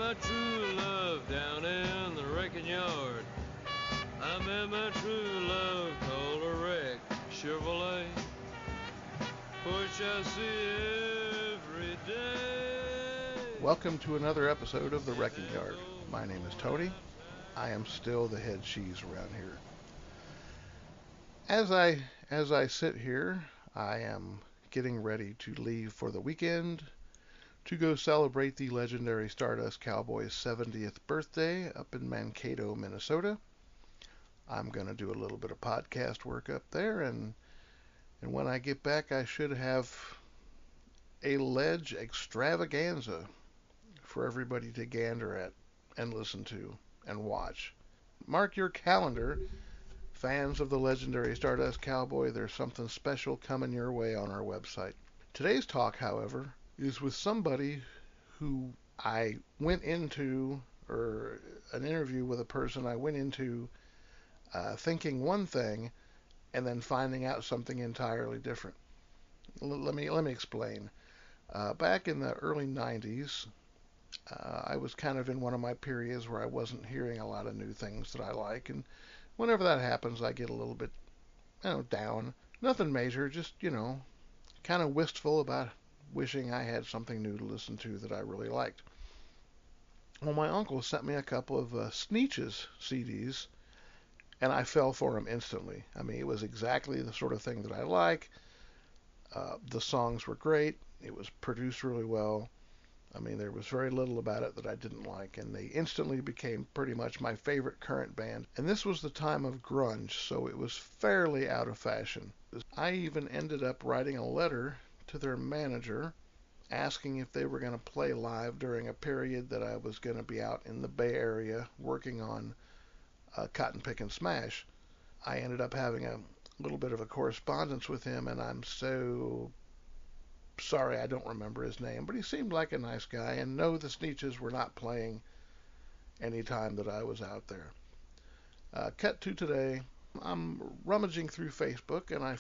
my true love down in the wrecking yard. I met my true love called a wreck Chevrolet, which I see every day. Welcome to another episode of The Wrecking Yard. My name is Tony. I am still the head cheese around here. As I sit here, I am getting ready to leave for the weekend to go celebrate the legendary Stardust Cowboy's 70th birthday up in Mankato, Minnesota. I'm going to do a little bit of podcast work up there, and when I get back, I should have a ledge extravaganza for everybody to gander at and listen to and watch. Mark your calendar, fans of the legendary Stardust Cowboy. There's something special coming your way on our website. Today's talk, however, is with somebody who I went into, or an interview with a person I went into thinking one thing and then finding out something entirely different. Let me explain. Back in the early 90s, I was kind of in one of my periods where I wasn't hearing a lot of new things that I like, and whenever that happens, I get a little bit, down. Nothing major, just, kind of wistful about wishing I had something new to listen to that I really liked. Well, my uncle sent me a couple of Sneetches CDs, and I fell for them instantly. I mean, it was exactly the sort of thing that I like. The songs were great. It was produced really well. I mean, there was very little about it that I didn't like, and they instantly became pretty much my favorite current band. And this was the time of grunge, so it was fairly out of fashion. I even ended up writing a letter to their manager asking if they were going to play live during a period that I was going to be out in the Bay Area working on Cotton Pick and Smash. I ended up having a little bit of a correspondence with him, and I'm so sorry I don't remember his name, but he seemed like a nice guy, and no, the Sneetches were not playing any time that I was out there. Cut to today, I'm rummaging through Facebook, and I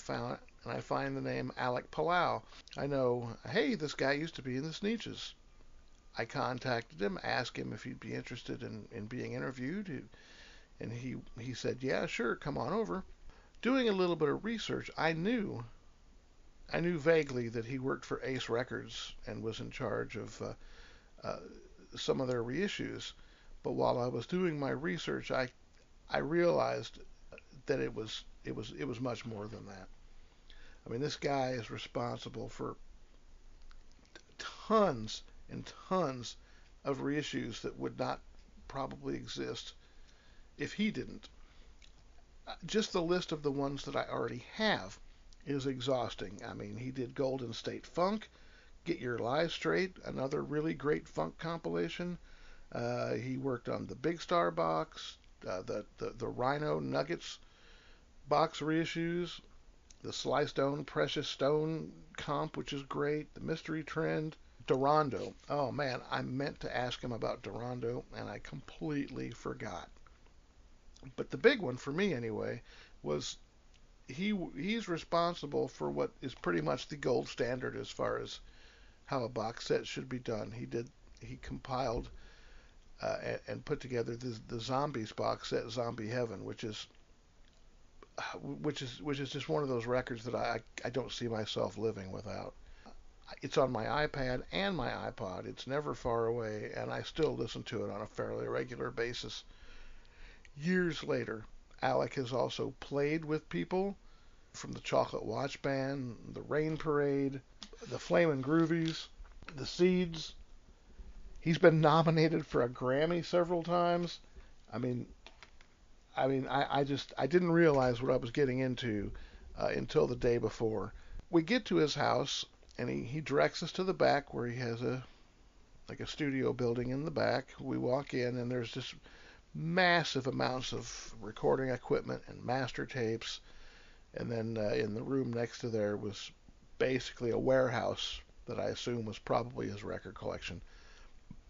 find the name Alec Palao. I know, hey, this guy used to be in the Sneetches. I contacted him, asked him if he'd be interested in being interviewed, and he said, yeah, sure, come on over. Doing a little bit of research, I knew vaguely that he worked for Ace Records and was in charge of some of their reissues. But while I was doing my research, I realized that it was much more than that. I mean, this guy is responsible for tons and tons of reissues that would not probably exist if he didn't. Just the list of the ones that I already have is exhausting. I mean, he did Golden State Funk, Get Your Lies Straight, another really great funk compilation. He worked on the Big Star box, the Rhino Nuggets box reissues, the Sly Stone Precious Stone comp, which is great, the Mystery Trend, Durando. Oh man, I meant to ask him about Durando, and I completely forgot. But the big one for me anyway was he's responsible for what is pretty much the gold standard as far as how a box set should be done. He compiled and put together the Zombies box set, Zombie Heaven, which is just one of those records that I don't see myself living without. It's on my iPad and my iPod. It's never far away, and I still listen to it on a fairly regular basis. Years later, Alec has also played with people from the Chocolate Watch Band, the Rain Parade, the Flamin' Groovies, the Seeds. He's been nominated for a Grammy several times. I mean, I didn't realize what I was getting into until the day before. We get to his house, and he directs us to the back where he has a studio building in the back. We walk in, and there's just massive amounts of recording equipment and master tapes. And then in the room next to there was basically a warehouse that I assume was probably his record collection.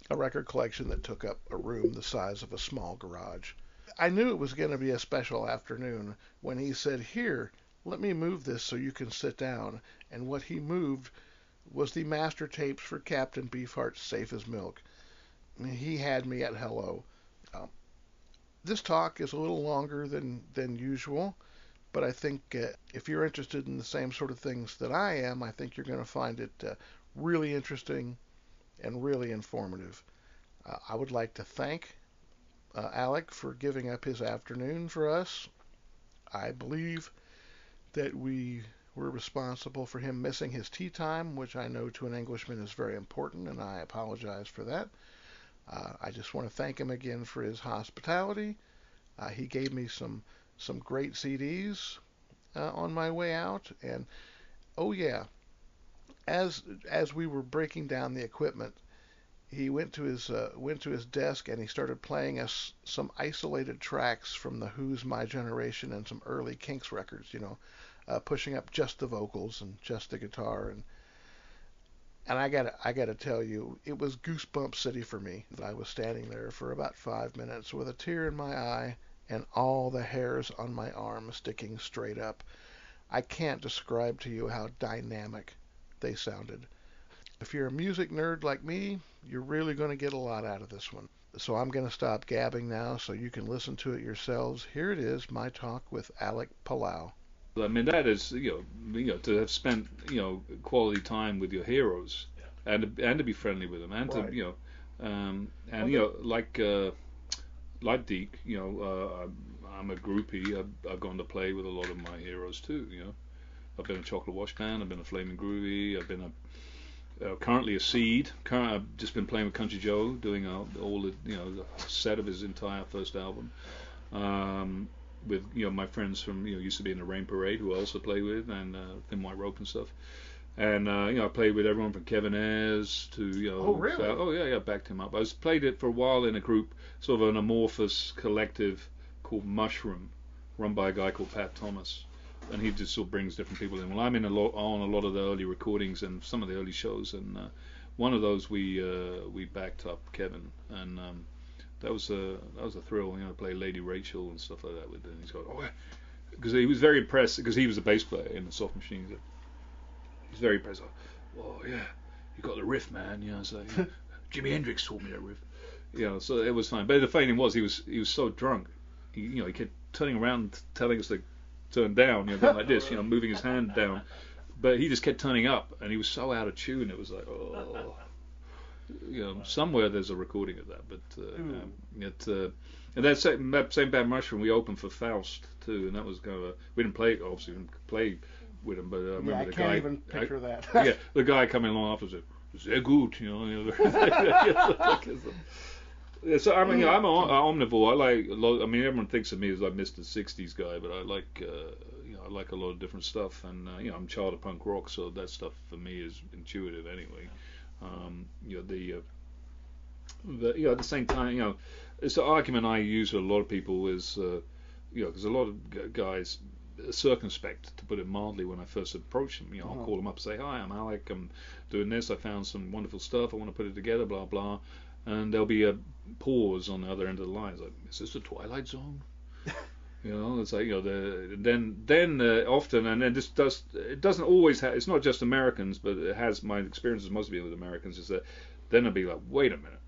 A record collection that took up a room the size of a small garage. I knew it was going to be a special afternoon when he said, here, let me move this so you can sit down. And what he moved was the master tapes for Captain Beefheart's Safe as Milk. he had me at hello. Um, this talk is a little longer than usual, but I think if you're interested in the same sort of things that I am, I think you're going to find it really interesting and really informative. I would like to thank Alec for giving up his afternoon for us. I believe that we were responsible for him missing his tea time, which I know to an Englishman is very important, and I apologize for that. I just want to thank him again for his hospitality. He gave me some great CDs on my way out, and oh yeah, as we were breaking down the equipment, he went to his desk and he started playing us some isolated tracks from the Who's My Generation and some early Kinks records. Pushing up just the vocals and just the guitar, and I gotta tell you, it was goosebump city for me. I was standing there for about 5 minutes with a tear in my eye and all the hairs on my arm sticking straight up. I can't describe to you how dynamic they sounded. If you're a music nerd like me, you're really going to get a lot out of this one. So I'm going to stop gabbing now so you can listen to it yourselves. Here it is, my talk with Alec Palao. I mean, that is, to have spent, quality time with your heroes, and to be friendly with them, and Right. and like Deke, I'm a groupie. I've gone to play with a lot of my heroes too. I've been a Chocolate Wash Band. I've been a Flaming Groovy. I've been currently a Seed. I've just been playing with Country Joe, doing all the set of his entire first album. With my friends from used to be in the Rain Parade, who I also play with, and Thin White Rope and stuff. And I played with everyone from Kevin Ayers to Oh, really? oh yeah, backed him up. Played it for a while in a group, sort of an amorphous collective called Mushroom, run by a guy called Pat Thomas, and he just sort of brings different people in. Well, I'm in on a lot of the early recordings and some of the early shows, and one of those we backed up Kevin, and that was a thrill, to play Lady Rachel and stuff like that with him. He's going, oh, because he was very impressed, because he was a bass player in the Soft Machines. He's very impressed. Oh yeah, you got the riff, man. So Jimi Hendrix taught me that riff. So it was fine. But the funny thing was, he was so drunk. He kept turning around, telling us to turn down, going like this, moving his hand down. But he just kept turning up, and he was so out of tune. It was like, oh. Somewhere there's a recording of that, but and that same band Mushroom, we opened for Faust too, and that was kind of we didn't play with him, but I remember I the can't guy. even picture that. Yeah, the guy coming along after said, "Sehr gut," Yeah, so I mean, I'm an omnivore. I like a lot. I mean, everyone thinks of me as like Mr. '60s guy, but I like I like a lot of different stuff, and I'm child of punk rock, so that stuff for me is intuitive anyway. At the same time, it's the argument I use with a lot of people is, because a lot of guys are circumspect, to put it mildly, when I first approach them. I'll call them up and say, "Hi, I'm Alec. I'm doing this. I found some wonderful stuff. I want to put it together. Blah blah." And there'll be a pause on the other end of the line. It's like, "Is this the Twilight Zone?" It's like then often, and then it doesn't always have. It's not just Americans, but it has my experiences mostly with Americans. Is that then it'll be like, wait a minute,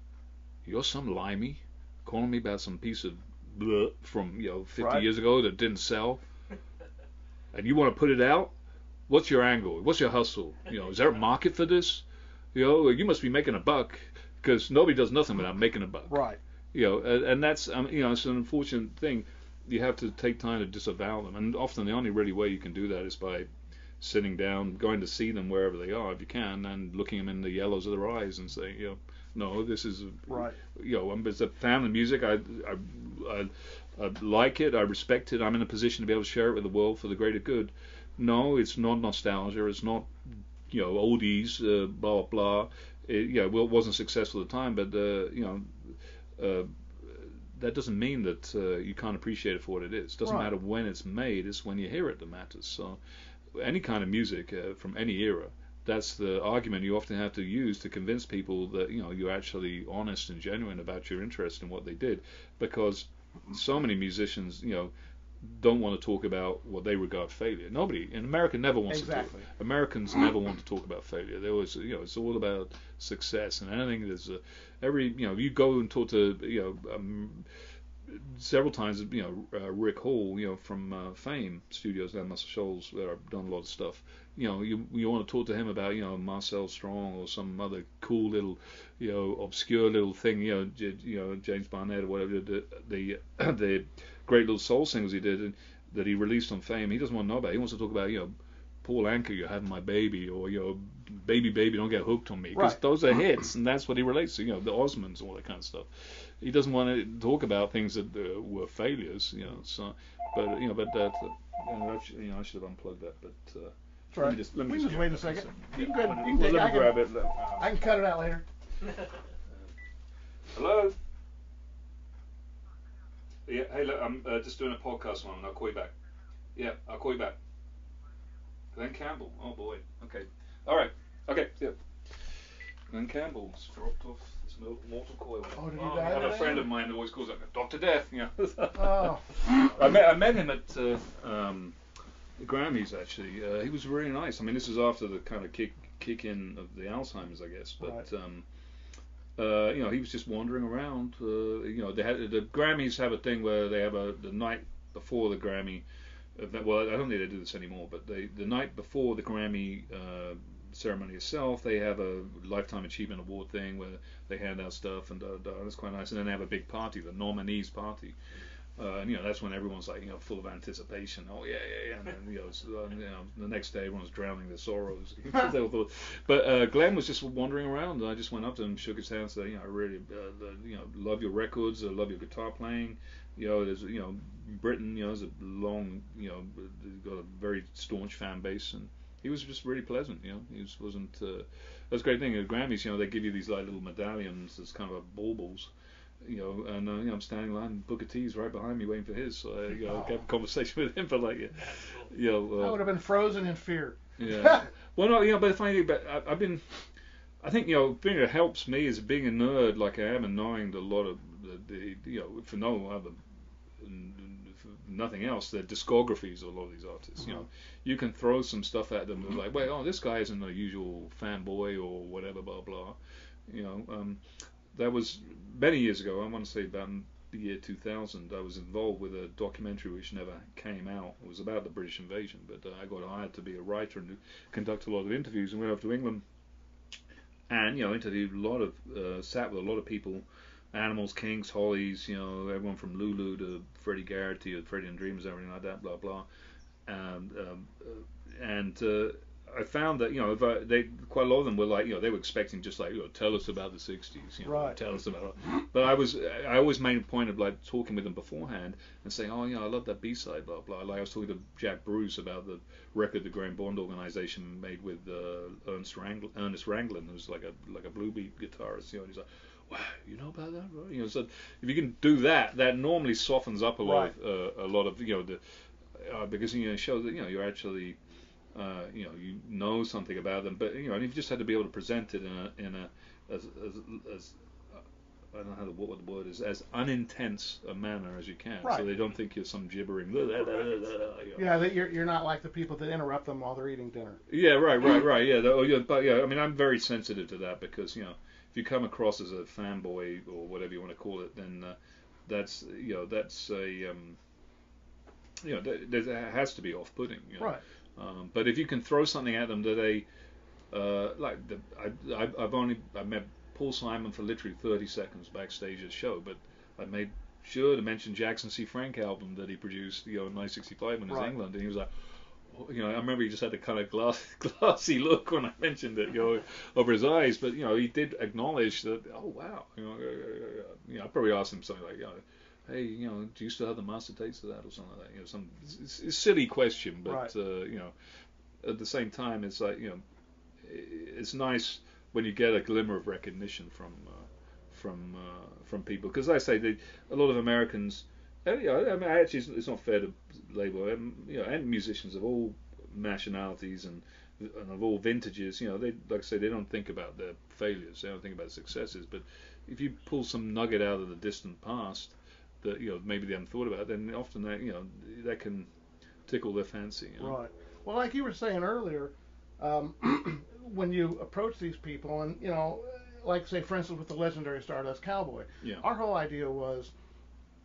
you're some limey calling me about some piece of bleh from 50 Right. years ago that didn't sell, and you want to put it out? What's your angle? What's your hustle? Is there a market for this? You must be making a buck, because nobody does nothing without making a buck. Right. And that's it's an unfortunate thing. You have to take time to disavow them, and often the only really way you can do that is by sitting down, going to see them wherever they are if you can, and looking them in the yellows of their eyes and saying, no, this is right. It's a fan of music. I like it. I respect it. I'm in a position to be able to share it with the world for the greater good. No, it's not nostalgia. It's not oldies, blah blah. It wasn't successful at the time, but that doesn't mean that you can't appreciate it for what it is. It doesn't Right. matter when it's made, it's when you hear it that matters. So any kind of music from any era, that's the argument you often have to use to convince people that you're actually honest and genuine about your interest in what they did, because so many musicians don't want to talk about what they regard failure. Nobody in America never wants to talk. Americans never want to talk about failure. They always, it's all about success and anything. There's you go and talk to, several times, Rick Hall, from Fame Studios down Muscle Shoals, where I've done a lot of stuff. You want to talk to him about, Marcel Strong or some other cool little, obscure little thing, James Barnett or whatever, the great little soul singles he did that he released on Fame. He doesn't want to know about it. He wants to talk about, Paul Anka, You're Having My Baby, or, Baby Baby Don't Get Hooked on Me, because those are hits, and that's what he relates to, the Osmonds, all that kind of stuff. He doesn't want to talk about things that were failures, so, but, I should have unplugged that, but, let me just wait a second. You can go ahead, let me grab it. I can cut it out later. Hello? Yeah, hey, look, I'm just doing a podcast one, and I'll call you back. Yeah, I'll call you back. Glenn Campbell. Oh boy. Okay. All right. Okay. Yeah. Glenn Campbell's dropped off this mortal coil. Oh, did he die? I have a friend of mine who always calls it Dr. Death. Yeah. Oh. I met him at the Grammys actually. He was really nice. I mean, this is after the kind of kick in of the Alzheimer's, I guess. But he was just wandering around. They had the Grammys have a thing where they have the night before the Grammy event. Well, I don't think they do this anymore, but the night before the Grammy ceremony itself, they have a Lifetime Achievement Award thing where they hand out stuff, and it's quite nice. And then they have a big party, the nominees party. And that's when everyone's like, full of anticipation. Oh yeah. And then, the next day everyone's drowning their sorrows. But Glenn was just wandering around, and I just went up to him, shook his hand, and said, I really, love your records. I love your guitar playing. There's, Britain, is a long, got a very staunch fan base, and he was just really pleasant. He wasn't. That's a great thing at Grammys. They give you these like little medallions as kind of baubles. And I'm standing in line, Booker T's right behind me waiting for his, so I have a conversation with him for like, I would have been frozen in fear. Yeah. Well, no, but the funny thing, but I think, thing that helps me is being a nerd like I am and knowing a lot of for no other, for nothing else, the discographies of a lot of these artists. You can throw some stuff at them like, well, this guy isn't a usual fanboy or whatever, blah blah. That was many years ago. I want to say about the year 2000. I was involved with a documentary which never came out. It was about the British invasion, but I got hired to be a writer and conduct a lot of interviews, and went over to England and interviewed a lot of, sat with a lot of people, Animals, Kings, Hollies, everyone from Lulu to Freddie Garrity or Freddie and Dreamers, everything like that, blah blah, and I found that they quite a lot of them were like they were expecting just like tell us about the 60s, tell us about it. But I always made a point of like talking with them beforehand and saying, I love that B-side, blah blah. Like I was talking to Jack Bruce about the record the Graham Bond organization made with Ernest Ranglin, who's like a blue beat guitarist. He's like, wow, you know about that, right? So if you can do that, that normally softens up a lot of because it shows that you're actually you know something about them, but and you've just had to be able to present it in a as I don't know what the word is, as unintense a manner as you can, so they don't think you're some gibbering. Yeah, that you're not like the people that interrupt them while they're eating dinner. Yeah, right. Yeah, but I mean, I'm very sensitive to that because if you come across as a fanboy or whatever you want to call it, then that's a there has to be off-putting. Right. But if you can throw something at them that they I met Paul Simon for literally 30 seconds backstage at a show, but I made sure to mention Jackson C. Frank album that he produced, in 1965 when he was in England, and he was like, I remember he just had a kind of glassy look when I mentioned it, over his eyes, but he did acknowledge that. Oh wow, I probably asked him something like, hey, do you still have the master tapes of that or something like that? Some silly question, but at the same time, it's like it's nice when you get a glimmer of recognition from people, because I say a lot of Americans. I mean, actually, it's not fair to label and musicians of all nationalities and of all vintages. They, like I say, they don't think about their failures. They don't think about successes. But if you pull some nugget out of the distant past, that maybe they haven't thought about, then often that can tickle their fancy. Right. Well, like you were saying earlier, um, when you approach these people, and like say for instance with the legendary Stardust Cowboy, Yeah. our whole idea is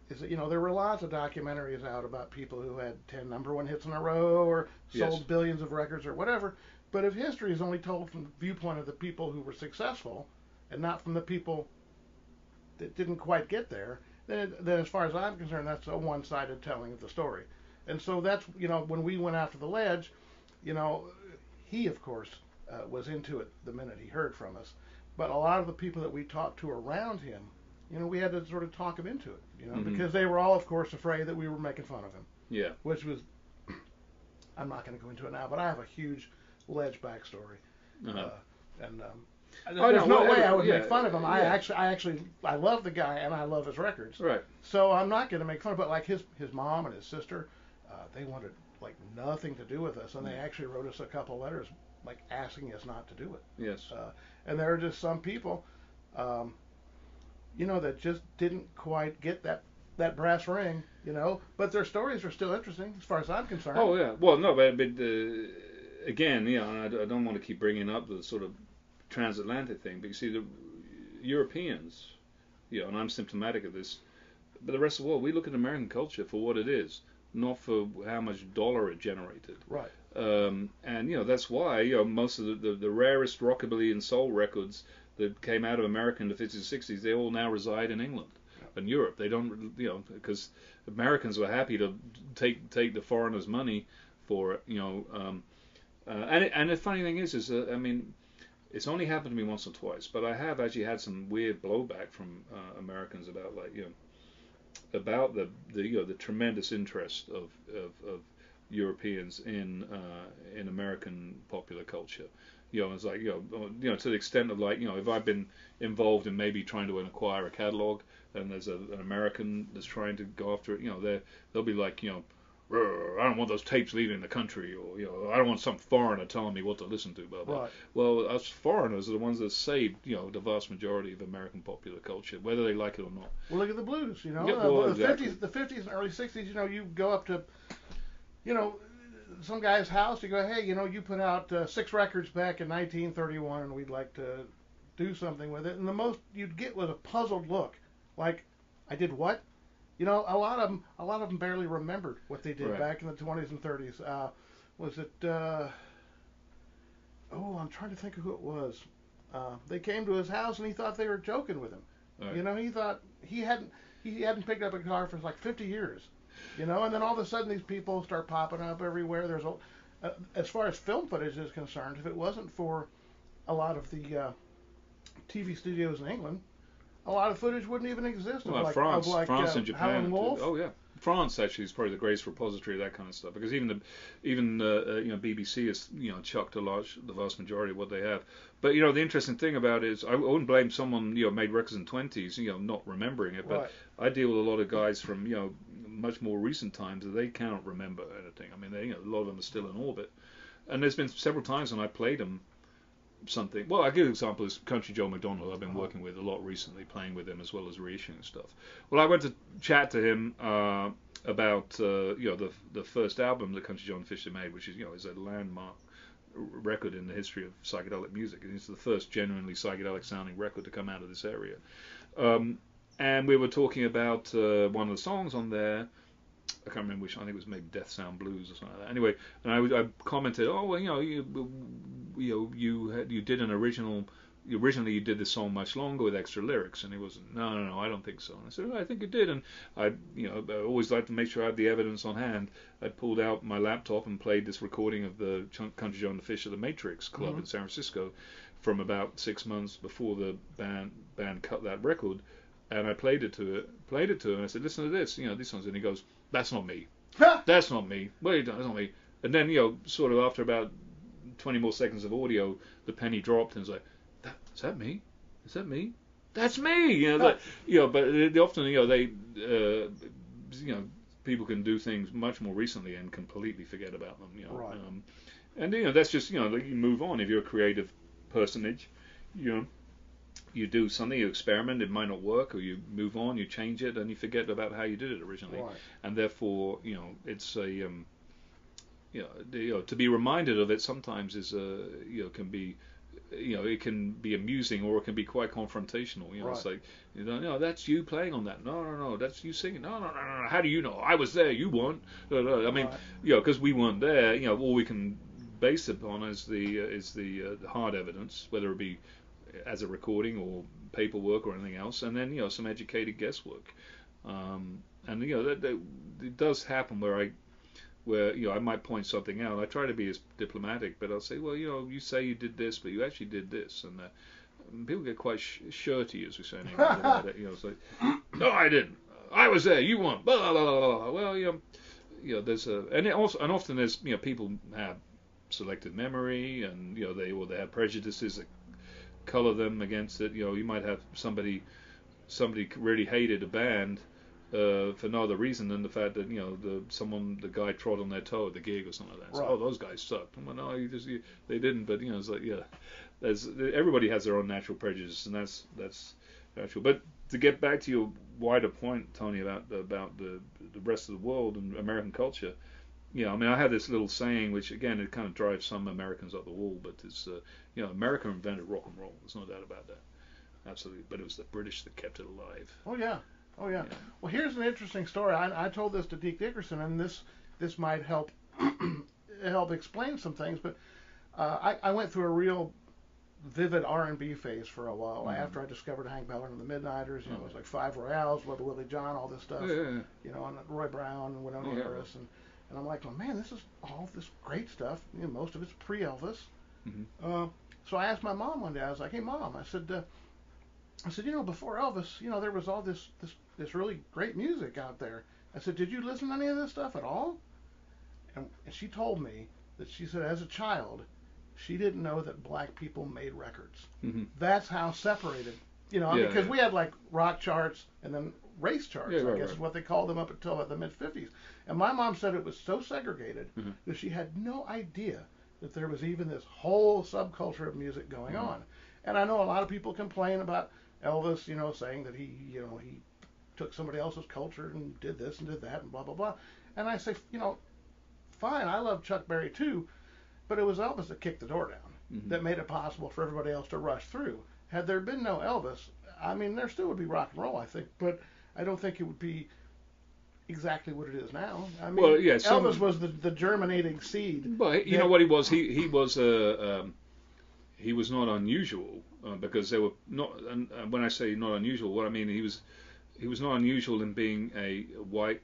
that there were lots of documentaries out about people who had 10 #1 hits in a row or sold Yes. billions of records or whatever. But if history is only told from the viewpoint of the people who were successful and not from the people that didn't quite get there, then as far as I'm concerned, that's a one-sided telling of the story. And so that's when we went after the Ledge, he of course was into it the minute he heard from us. But a lot of the people that we talked to around him, we had to sort of talk him into it, because they were all, of course, afraid that we were making fun of him. Yeah. Which was, I'm not going to go into it now, but I have a huge Ledge backstory, and there's no way I would make fun of him. I love the guy and I love his records. Right. So I'm not going to make fun of him. But like his mom and his sister, they wanted like nothing to do with us, and they actually wrote us a couple letters like asking us not to do it. Yes. And there are just some people, that just didn't quite get that brass ring, but their stories are still interesting as far as I'm concerned. Oh yeah. Well, no, but again, I don't want to keep bringing up the sort of transatlantic thing, but you see the Europeans, and I'm symptomatic of this, but the rest of the world, we look at American culture for what it is, not for how much dollar it generated. Right. And that's why most of the rarest rockabilly and soul records that came out of America in the 50s and 60s, they all now reside in England and Europe. They don't, because Americans were happy to take the foreigners' money for it, and the funny thing is I mean, it's only happened to me once or twice, but I have actually had some weird blowback from Americans about about the tremendous interest of Europeans in American popular culture. It's like to the extent of if I've been involved in maybe trying to acquire a catalog, and there's an American that's trying to go after it, they'll be like, I don't want those tapes leaving the country, or I don't want some foreigner telling me what to listen to, blah blah. Right. Well, us foreigners are the ones that saved the vast majority of American popular culture, whether they like it or not. Well, look at the blues, Yeah, well, exactly. the 50s and early 60s, you go up to, some guy's house, you go, hey, you put out 6 records back in 1931, and we'd like to do something with it. And the most you'd get was a puzzled look, like, I did what? A lot of them barely remembered what they did Right. back in the 20s and 30s. Was it? I'm trying to think of who it was. They came to his house and he thought they were joking with him. Right. He thought he hadn't picked up a guitar for like 50 years. And then all of a sudden these people start popping up everywhere. There's as far as film footage is concerned, if it wasn't for a lot of the TV studios in England, a lot of footage wouldn't even exist. Well, France and Japan. Howlin' Wolf. Oh yeah, France actually is probably the greatest repository of that kind of stuff, because even BBC has chucked the vast majority of what they have. But the interesting thing about it is I wouldn't blame someone made records in the 20s not remembering it, but Right. I deal with a lot of guys from much more recent times that they cannot remember anything. I mean, a lot of them are still in orbit, and there's been several times when I played them something. Well, I give an example is Country Joe McDonald. I've been working with a lot recently, playing with him as well as reissuing stuff. Well, I went to chat to him about the first album that Country Joe and the Fish made, which is a landmark record in the history of psychedelic music. It's the first genuinely psychedelic sounding record to come out of this area. And we were talking about one of the songs on there. I can't remember which. I think it was maybe Death Sound Blues or something like that. Anyway, and I commented, oh well, you did an original. Originally, you did this song much longer with extra lyrics, and he wasn't. No, I don't think so. And I said, I think you did, and I always like to make sure I have the evidence on hand. I pulled out my laptop and played this recording of the Country Joe and the Fish at the Matrix Club in San Francisco, from about 6 months before the band cut that record, and I played it to him, and I said, listen to this, these songs, and he goes, that's not me. That's not me. What are you doing? That's not me. And then, sort of after about 20 more seconds of audio, the penny dropped, and it's like, is that me? Is that me? That's me. But they often, they, people can do things much more recently and completely forget about them. Right. And that's just, you move on if you're a creative personage. you do something, you experiment, it might not work, or you move on, you change it, and you forget about how you did it originally. Right. And therefore, it's a to be reminded of it sometimes is can be it can be amusing, or it can be quite confrontational. Right. It's like, no, that's you playing on that. No, that's you singing. No. How do you know? I was there. You weren't. I mean, Right. because we weren't there. All we can base it upon is the hard evidence, whether it be as a recording or paperwork or anything else, and then some educated guesswork. And that it does happen where I might point something out. I try to be as diplomatic, but I'll say, well, you say you did this, but you actually did this, and people get quite shirty, as we say in England, about it. It's like, no, I didn't. I was there. You weren't. Blah, blah, blah, blah. Well, there's and often there's people have selective memory, and they have prejudices that color them against it. You might have somebody really hated a band for no other reason than the fact that the guy trod on their toe at the gig or something like that. Right. So, those guys sucked. Well, no, they didn't. But it's like, everybody has their own natural prejudice, and that's natural. But to get back to your wider point, Tony, about the rest of the world and American culture. I mean, I have this little saying, which again, it kind of drives some Americans up the wall, but it's America invented rock and roll. There's no doubt about that. Absolutely. But it was the British that kept it alive. Oh yeah. Well, here's an interesting story. I told this to Deke Dickerson, and this might help explain some things. But I went through a real vivid R&B phase for a while after I discovered Hank Miller and the Midnighters. It was like Five Royales, Little Willie John, all this stuff. And Roy Brown and Winona Harris, and I'm like, well, man, this is all this great stuff. Most of it's pre-Elvis. Mm-hmm. So I asked my mom one day. I was like, hey, Mom, I said, before Elvis, there was all this really great music out there. I said, did you listen to any of this stuff at all? And she told me that she said, as a child, she didn't know that black people made records. Mm-hmm. That's how separated, because we had like rock charts and then race charts, I guess is what they called them up until the mid-50s. And my mom said it was so segregated that she had no idea that there was even this whole subculture of music going on. And I know a lot of people complain about Elvis, saying that he took somebody else's culture and did this and did that and blah, blah, blah. And I say, fine, I love Chuck Berry too, but it was Elvis that kicked the door down, that made it possible for everybody else to rush through. Had there been no Elvis, I mean, there still would be rock and roll, I think, but I don't think it would be exactly what it is now. I mean, Elvis was the germinating seed. But you know what he was? He was he was not unusual because they were not. And when I say not unusual, what I mean he was not unusual in being a white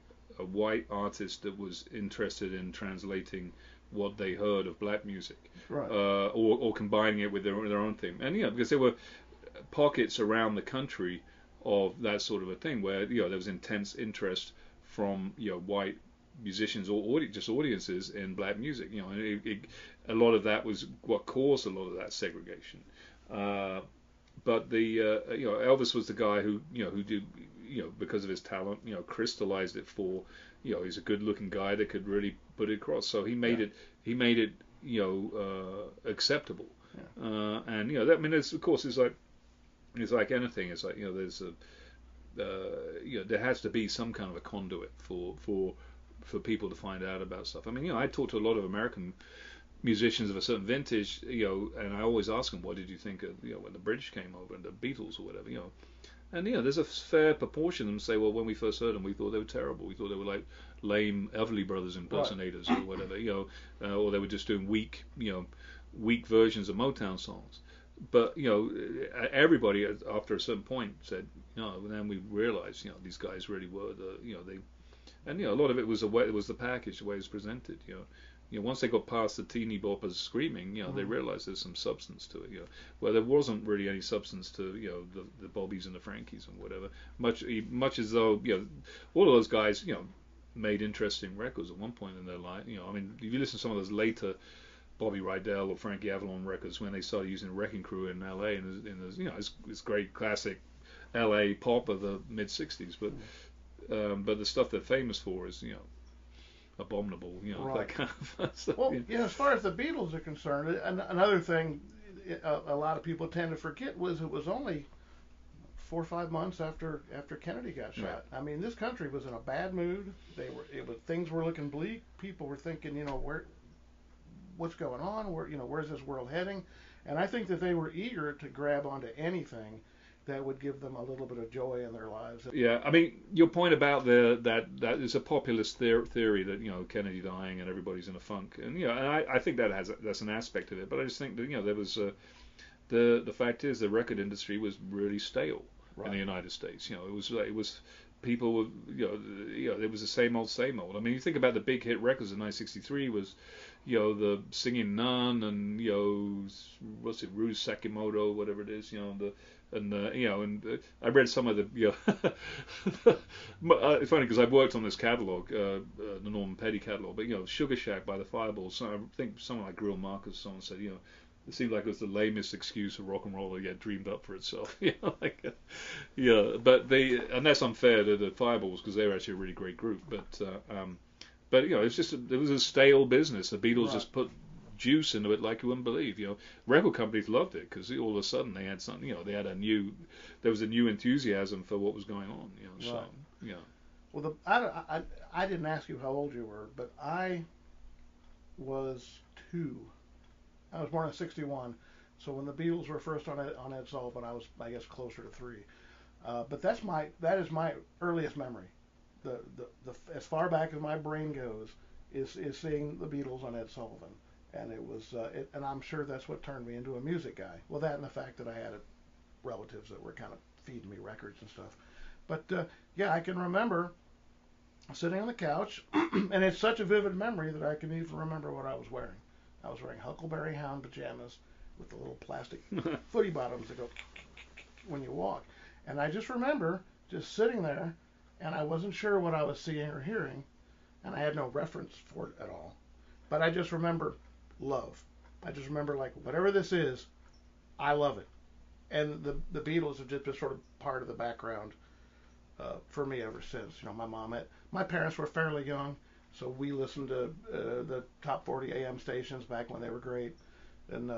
artist that was interested in translating what they heard of black music, right. or combining it with their own thing. And because there were pockets around the country of that sort of a thing where there was intense interest from white musicians or just audiences in black music. And a lot of that was what caused a lot of that segregation. But Elvis was the guy who did because of his talent crystallized it for he's a good-looking guy that could really put it across. So he made it acceptable. Yeah. And that, I mean, of course it's like anything. It's like there's a there has to be some kind of a conduit for people to find out about stuff. I mean, I talk to a lot of American musicians of a certain vintage, and I always ask them, what did you think of, when the British came over and the Beatles or whatever, and there's a fair proportion of them say, well, when we first heard them, we thought they were terrible. We thought they were like lame Everly Brothers impersonators, right, or whatever, or they were just doing weak versions of Motown songs. But everybody after a certain point said, then we realized, these guys really were and a lot of it was the package, the way it was presented. Once they got past the teeny boppers screaming, they realized there's some substance to it. Well, there wasn't really any substance to the Bobbies and the Frankies and whatever. Much as though all of those guys made interesting records at one point in their life. I mean, if you listen to some of those later Bobby Rydell or Frankie Avalon records when they started using Wrecking Crew in LA, and it's great classic LA pop of the mid '60s, but the stuff they're famous for is Abominable, right, that kind of stuff. Well, as far as the Beatles are concerned, another thing a lot of people tend to forget was it was only 4 or 5 months after Kennedy got shot. Right. I mean, this country was in a bad mood. Things were looking bleak. People were thinking, what's going on? Where's this world heading? And I think that they were eager to grab onto anything that would give them a little bit of joy in their lives. Yeah, I mean, your point about that is a populist theory that Kennedy dying and everybody's in a funk, and and I think that's an aspect of it. But I just think that there was the fact is the record industry was really stale in the United States. It was people were it was the same old same old. I mean, you think about the big hit records in 1963 was the Singing Nun and what's it, Ruse Sakimoto, whatever it is, I read some of the it's funny because I've worked on this catalog, the Norman Petty catalog, but Sugar Shack by the Fireballs. So I think someone like Grill Marcus, someone said it seemed like it was the lamest excuse for rock and roll to get dreamed up for itself. But and that's unfair to the Fireballs because they're actually a really great group, but it was a stale business. The Beatles just put juice into it like you wouldn't believe. Record companies loved it because all of a sudden they had something. There was a new enthusiasm for what was going on. So Well, I didn't ask you how old you were, but I was 2. I was born in '61, so when the Beatles were first on Ed Sullivan, I was, I guess, closer to 3. But that is my earliest memory. The as far back as my brain goes is seeing the Beatles on Ed Sullivan, and it was and I'm sure that's what turned me into a music guy. Well, that and the fact that I had relatives that were kind of feeding me records and stuff. But yeah, I can remember sitting on the couch, and it's such a vivid memory that I can even remember what I was wearing. I was wearing Huckleberry Hound pajamas with the little plastic footy bottoms that go when you walk. And I just remember just sitting there, and I wasn't sure what I was seeing or hearing, and I had no reference for it at all. But I just remember love. I just remember, like, whatever this is, I love it. And the Beatles have just been sort of part of the background for me ever since. My parents were fairly young, so we listened to the top 40 AM stations back when they were great, and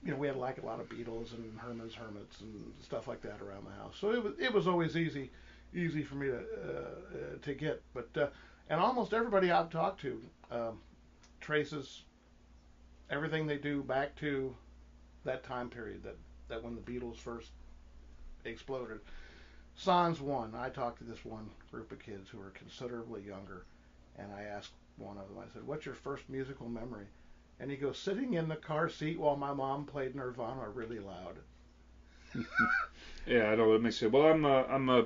we had a lot of Beatles and Herman's Hermits and stuff like that around the house. So it was always easy for me to get. But and almost everybody I've talked to traces everything they do back to that time period that when the Beatles first exploded. Sans one. I talked to this one group of kids who were considerably younger, and I asked one of them, I said, "What's your first musical memory?" And he goes, "Sitting in the car seat while my mom played Nirvana really loud." Yeah, I know what it makes you. Well, I'm a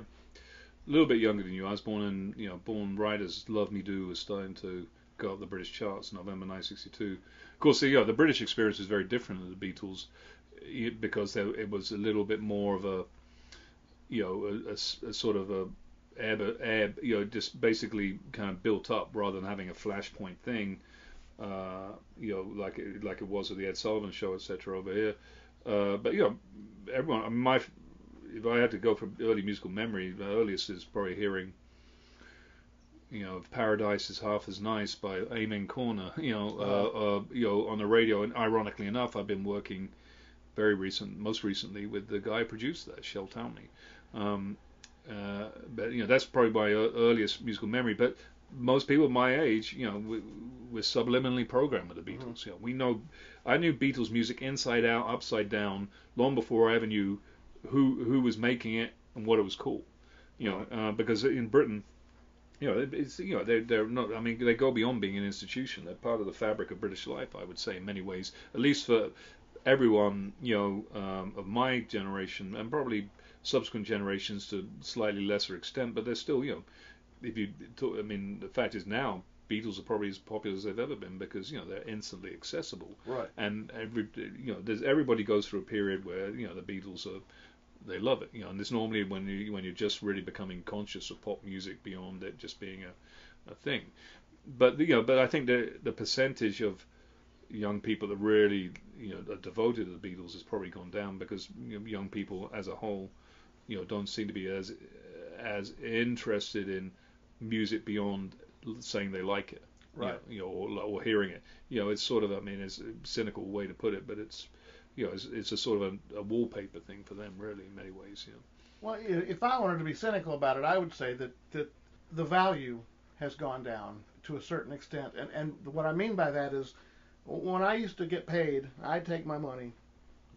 little bit younger than you. I was born right as Love Me Do was starting to go up the British charts, November 1962. Of course, the British experience is very different than the Beatles because it was a little bit more of a sort of a ebb, just basically kind of built up rather than having a flashpoint thing, like it was with the Ed Sullivan Show, etc. over here. But everyone. I mean, if I had to go from early musical memory, the earliest is probably hearing, "Paradise is Half as Nice" by Amen Corner, on the radio. And ironically enough, I've been working most recently with the guy who produced that, Shel Townley. But that's probably my earliest musical memory. But most people my age, we're subliminally programmed with the Beatles. Mm-hmm. I knew Beatles music inside out, upside down, long before I ever knew who was making it and what it was called. Because in Britain, they're not. I mean, they go beyond being an institution. They're part of the fabric of British life, I would say, in many ways. At least for everyone, of my generation and probably subsequent generations to slightly lesser extent, but they're still, if you talk, I mean, the fact is now Beatles are probably as popular as they've ever been because they're instantly accessible. Right. And everybody goes through a period where the Beatles they love it. And it's normally when you're just really becoming conscious of pop music beyond it just being a thing. But but I think the percentage of young people that really are devoted to the Beatles has probably gone down because young people as a whole don't seem to be as interested in music beyond saying they like it, right? Or hearing it. It's sort of, I mean, it's a cynical way to put it, but it's it's a sort of a wallpaper thing for them, really, in many ways. Well, if I wanted to be cynical about it, I would say that the value has gone down to a certain extent. And what I mean by that is, when I used to get paid, I'd take my money,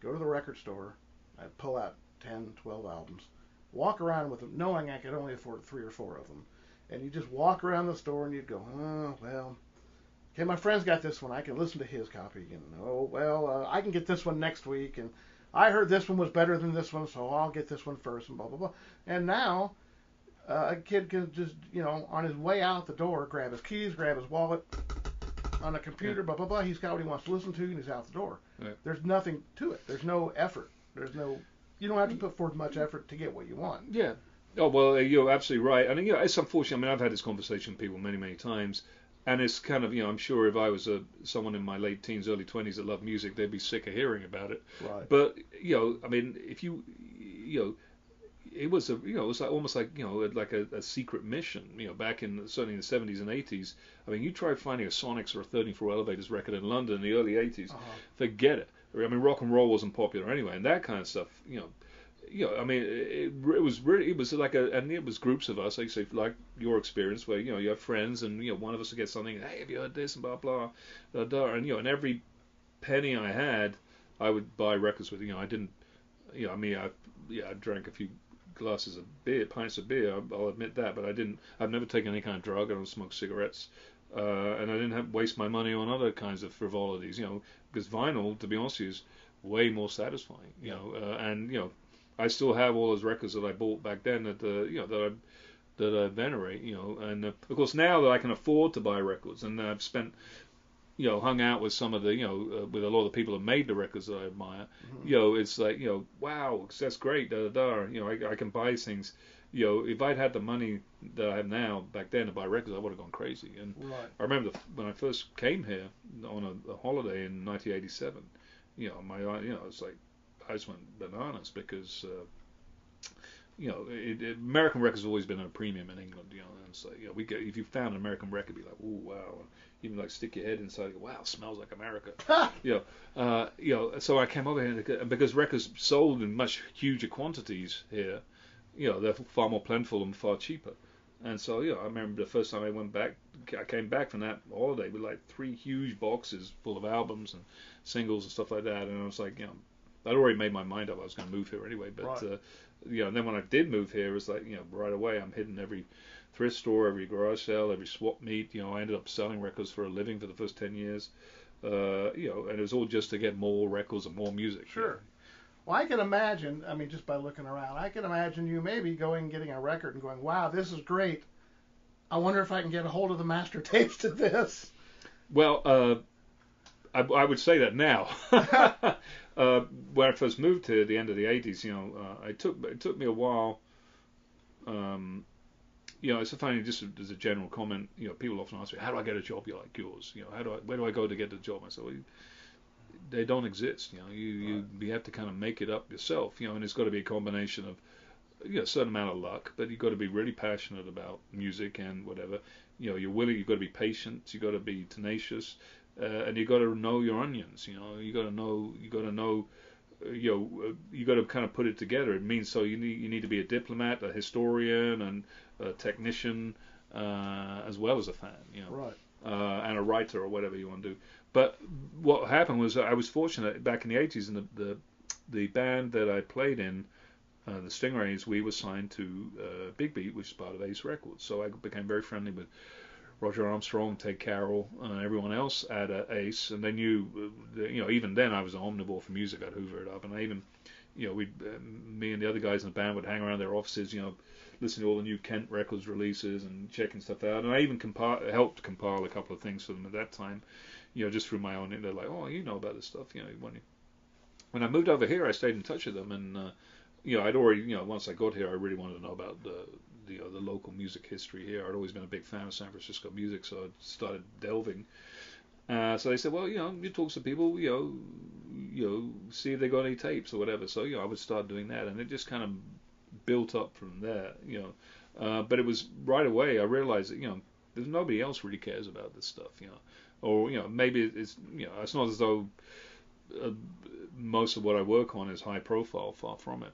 go to the record store, I'd pull out 10, 12 albums, walk around with them, knowing I could only afford 3 or 4 of them. And you just walk around the store and you'd go, oh, well, okay, my friend's got this one, I can listen to his copy. And, oh, well, I can get this one next week. And I heard this one was better than this one, so I'll get this one first, and blah, blah, blah. And now, a kid can just, on his way out the door, grab his keys, grab his wallet, on a computer, blah, blah, blah. He's got what he wants to listen to, and he's out the door. Right. There's nothing to it. There's no effort. You don't have to put forth much effort to get what you want. Yeah. Oh, well, you're absolutely right. And, it's unfortunate. I mean, I've had this conversation with people many, many times. And it's kind of, I'm sure if I was someone in my late teens, early 20s that loved music, they'd be sick of hearing about it. Right. But, I mean, if it was it was almost like a secret mission, back in certainly in the 70s and 80s. I mean, you try finding a Sonics or a 34 Elevators record in London in the early 80s, forget it. I mean, rock and roll wasn't popular anyway, and that kind of stuff, I mean, it was like and it was groups of us, like your experience, where you have friends, and one of us would get something, hey, have you heard this, and blah blah, blah, blah, and and every penny I had, I would buy records with. I didn't, I mean, I drank a few glasses of beer, pints of beer, I'll admit that, but I've never taken any kind of drug. I don't smoke cigarettes, and I didn't waste my money on other kinds of frivolities, because vinyl, to be honest with you, is way more satisfying, and I still have all those records that I bought back then that I venerate, and of course now that I can afford to buy records, and I've spent, hung out with some of the, with a lot of the people that made the records that I admire, it's like, wow, that's great, da da da, I can buy things, if I'd had the money that I have now back then to buy records, I would have gone crazy. And right. I remember when I first came here on a holiday in 1987, it's like, I just went bananas because, American records have always been at a premium in England, and it's like, if you found an American record, be like, oh wow, even like stick your head inside, and go, wow, smells like America, So I came over here because records sold in much huger quantities here, they're far more plentiful and far cheaper, and so I remember the first time I came back from that holiday with like 3 huge boxes full of albums and singles and stuff like that, and I was like, I'd already made my mind up I was going to move here anyway, but right. And then when I did move here, it was like, right away I'm hitting every thrift store, every garage sale, every swap meet. I ended up selling records for a living for the first 10 years, and it was all just to get more records and more music. Sure. Well, I can imagine, I mean, just by looking around, I can imagine you maybe going and getting a record and going, wow, this is great. I wonder if I can get a hold of the master tapes to this. Well, I would say that now. When I first moved here at the end of the 80s, it took me a while. It's funny, just as a general comment, people often ask me, how do I get a job like yours? Where do I go to get a job? I say, well, they don't exist. You have to kind of make it up yourself. And it's got to be a combination of a certain amount of luck, but you've got to be really passionate about music and whatever. You're willing. You've got to be patient. You've got to be tenacious. And you got to know your onions. You got to know. You got to kind of put it together. It means so you need to be a diplomat, a historian, and a technician, as well as a fan. Right. And a writer or whatever you want to do. But what happened was I was fortunate back in the 80s, and the band that I played in, the Stingrays, we were signed to Big Beat, which is part of Ace Records. So I became very friendly with Roger Armstrong, Ted Carroll, and everyone else at Ace, and they knew, even then I was an omnivore for music. I'd hoover it up, and I even, me and the other guys in the band would hang around their offices, listening to all the new Kent Records releases and checking stuff out, and I even helped compile a couple of things for them at that time, just through my own. They're like, oh, you know about this stuff, When I moved over here, I stayed in touch with them, and I'd already, once I got here, I really wanted to know about the local music history here. I'd always been a big fan of San Francisco music, so I started delving. So they said, well, you talk to people, see if they got any tapes or whatever. So I would start doing that, and it just kind of built up from there. But it was right away I realized that there's nobody else really cares about this stuff. Or maybe it's it's not as though most of what I work on is high profile, far from it.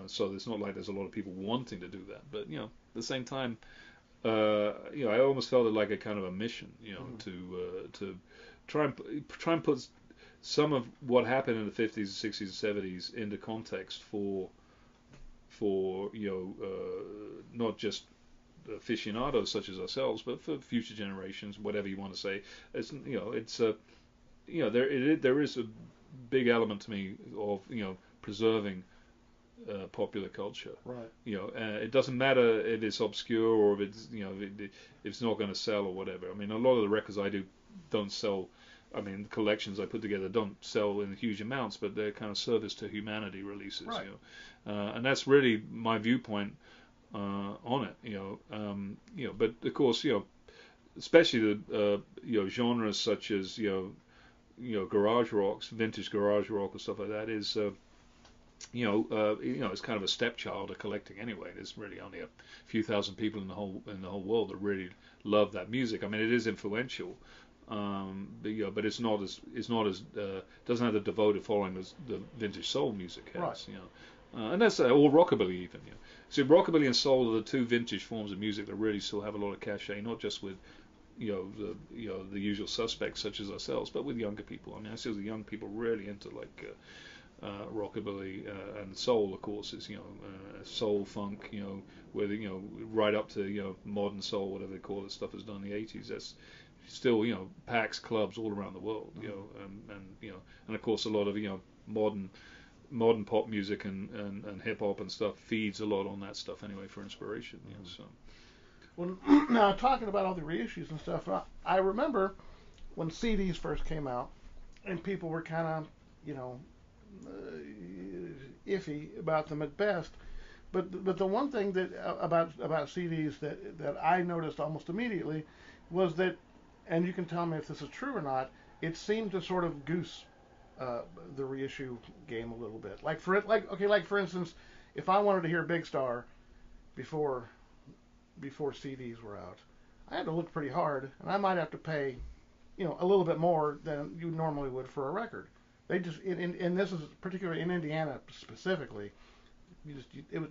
So it's not like there's a lot of people wanting to do that. But at the same time, I almost felt it like a kind of a mission, to try and put some of what happened in the 50s, 60s, and 70s into context for not just aficionados such as ourselves, but for future generations, whatever you want to say. There is a big element to me of preserving popular culture. Right. It doesn't matter if it's obscure or if it's if it's not going to sell or whatever. I mean, a lot of the records I do don't sell. I mean, the collections I put together don't sell in huge amounts, but they're kind of service to humanity releases. Right. And that's really my viewpoint on it. But of course, especially the genres such as garage rocks, vintage garage rock or stuff like that is it's kind of a stepchild of collecting anyway. There's really only a few thousand people in the whole world that really love that music. I mean, it is influential, but it's not as doesn't have the devoted following as the vintage soul music has. Right. And that's or rockabilly even. So rockabilly and soul are the two vintage forms of music that really still have a lot of cachet, not just with the usual suspects such as ourselves, but with younger people. I mean, I see the young people really into like rockabilly and soul, of course, is soul funk, where right up to modern soul, whatever they call it, stuff is done in the 80s. That's still packs clubs all around the world, and of course a lot of modern pop music and hip hop and stuff feeds a lot on that stuff anyway for inspiration. So. Well, now talking about all the reissues and stuff, I remember when CDs first came out, and people were kind of, iffy about them at best. But the one thing that about CDs that I noticed almost immediately was that, and you can tell me if this is true or not, it seemed to sort of goose the reissue game a little bit. Like for instance, if I wanted to hear Big Star before CDs were out, I had to look pretty hard, and I might have to pay, a little bit more than you normally would for a record. They just, and this is particularly in Indiana specifically, you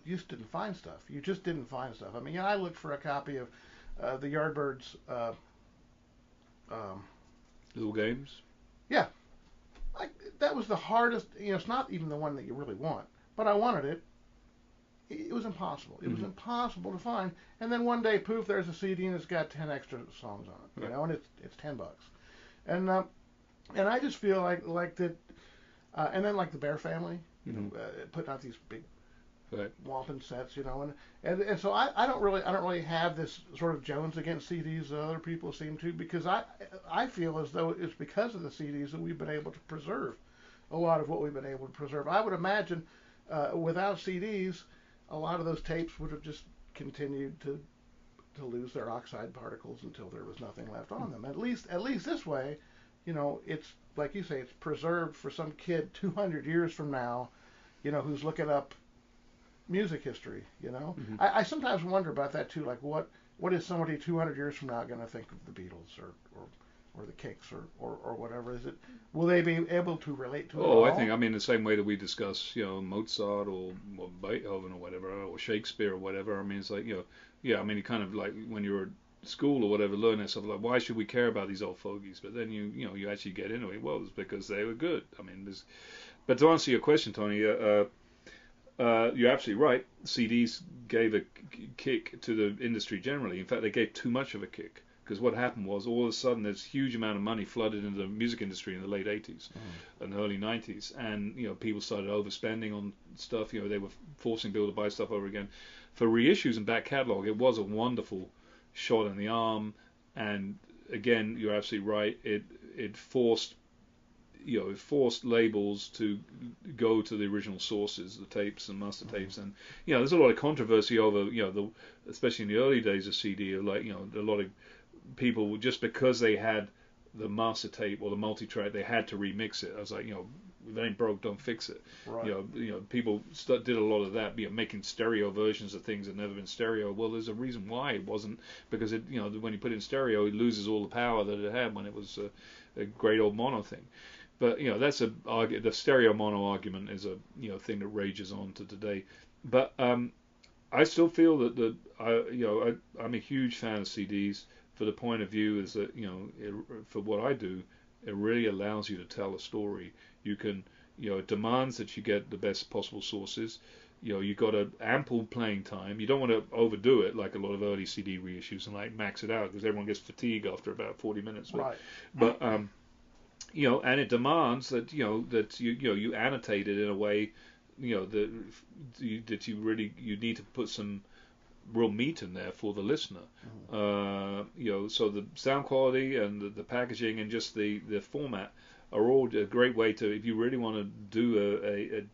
just didn't find stuff. You just didn't find stuff. I mean, I looked for a copy of the Yardbirds. Little Games. Yeah, that was the hardest. It's not even the one that you really want, but I wanted it. It was impossible. It was impossible to find. And then one day, poof, there's a CD and it's got 10 extra songs on it, and it's $10. And I just feel like that. And then like the Bear Family, putting out these big whopping sets, and so I don't really have this sort of Jones against CDs that other people seem to, because I feel as though it's because of the CDs that we've been able to preserve a lot of what we've been able to preserve. I would imagine without CDs, a lot of those tapes would have just continued to lose their oxide particles until there was nothing left on them. At least this way, it's like you say, it's preserved for some kid 200 years from now, who's looking up music history. I sometimes wonder about that too. Like, what is somebody 200 years from now going to think of the Beatles or the Kinks or whatever? Is it? Will they be able to relate to it? Oh, I think the same way that we discuss Mozart or Beethoven or whatever, or Shakespeare or whatever. I mean, it's like you kind of like when you're at school or whatever, learn that stuff, like why should we care about these old fogies? But then you actually get into it. Well, it's because they were good. I mean, but to answer your question, Tony, you're absolutely right. CDs gave a kick to the industry generally. In fact, they gave too much of a kick. Because what happened was, all of a sudden, there's a huge amount of money flooded into the music industry in the late 80s and early 90s. And, people started overspending on stuff. They were forcing people to buy stuff over again. For reissues and back catalog, it was a wonderful shot in the arm. And, again, you're absolutely right. It forced labels to go to the original sources, the tapes and master tapes. And, there's a lot of controversy over, especially in the early days of CD, a lot of people, just because they had the master tape or the multi-track, they had to remix it. I was like, if it ain't broke, don't fix it. Right. People did a lot of that, making stereo versions of things that never been stereo. Well, there's a reason why it wasn't, because when you put it in stereo, it loses all the power that it had when it was a great old mono thing. But that's the stereo mono argument is a thing that rages on to today. But I still feel that I'm a huge fan of CDs for the point of view is that for what I do, it really allows you to tell a story. You can it demands that you get the best possible sources. You got an ample playing time. You don't want to overdo it like a lot of early CD reissues and like max it out because everyone gets fatigued after about 40 minutes. Right. But and it demands that you annotate it in a way that you need to put some real meat in there for the listener. So the sound quality and the packaging and just the format are all a great way to, if you really want to do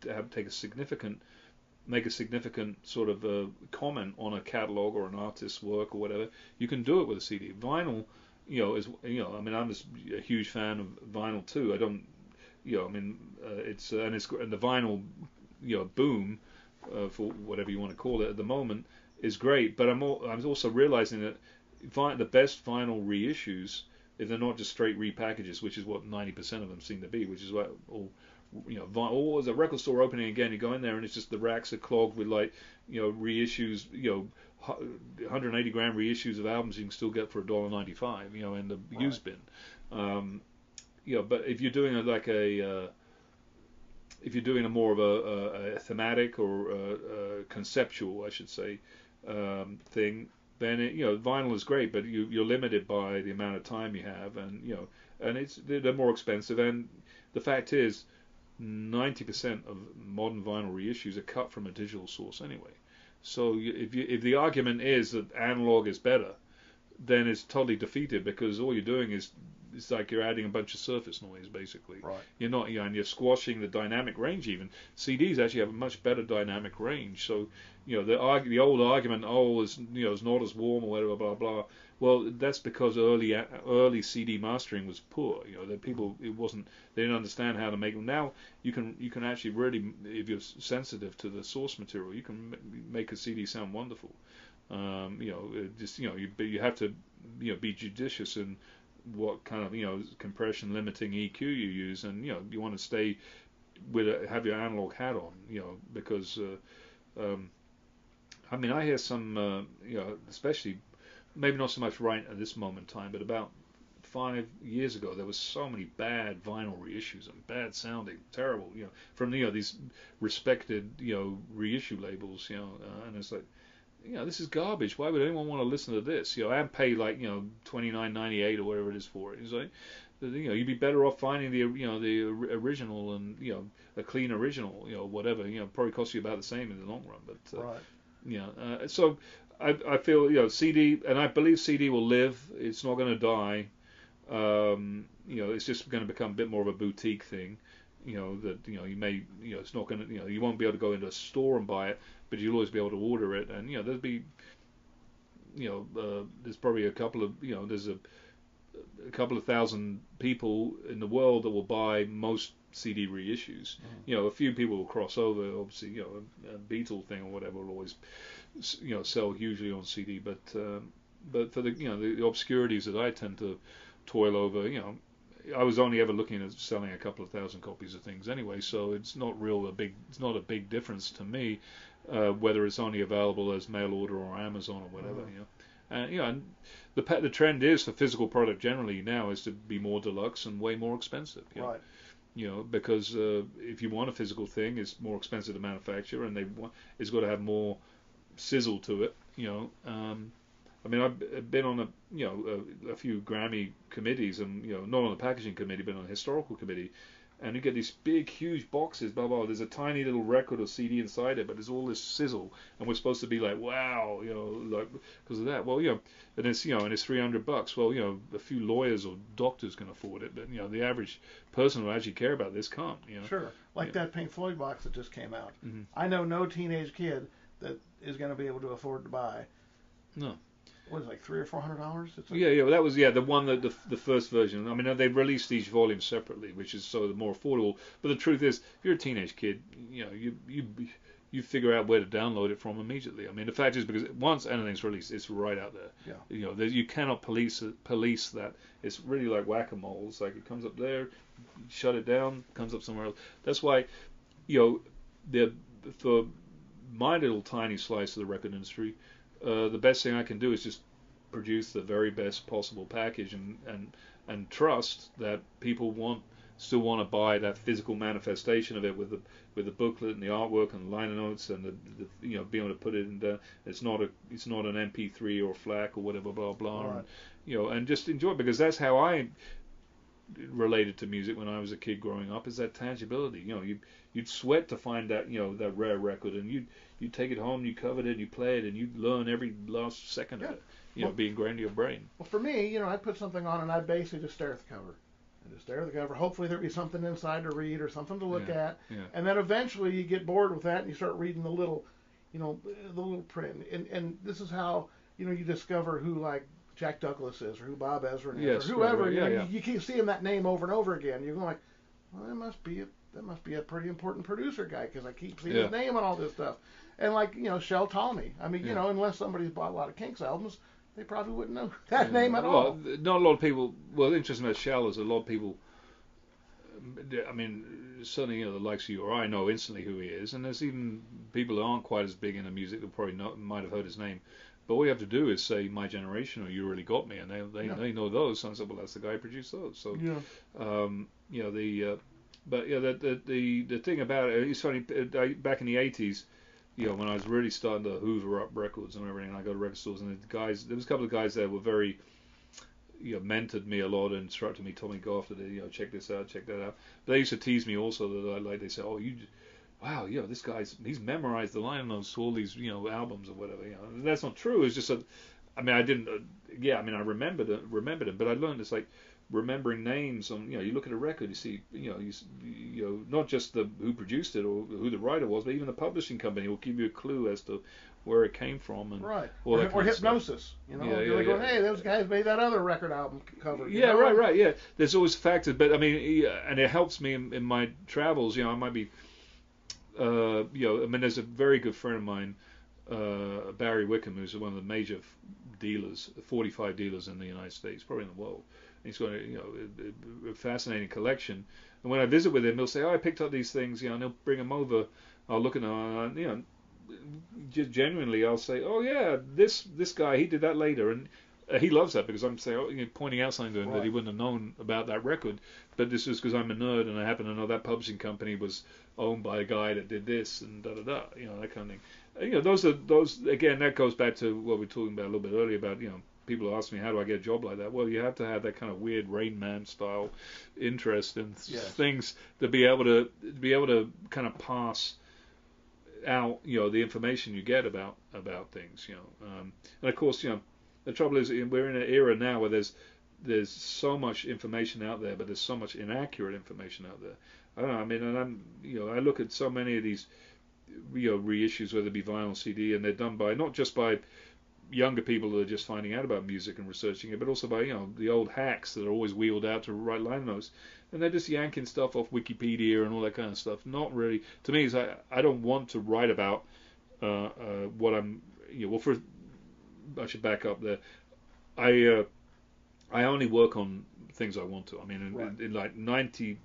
make a significant sort of comment on a catalog or an artist's work or whatever, you can do it with a CD. Vinyl, I'm just a huge fan of vinyl too. I don't, it's and the vinyl, boom, for whatever you want to call it at the moment is great. But I'm also realizing that the best vinyl reissues, if they're not just straight repackages, which is what 90% of them seem to be, which is what there's a record store opening again. You go in there and it's just the racks are clogged with reissues, 180 gram reissues of albums you can still get for $1.95, in the used bin. But if you're doing if you're doing a more of a thematic or a conceptual, I should say, thing, then vinyl is great, but you're limited by the amount of time you have, and they're more expensive. And the fact is, 90% of modern vinyl reissues are cut from a digital source anyway. So if the argument is that analog is better, then it's totally defeated because all you're doing is it's like you're adding a bunch of surface noise basically. Right. You're not, and you're squashing the dynamic range even. CDs actually have a much better dynamic range. So the old argument, it's not as warm or whatever, blah blah. Well, that's because early CD mastering was poor. That people they didn't understand how to make them. Now you can actually really, if you're sensitive to the source material, you can make a CD sound wonderful. You have to be judicious in what kind of compression limiting EQ you use, and you want to stay have your analog hat on, because I hear some especially maybe not so much right at this moment in time, but about 5 years ago there was so many bad vinyl reissues and bad sounding, terrible, from these respected reissue labels, and it's like, this is garbage. Why would anyone want to listen to this? And pay like $29.98 or whatever it is for it. It's like, you'd be better off finding the original and a clean original, whatever. Probably cost you about the same in the long run. But right. So I feel CD, and I believe CD will live. It's not going to die. It's just going to become a bit more of a boutique thing. That you may it's not going to you won't be able to go into a store and buy it, but you'll always be able to order it, and there'll be there's probably a couple of there's a couple of thousand people in the world that will buy most CD reissues. A few people will cross over, obviously. A Beatle thing or whatever will always sell hugely on CD, but for the obscurities that I tend to toil over, I was only ever looking at selling a couple of thousand copies of things anyway, so it's not a big difference to me whether it's only available as mail order or Amazon or whatever. And the trend is for physical product generally now is to be more deluxe and way more expensive. Right. Because if you want a physical thing, it's more expensive to manufacture, and it's got to have more sizzle to it. I've been on a few Grammy committees, and not on the packaging committee, but on a historical committee, and you get these big, huge boxes, blah blah. There's a tiny little record or CD inside it, but there's all this sizzle, and we're supposed to be like, wow, like because of that. Well, and it's and it's $300. Well, a few lawyers or doctors can afford it, but the average person who actually care about this can't. Sure, like that Pink Floyd box that just came out. Mm-hmm. I know no teenage kid that is going to be able to afford to buy. No. What is it, like $300 or $400? Well, that was the one that the first version. They released each volume separately, which is so the more affordable. But the truth is, if you're a teenage kid, you you figure out where to download it from immediately. I mean, the fact is, because once anything's released, it's right out there. Yeah. You know, you cannot police that. It's really like whack-a-mole. It's like it comes up there, shut it down, comes up somewhere else. That's why, you know, for my little tiny slice of the record industry, the best thing I can do is just produce the very best possible package and trust that people still want to buy that physical manifestation of it with the booklet and the artwork and the liner notes and the you know, being able to put it in the, it's not an MP3 or FLAC or whatever, blah blah, Right. and, you know, and just enjoy it, because that's how I related to music when I was a kid growing up, is that tangibility. You know, you'd sweat to find that, you know, that rare record, and you'd take it home, you covered it, and you play it, and you'd learn every last second of it. You know, be ingrained in your brain. Well, for me, you know, I'd put something on and I'd basically just stare at the cover. And just stare at the cover. Hopefully there'd be something inside to read or something to look at. Yeah. And then eventually you get bored with that and you start reading the little, you know, the little print. And this is how, you know, you discover who, like, Jack Douglas is, or who Bob Ezrin is, Yes, or whoever. right, You know, yeah. you keep seeing that name over and over again. You're going like, well, that must be a pretty important producer guy, because I keep seeing his name on all this stuff. And like, you know, Shel Talmy. I mean, you know, unless somebody's bought a lot of Kinks albums, they probably wouldn't know that name at all. Well, not a lot of people. Well, interesting about Shel is a lot of people. I mean, certainly, you know, the likes of you or I know instantly who he is, and there's even people who aren't quite as big into music that probably might have heard his name. But all you have to do is say My Generation or You Really Got Me, and they know those. So I said, well, that's the guy who produced those. So you know, but yeah, the thing about it, it's funny. Back in the '80s, you know, when I was really starting to hoover up records and everything, I go to record stores, and there was a couple of guys there who were very, you know, mentored me a lot and instructed me, told me, go after the, you know, check this out, check that out. But they used to tease me also that they say, oh, wow, you know, this he's memorized the liner notes to all these, you know, albums or whatever. You know, and that's not true. It's just I mean, I didn't, I remembered it, but I learned it's like remembering names on, you know, you look at a record, you see, you know, not just who produced it or who the writer was, but even the publishing company will give you a clue as to where it came from, and right, or Hypnosis, you know, you're going, hey, those guys made that other record album cover. Yeah, know? right, yeah. There's always factors, but I mean, and it helps me in my travels. You know, I might be, you know, I mean, there's a very good friend of mine, Barry Wickham, who's one of the major dealers, 45 dealers in the United States, probably in the world. He's got a fascinating collection. And when I visit with him, he'll say, oh, I picked up these things, you know, and he'll bring them over. I'll look at them, and, you know, just genuinely, I'll say, oh yeah, this guy, he did that later, and he loves that, because I'm saying, you know, pointing out something to him that he wouldn't have known about that record. But this is because I'm a nerd, and I happen to know that publishing company was owned by a guy that did this, and you know, that kind of thing. You know, those again, that goes back to what we were talking about a little bit earlier about, you know, people ask me, how do I get a job like that? Well, you have to have that kind of weird Rain Man style interest in things to be able to kind of pass out, you know, the information you get about things, you know. And of course, you know, the trouble is we're in an era now where there's so much information out there, but there's so much inaccurate information out there. I don't know. I mean, and I look at so many of these, you know, reissues, whether it be vinyl, CD, and they're done by not just by younger people that are just finding out about music and researching it, but also by, you know, the old hacks that are always wheeled out to write liner notes, and they're just yanking stuff off Wikipedia and all that kind of stuff. Not really, to me, is I don't want to write about what I'm, you know. Well, first I should back up there. I only work on things I want to. I mean, in like 95%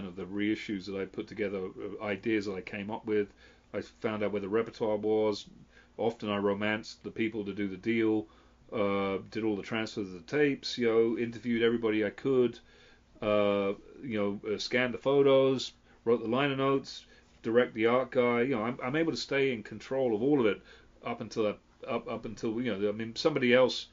of the reissues that I put together, ideas that I came up with, I found out where the repertoire was. Often I romanced the people to do the deal, did all the transfers of the tapes, you know, interviewed everybody I could, you know, scanned the photos, wrote the liner notes, direct the art guy. You know, I'm able to stay in control of all of it up until you know, I mean, somebody else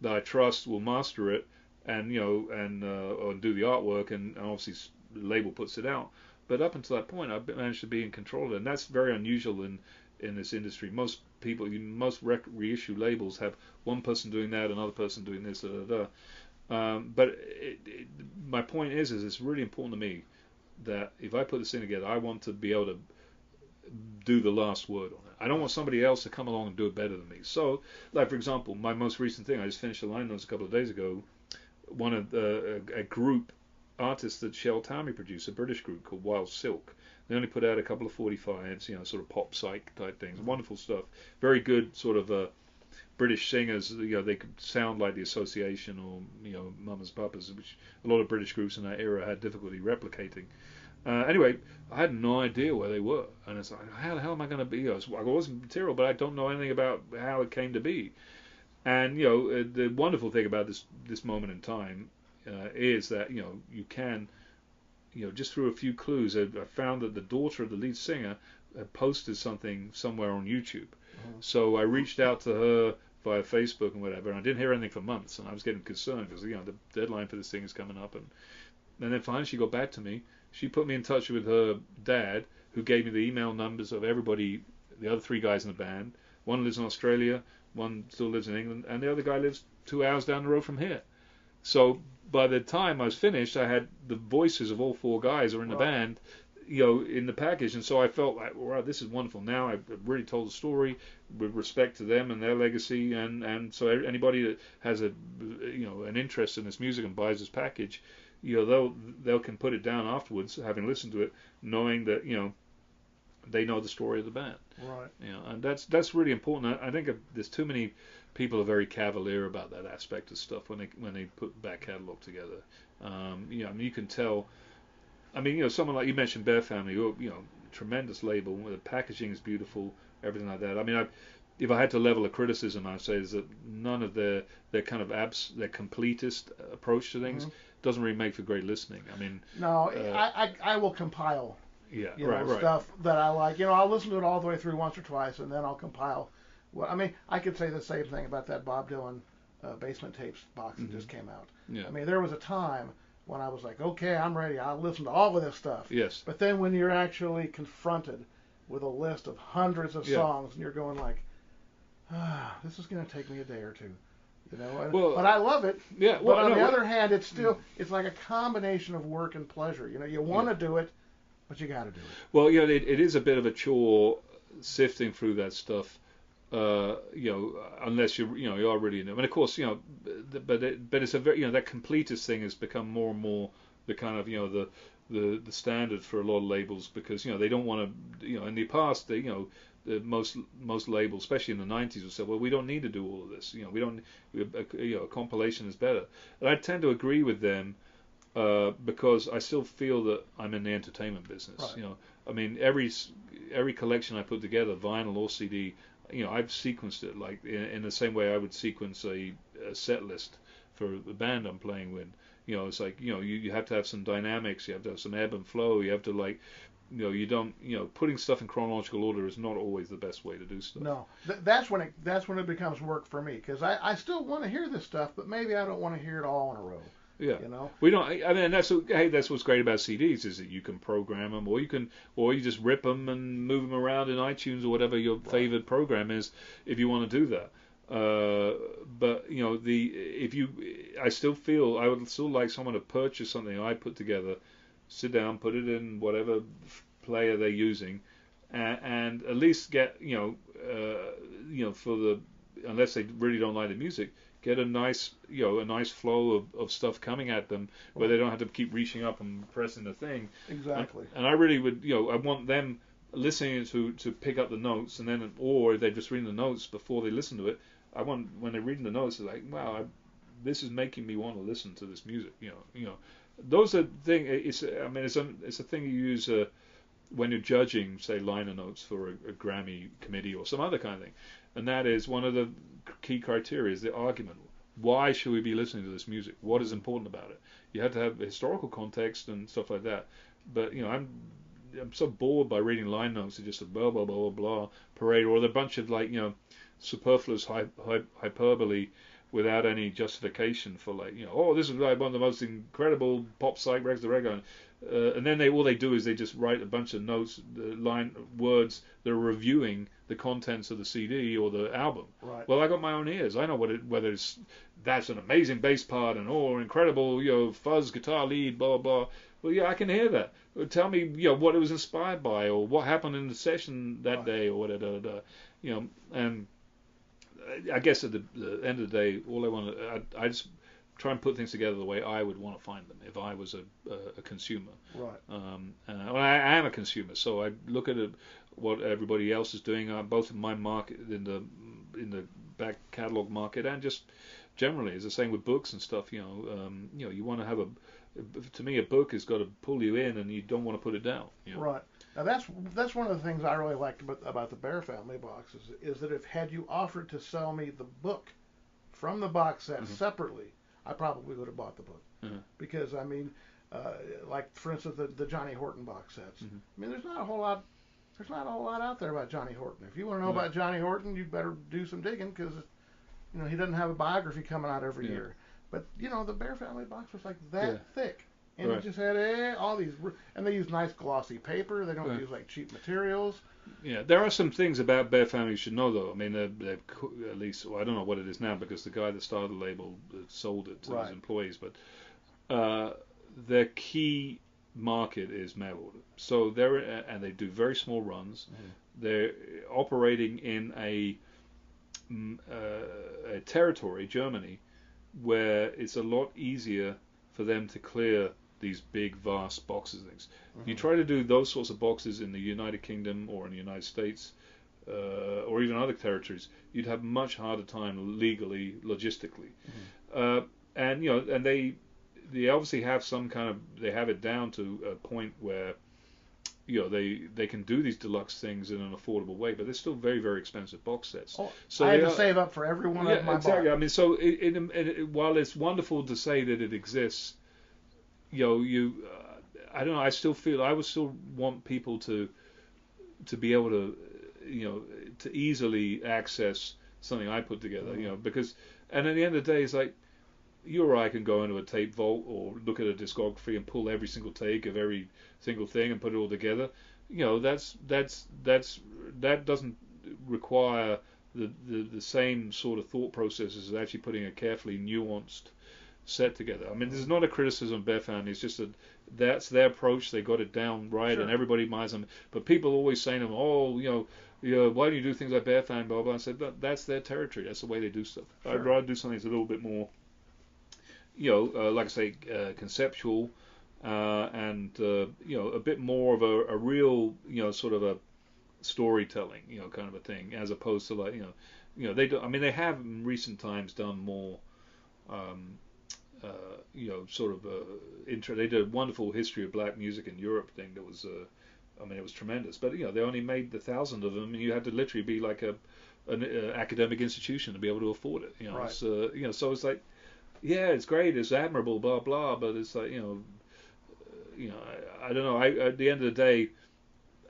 that I trust will master it, and you know, and or do the artwork, and obviously the label puts it out. But up until that point, I've managed to be in control of it, and that's very unusual in this industry. Most people, most reissue labels have one person doing that, another person doing this, but my point is it's really important to me that if I put this thing together, I want to be able to do the last word on it. I don't want somebody else to come along and do it better than me. So, like for example, my most recent thing, I just finished the line notes a couple of days ago. One of a group artists that Shel Talmy produced, a British group called Wild Silk. They only put out a couple of 45s, sort of pop psych type things. Wonderful stuff. Very good sort of British singers. They could sound like the Association or Mamas Papas, which a lot of British groups in that era had difficulty replicating. Anyway, I had no idea where they were, and it's like, how the hell am I going to be? I wasn't material, but I don't know anything about how it came to be. And the wonderful thing about this moment in time is that you can, just through a few clues, I found that the daughter of the lead singer had posted something somewhere on YouTube. So I reached out to her via Facebook and whatever, and I didn't hear anything for months, and I was getting concerned because the deadline for this thing is coming up, and then finally she got back to me. She put me in touch with her dad, who gave me the email numbers of everybody, the other 3 guys in the band. One lives in Australia, one still lives in England, and the other guy lives 2 hours down the road from here. So by the time I was finished, I had the voices of all 4 guys who were in the band, in the package, and so I felt like, wow, this is wonderful. Now I've really told the story with respect to them and their legacy, and so anybody that has an interest in this music and buys this package, they'll can put it down afterwards, having listened to it, knowing that they know the story of the band. Right. And that's really important. I think there's too many people are very cavalier about that aspect of stuff when they put back catalog together. You can tell. Someone like you mentioned, Bear Family, tremendous label. The packaging is beautiful, everything like that. If I had to level a criticism, I'd say is that none of their kind of their completist approach to things doesn't really make for great listening. No, I will compile. Yeah, stuff that I like. I'll listen to it all the way through once or twice, and then I'll compile. I could say the same thing about that Bob Dylan Basement Tapes box that just came out. Yeah. There was a time when I was like, okay, I'm ready. I'll listen to all of this stuff. Yes. But then when you're actually confronted with a list of hundreds of songs, and you're going like, this is going to take me a day or two. But I love it. Yeah. But on the other hand, it's it's like a combination of work and pleasure. You want to do it, but you got to do it. Well, it is a bit of a chore sifting through that stuff. Unless you already know. And of course, but it's a very that completist thing has become more and more the kind of the standard for a lot of labels, because they don't want to in the past most labels, especially in the 90s, would say, well, we don't need to do all of this. We don't. A compilation is better. And I tend to agree with them because I still feel that I'm in the entertainment business. Right. Every collection I put together, vinyl or CD, I've sequenced it like in the same way I would sequence a set list for the band I'm playing with. It's like you have to have some dynamics, you have to have some ebb and flow, you have to you don't putting stuff in chronological order is not always the best way to do stuff. No, that's when it becomes work for me, because I still want to hear this stuff, but maybe I don't want to hear it all in a row. Yeah, we don't. That's what's great about CDs, is that you can program them, or you just rip them and move them around in iTunes or whatever your favorite program is, if you want to do that. But I still feel I would still like someone to purchase something I put together, sit down, put it in whatever player they're using, and at least get unless they really don't like the music, get a nice flow of stuff coming at them, where they don't have to keep reaching up and pressing the thing. Exactly. And I really would, I want them listening to pick up the notes, and then, or if they're just reading the notes before they listen to it, I want, when they're reading the notes, they're like, wow, this is making me want to listen to this music. Those are things. It's a thing you use when you're judging, say, liner notes for a Grammy committee or some other kind of thing, and that is one of the key criteria is the argument. Why should we be listening to this music? What is important about it? You have to have historical context and stuff like that. But I'm so bored by reading line notes of just a blah blah blah blah blah parade, or a bunch of superfluous hyperbole without any justification for this is one of the most incredible pop psych records of reggae. And then all they do is they just write a bunch of notes, words that are reviewing the contents of the CD or the album. Right. Well, I got my own ears. I know whether that's an amazing bass part and incredible fuzz guitar lead, blah blah. Well, yeah, I can hear that. Tell me what it was inspired by, or what happened in the session that day, or whatever. And I guess at the end of the day, all I want, I just try and put things together the way I would want to find them if I was a consumer. Right. Well, I am a consumer, so I look at what everybody else is doing, both in my market, in the back catalog market, and just generally, as I was saying with books and stuff. You know, you want to have to me, a book has got to pull you in, and you don't want to put it down. You know? Right. Now that's one of the things I really liked about the Bear Family boxes is that if had you offered to sell me the book from the box set separately, I probably would have bought the book because I mean, like for instance the Johnny Horton box sets. I mean, there's not a whole lot out there about Johnny Horton. If you want to know about Johnny Horton, you'd better do some digging because you know he doesn't have a biography coming out every year. But you know the Bear Family box was like that thick. And it just had all these, and they use nice glossy paper. They don't use like cheap materials. Yeah, there are some things about Bear Family you should know, though. I mean, they've at least, well, I don't know what it is now because the guy that started the label sold it to his employees, but their key market is mail order. So and they do very small runs. They're operating in a territory, Germany, where it's a lot easier for them to clear these big, vast boxes and things. If you try to do those sorts of boxes in the United Kingdom or in the United States or even other territories, you'd have much harder time legally, logistically. And you know, and they obviously have some kind of, they have it down to a point where you know they can do these deluxe things in an affordable way, but they're still very, very expensive box sets. Oh, so I had to save up for every one of my exactly. bought. I mean, so while it's wonderful to say that it exists, you know, I don't know. I would still want people to be able to, you know, to easily access something I put together, you know, because, and at the end of the day, it's like you or I can go into a tape vault or look at a discography and pull every single take of every single thing and put it all together. You know, that doesn't require the same sort of thought processes as actually putting a carefully nuanced set together. I mean, this is not a criticism of Bear Family. It's just that that's their approach. They got it down right, and everybody admires them. But people always say to them, "Oh, you know, why do you do things like Bear Family?" Blah blah. I said, "That's their territory. That's the way they do stuff. I'd rather do something that's a little bit more, you know, like I say, conceptual, and you know, a bit more of a real, you know, sort of a storytelling, you know, kind of a thing, as opposed to like, you know, they do. I mean, they have in recent times done more." You know, sort of intro. They did a wonderful history of black music in Europe thing that was, I mean, it was tremendous. But you know, they only made 1,000 of them, and you had to literally be like an academic institution to be able to afford it. You know, so you know, so it's like, yeah, it's great, it's admirable, blah blah. But it's like, you know, I don't know. At the end of the day,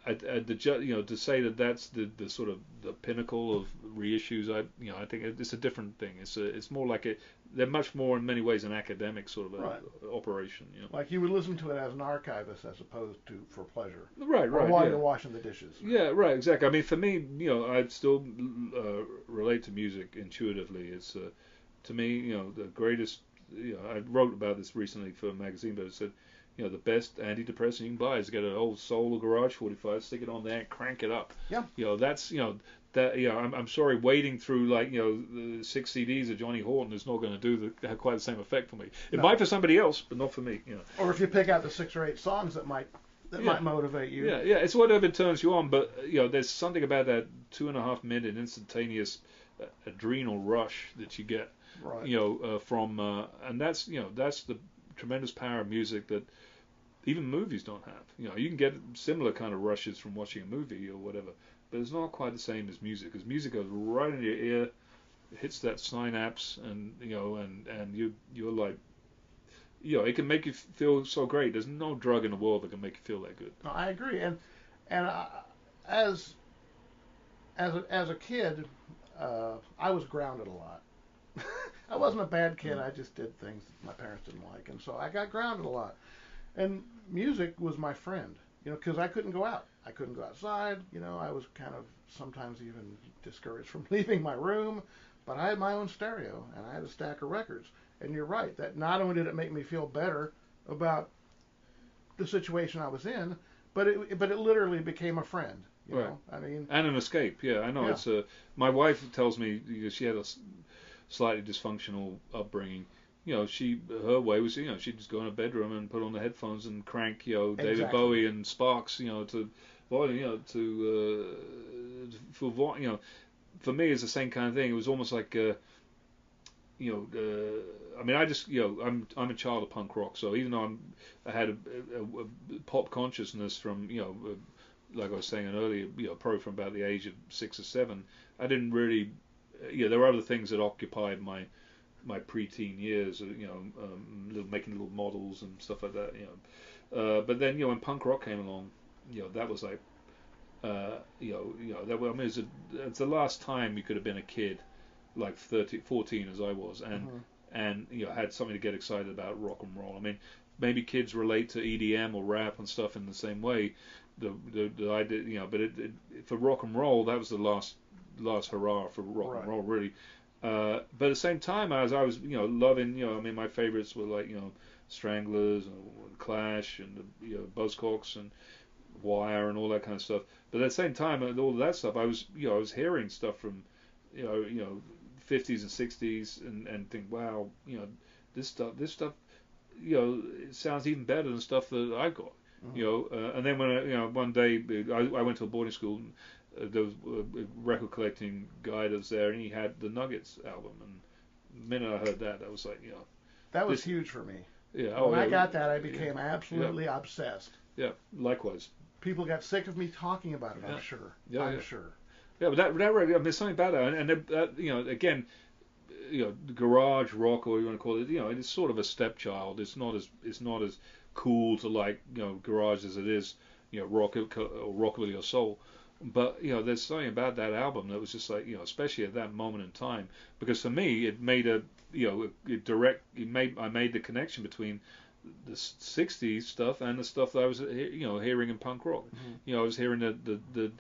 you know, to say that that's the sort of the pinnacle of reissues, I think it's a different thing. It's more like they're much more in many ways an academic sort of operation. You know, like you would listen to it as an archivist as opposed to for pleasure. Right. Or while you're washing the dishes. Yeah, right, exactly. I mean, for me, you know, I still relate to music intuitively. It's to me, you know, the greatest. You know, I wrote about this recently for a magazine, but it said, you know, the best antidepressant you can buy is get an old Soul Garage 45, stick it on there, and crank it up. Yeah. You know, that's, you know, that, you know, I'm sorry, wading through like, you know, the 6 CDs of Johnny Horton is not going to have quite the same effect for me. It might for somebody else, but not for me. You know. Or if you pick out the 6 or 8 songs that might motivate you. Yeah, it's whatever turns you on, but you know, there's something about that 2.5 minute instantaneous adrenal rush that you get. Right. You know, from and that's, you know, that's the tremendous power of music that even movies don't have. You know, you can get similar kind of rushes from watching a movie or whatever, but it's not quite the same as music, because music goes right in your ear, hits that synapse, and you know, and you're like, you know, it can make you feel so great. There's no drug in the world that can make you feel that good. No, I agree, and as a kid, I was grounded a lot. I wasn't a bad kid. I just did things that my parents didn't like, and so I got grounded a lot. And music was my friend, you know, because I couldn't go out. I couldn't go outside. You know, I was kind of sometimes even discouraged from leaving my room. But I had my own stereo, and I had a stack of records. And you're right, that not only did it make me feel better about the situation I was in, but it literally became a friend. You know, I mean, and an escape. Yeah, I know. Yeah. It's my wife tells me, because she had a slightly dysfunctional upbringing. her way was, she'd just go in her bedroom and put on the headphones and crank, David Exactly. Bowie and Sparks, to volume, for me it's the same kind of thing. It was almost like, I mean, I just, I'm a child of punk rock, so even though I had a pop consciousness from, like I was saying earlier, probably from about the age of 6 or 7, I didn't really, there were other things that occupied my preteen years, making little models and stuff like that, but then, when punk rock came along, that was like, it's the last time you could have been a kid, like 14 as I was, and had something to get excited about rock and roll. I mean, maybe kids relate to EDM or rap and stuff in the same way that I did, but for rock and roll, that was the last hurrah for rock and roll, really. But at the same time, as I was, loving, I mean, my favorites were like, Stranglers and Clash and Buzzcocks and Wire and all that kind of stuff. But at the same time, all of that stuff, I was hearing stuff from, 50s and 60s and think, wow, this stuff, it sounds even better than stuff that I got, and then when one day I went to a boarding school, and there was a record collecting guy that was there, and he had the Nuggets album, and the minute I heard that, I was like, that was huge for me. Yeah. When I got that, I became absolutely obsessed. Yeah, likewise. People got sick of me talking about it. I'm sure. I'm sure. Yeah, but that really, I mean, there's something about that, and that, again, garage rock, or you want to call it, it's sort of a stepchild. It's not as cool to like, garage as it is, rock or rockabilly or soul. But there's something about that album that was just like, especially at that moment in time, because for me it made I made the connection between the 60s stuff and the stuff that I was hearing in punk rock. I was hearing the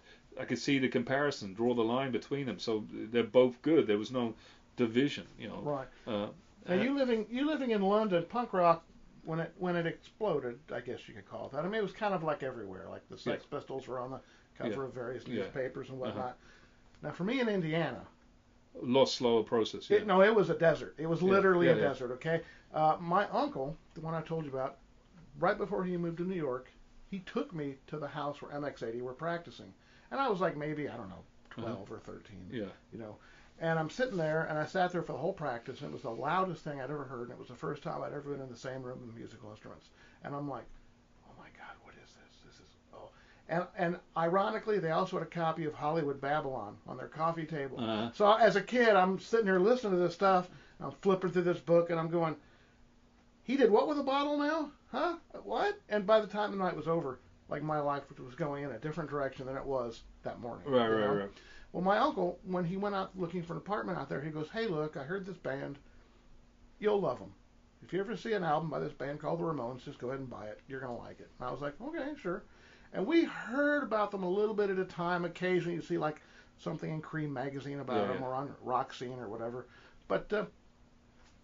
I could see the comparison, draw the line between them. So they're both good. There was no division, Right. Now you living in London, punk rock when it exploded, I guess you could call it that. I mean, it was kind of like everywhere. Like the Sex Pistols were on the cover of various newspapers and whatnot. Now for me in Indiana, a lot slower process. It was a desert. It was literally a desert. Okay. My uncle, the one I told you about, right before he moved to New York, he took me to the house where MX80 were practicing. And I was like maybe, I don't know, 12 or 13. Yeah. And I'm sitting there, and I sat there for the whole practice, and it was the loudest thing I'd ever heard, and it was the first time I'd ever been in the same room with musical instruments. And I'm like, oh my God, what is this? This is, oh. And ironically, they also had a copy of Hollywood Babylon on their coffee table. So as a kid, I'm sitting here listening to this stuff, and I'm flipping through this book, and I'm going, he did what with a bottle now? Huh? What? And by the time the night was over, like my life was going in a different direction than it was that morning. Right. Well, my uncle, when he went out looking for an apartment out there, he goes, hey, look, I heard this band. You'll love them. If you ever see an album by this band called the Ramones, just go ahead and buy it. You're going to like it. And I was like, okay, sure. And we heard about them a little bit at a time. Occasionally you see like something in Cream magazine about them or on Rock Scene or whatever. But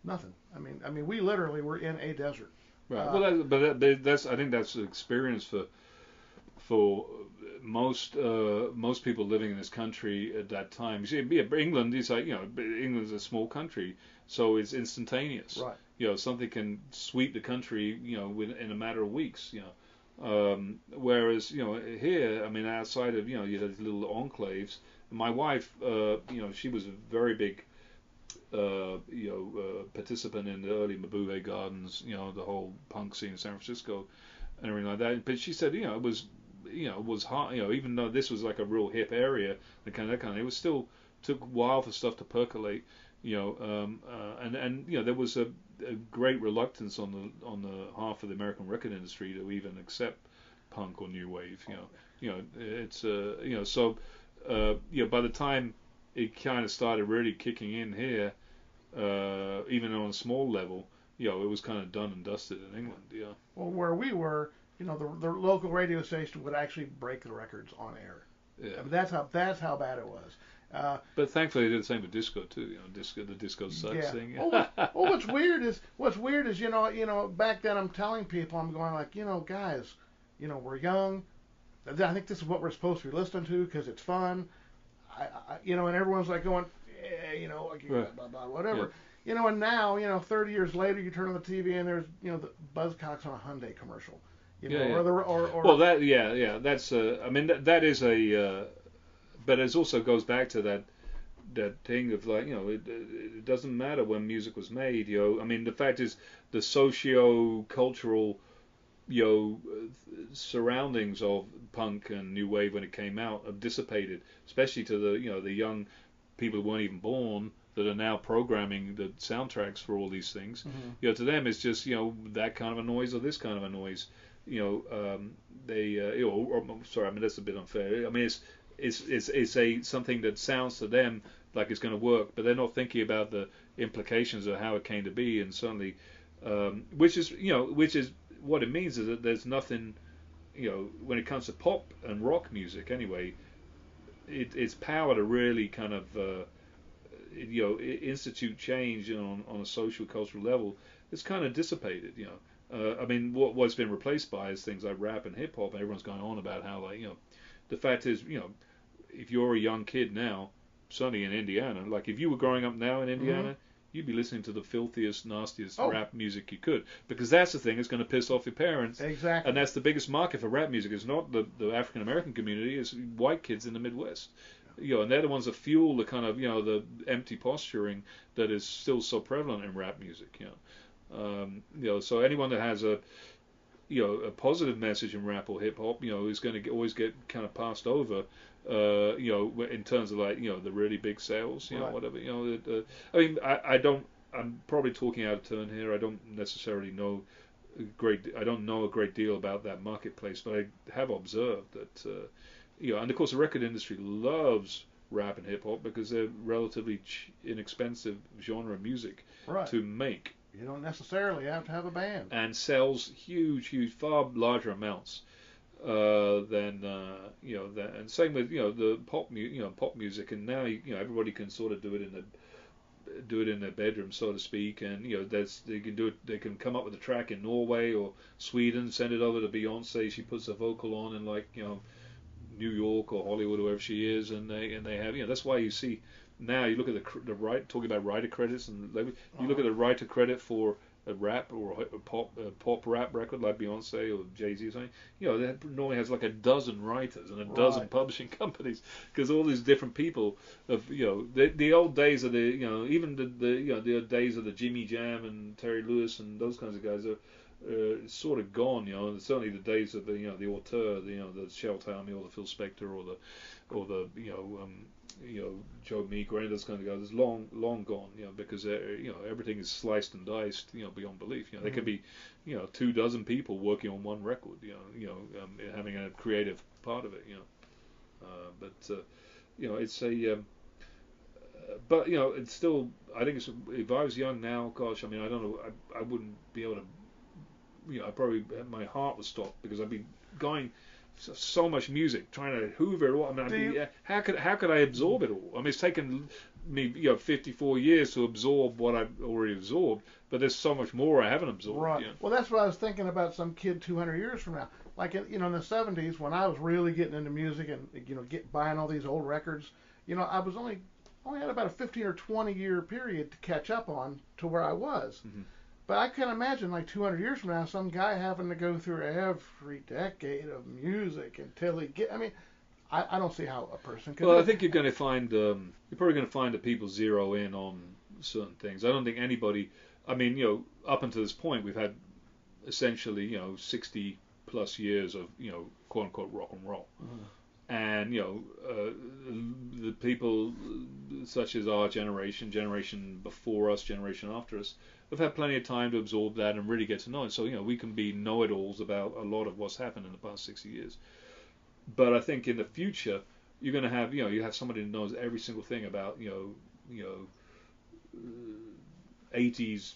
nothing. I mean, we literally were in a desert. Right. Well, that's I think that's an experience for most people living in this country at that time. You see, England is like England's a small country, so it's instantaneous. Right. Something can sweep the country, in a matter of weeks. Whereas here, I mean, outside of you have these little enclaves. My wife, she was a very big participant in the early Mabuhay Gardens, the whole punk scene in San Francisco and everything like that. But she said, it was hard, even though this was like a real hip area, it was still took a while for stuff to percolate, and there was a great reluctance on the half of the American record industry to even accept punk or new wave, it's so by the time it kind of started really kicking in here, even on a small level, it was kind of done and dusted in England. Well, where we were, the local radio station would actually break the records on air. I mean, that's how bad it was. But thankfully, they did the same with disco too. The disco sucks thing. What's weird is back then I'm telling people, I'm going like, guys, we're young. I think this is what we're supposed to be listening to because it's fun. And everyone's like going, blah, blah, blah, whatever. And now, 30 years later, you turn on the TV and there's, the Buzzcocks on a Hyundai commercial, Yeah, yeah. or the or Well, that's I mean that is but it also goes back to that thing of like, it doesn't matter when music was made, I mean, the fact is the socio-cultural, surroundings of punk and new wave when it came out have dissipated, especially to the young people who weren't even born that are now programming the soundtracks for all these things. Mm-hmm. To them it's just, that kind of a noise or this kind of a noise. They, sorry, I mean that's a bit unfair. I mean it's a something that sounds to them like it's going to work, but they're not thinking about the implications of how it came to be, and certainly, which is what it means is that there's nothing, when it comes to pop and rock music anyway, its power to really kind of institute change on a social cultural level is kind of dissipated. I mean, what's been replaced by is things like rap and hip hop, and everyone's going on about how, like, the fact is, if you're a young kid now, certainly in Indiana, like if you were growing up now in Indiana, Mm-hmm. you'd be listening to the filthiest, nastiest Oh. rap music you could, because that's the thing that's going to piss off your parents. Exactly. And that's the biggest market for rap music. It's not the African American community, it's white kids in the Midwest. And they're the ones that fuel the kind of, the empty posturing that is still so prevalent in rap music. So anyone that has a positive message in rap or hip hop, is going to always get kind of passed over, in terms of like, the really big sales, Right. whatever, I mean, I'm probably talking out of turn here. I don't necessarily know I don't know a great deal about that marketplace, but I have observed that, and of course the record industry loves rap and hip hop because they're relatively inexpensive genre of music Right. to make. You don't necessarily have to have a band. And sells huge, far larger amounts than and same with the pop music. And now everybody can sort of do it in their bedroom, so to speak. And they can do it. They can come up with a track in Norway or Sweden, send it over to Beyonce. She puts a vocal on in like New York or Hollywood, wherever she is, and they have that's why you see. Now you look at the talking about writer credits and label. You look at the writer credit for a rap or a pop rap record like Beyonce or Jay-Z or something. That normally has like a dozen writers and a dozen Right. publishing companies, because all these different people of the old days of the even the days of the Jimmy Jam and Terry Lewis and those kinds of guys are sort of gone. Certainly the days of the auteur, the Shel Talmy or the Phil Spector or the Joe Meek or any of those kind of guys is long gone, because everything is sliced and diced, beyond belief. There could be, 24 people working on one record, having a creative part of it, but it's a, but it's still. I think if I was young now, gosh, I mean, I don't know, I wouldn't be able to, I probably my heart would stop because I'd be going. So much music, trying to hoover it all. I mean, how could I absorb it all? I mean, it's taken me 54 years to absorb what I've already absorbed, but there's so much more I haven't absorbed. Right. Well, that's what I was thinking about some kid 200 years from now. Like in the 70s when I was really getting into music and buying all these old records. I was only had about a 15 or 20 year period to catch up on to where I was. Mm-hmm. But I can imagine, like 200 years from now, some guy having to go through every decade of music until he get. I mean, I don't see how a person could. Well, I think you're going to find you're probably going to find that people zero in on certain things. I don't think anybody. I mean, up until this point, we've had essentially 60 plus years of quote unquote rock and roll. Mm-hmm. And the people such as our generation before us, generation after us, have had plenty of time to absorb that and really get to know it. So we can be know-it-alls about a lot of what's happened in the past 60 years. But I think in the future you're going to have you have somebody who knows every single thing about 80s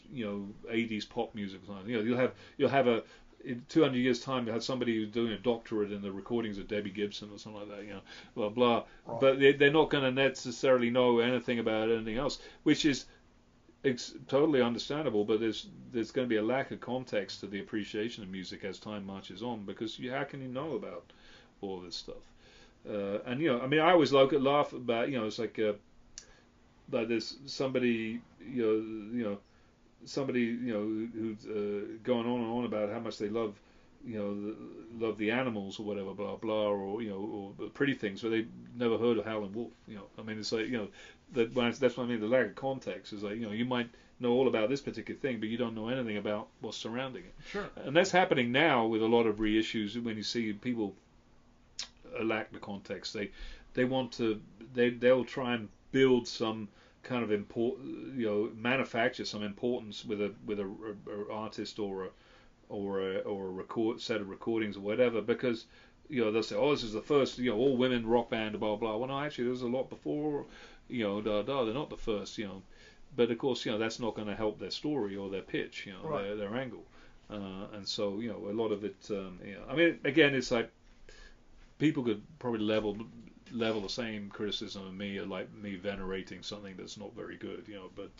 pop music. You'll have a in 200 years' time, you have somebody who's doing a doctorate in the recordings of Debbie Gibson or something like that, blah blah. Right. But they're not going to necessarily know anything about anything else, which is totally understandable. But there's going to be a lack of context to the appreciation of music as time marches on, because how can you know about all this stuff? And I mean, I always laugh about it's like like there's somebody somebody who's going on and on about how much they love love the animals or whatever, blah blah, or or pretty things, but they've never heard of Howlin' Wolf. I mean, it's like that's what I mean. The lack of context is like you might know all about this particular thing, but you don't know anything about what's surrounding it. Sure. And that's happening now with a lot of reissues. When you see people lack the context, they'll try and build some kind of manufacture some importance with a artist or a set of recordings or whatever, because they'll say, oh, this is the first all women rock band, blah blah. Well, no, actually there's a lot before, they're not the first, but of course that's not going to help their story or their pitch, right. their angle, and so a lot of it, I mean, again, it's like people could probably level the same criticism of me, like me venerating something that's not very good, but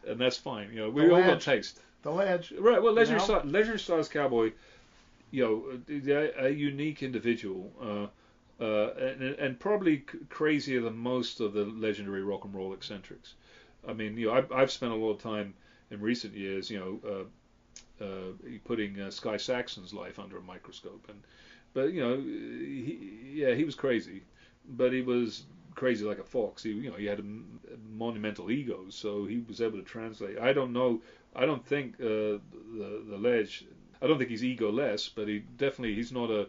and that's fine, we all got taste. The Ledge, right? Well, Leisure Stars Cowboy, a unique individual, and probably crazier than most of the legendary rock and roll eccentrics. I mean, I've spent a lot of time in recent years, putting Sky Saxon's life under a microscope, but he was crazy, but he was crazy like a fox. He had a monumental ego, so he was able to translate. I don't think the Ledge. I don't think he's egoless, but he's not a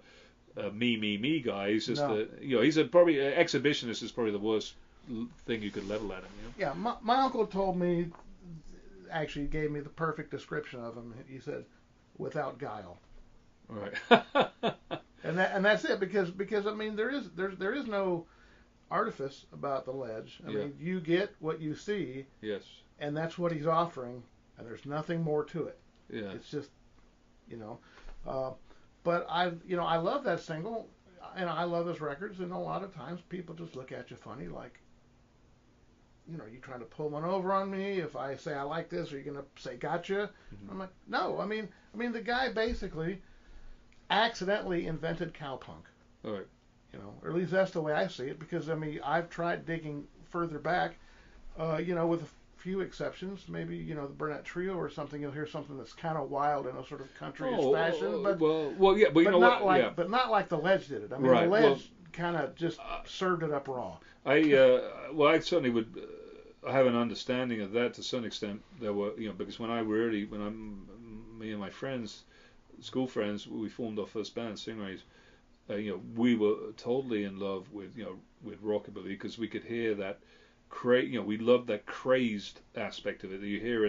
me guy. He's just he's probably exhibitionist is probably the worst thing you could level at him. Yeah, my uncle told me, actually gave me the perfect description of him. He said, without guile. Right. and that's it, because I mean there is no artifice about the Ledge. I mean, you get what you see. Yes. And that's what he's offering, and there's nothing more to it. Yeah. It's just, but I love that single, and I love his records, and a lot of times people just look at you funny, like, you trying to pull one over on me if I say I like this, are you gonna say gotcha? Mm-hmm. I'm like, no. I mean the guy basically accidentally invented cowpunk. All right. Or at least that's the way I see it, because I mean I've tried digging further back, with a few exceptions, maybe the Burnett Trio or something. You'll hear something that's kind of wild in a sort of country-ish fashion, but yeah, but but not like the Ledge did it. I mean, the Ledge kind of just served it up raw. I certainly would. I have an understanding of that to some extent. There were, because me and my friends, school friends, we formed our first band, Stingrays. We were totally in love with rockabilly, because we could hear that we loved that crazed aspect of it that you hear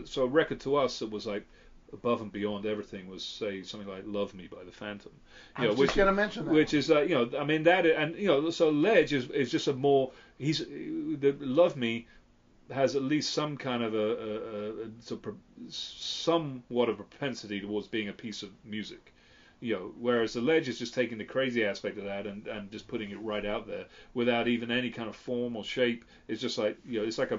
so a record to us that was like above and beyond everything was, say, something like "Love Me" by the Phantom. I was just going to mention that. Which is I mean that, and so Ledge is just a more, the "Love Me" has at least some kind of somewhat of a propensity towards being a piece of music. Whereas the Ledge is just taking the crazy aspect of that and just putting it right out there without even any kind of form or shape. It's just like, it's like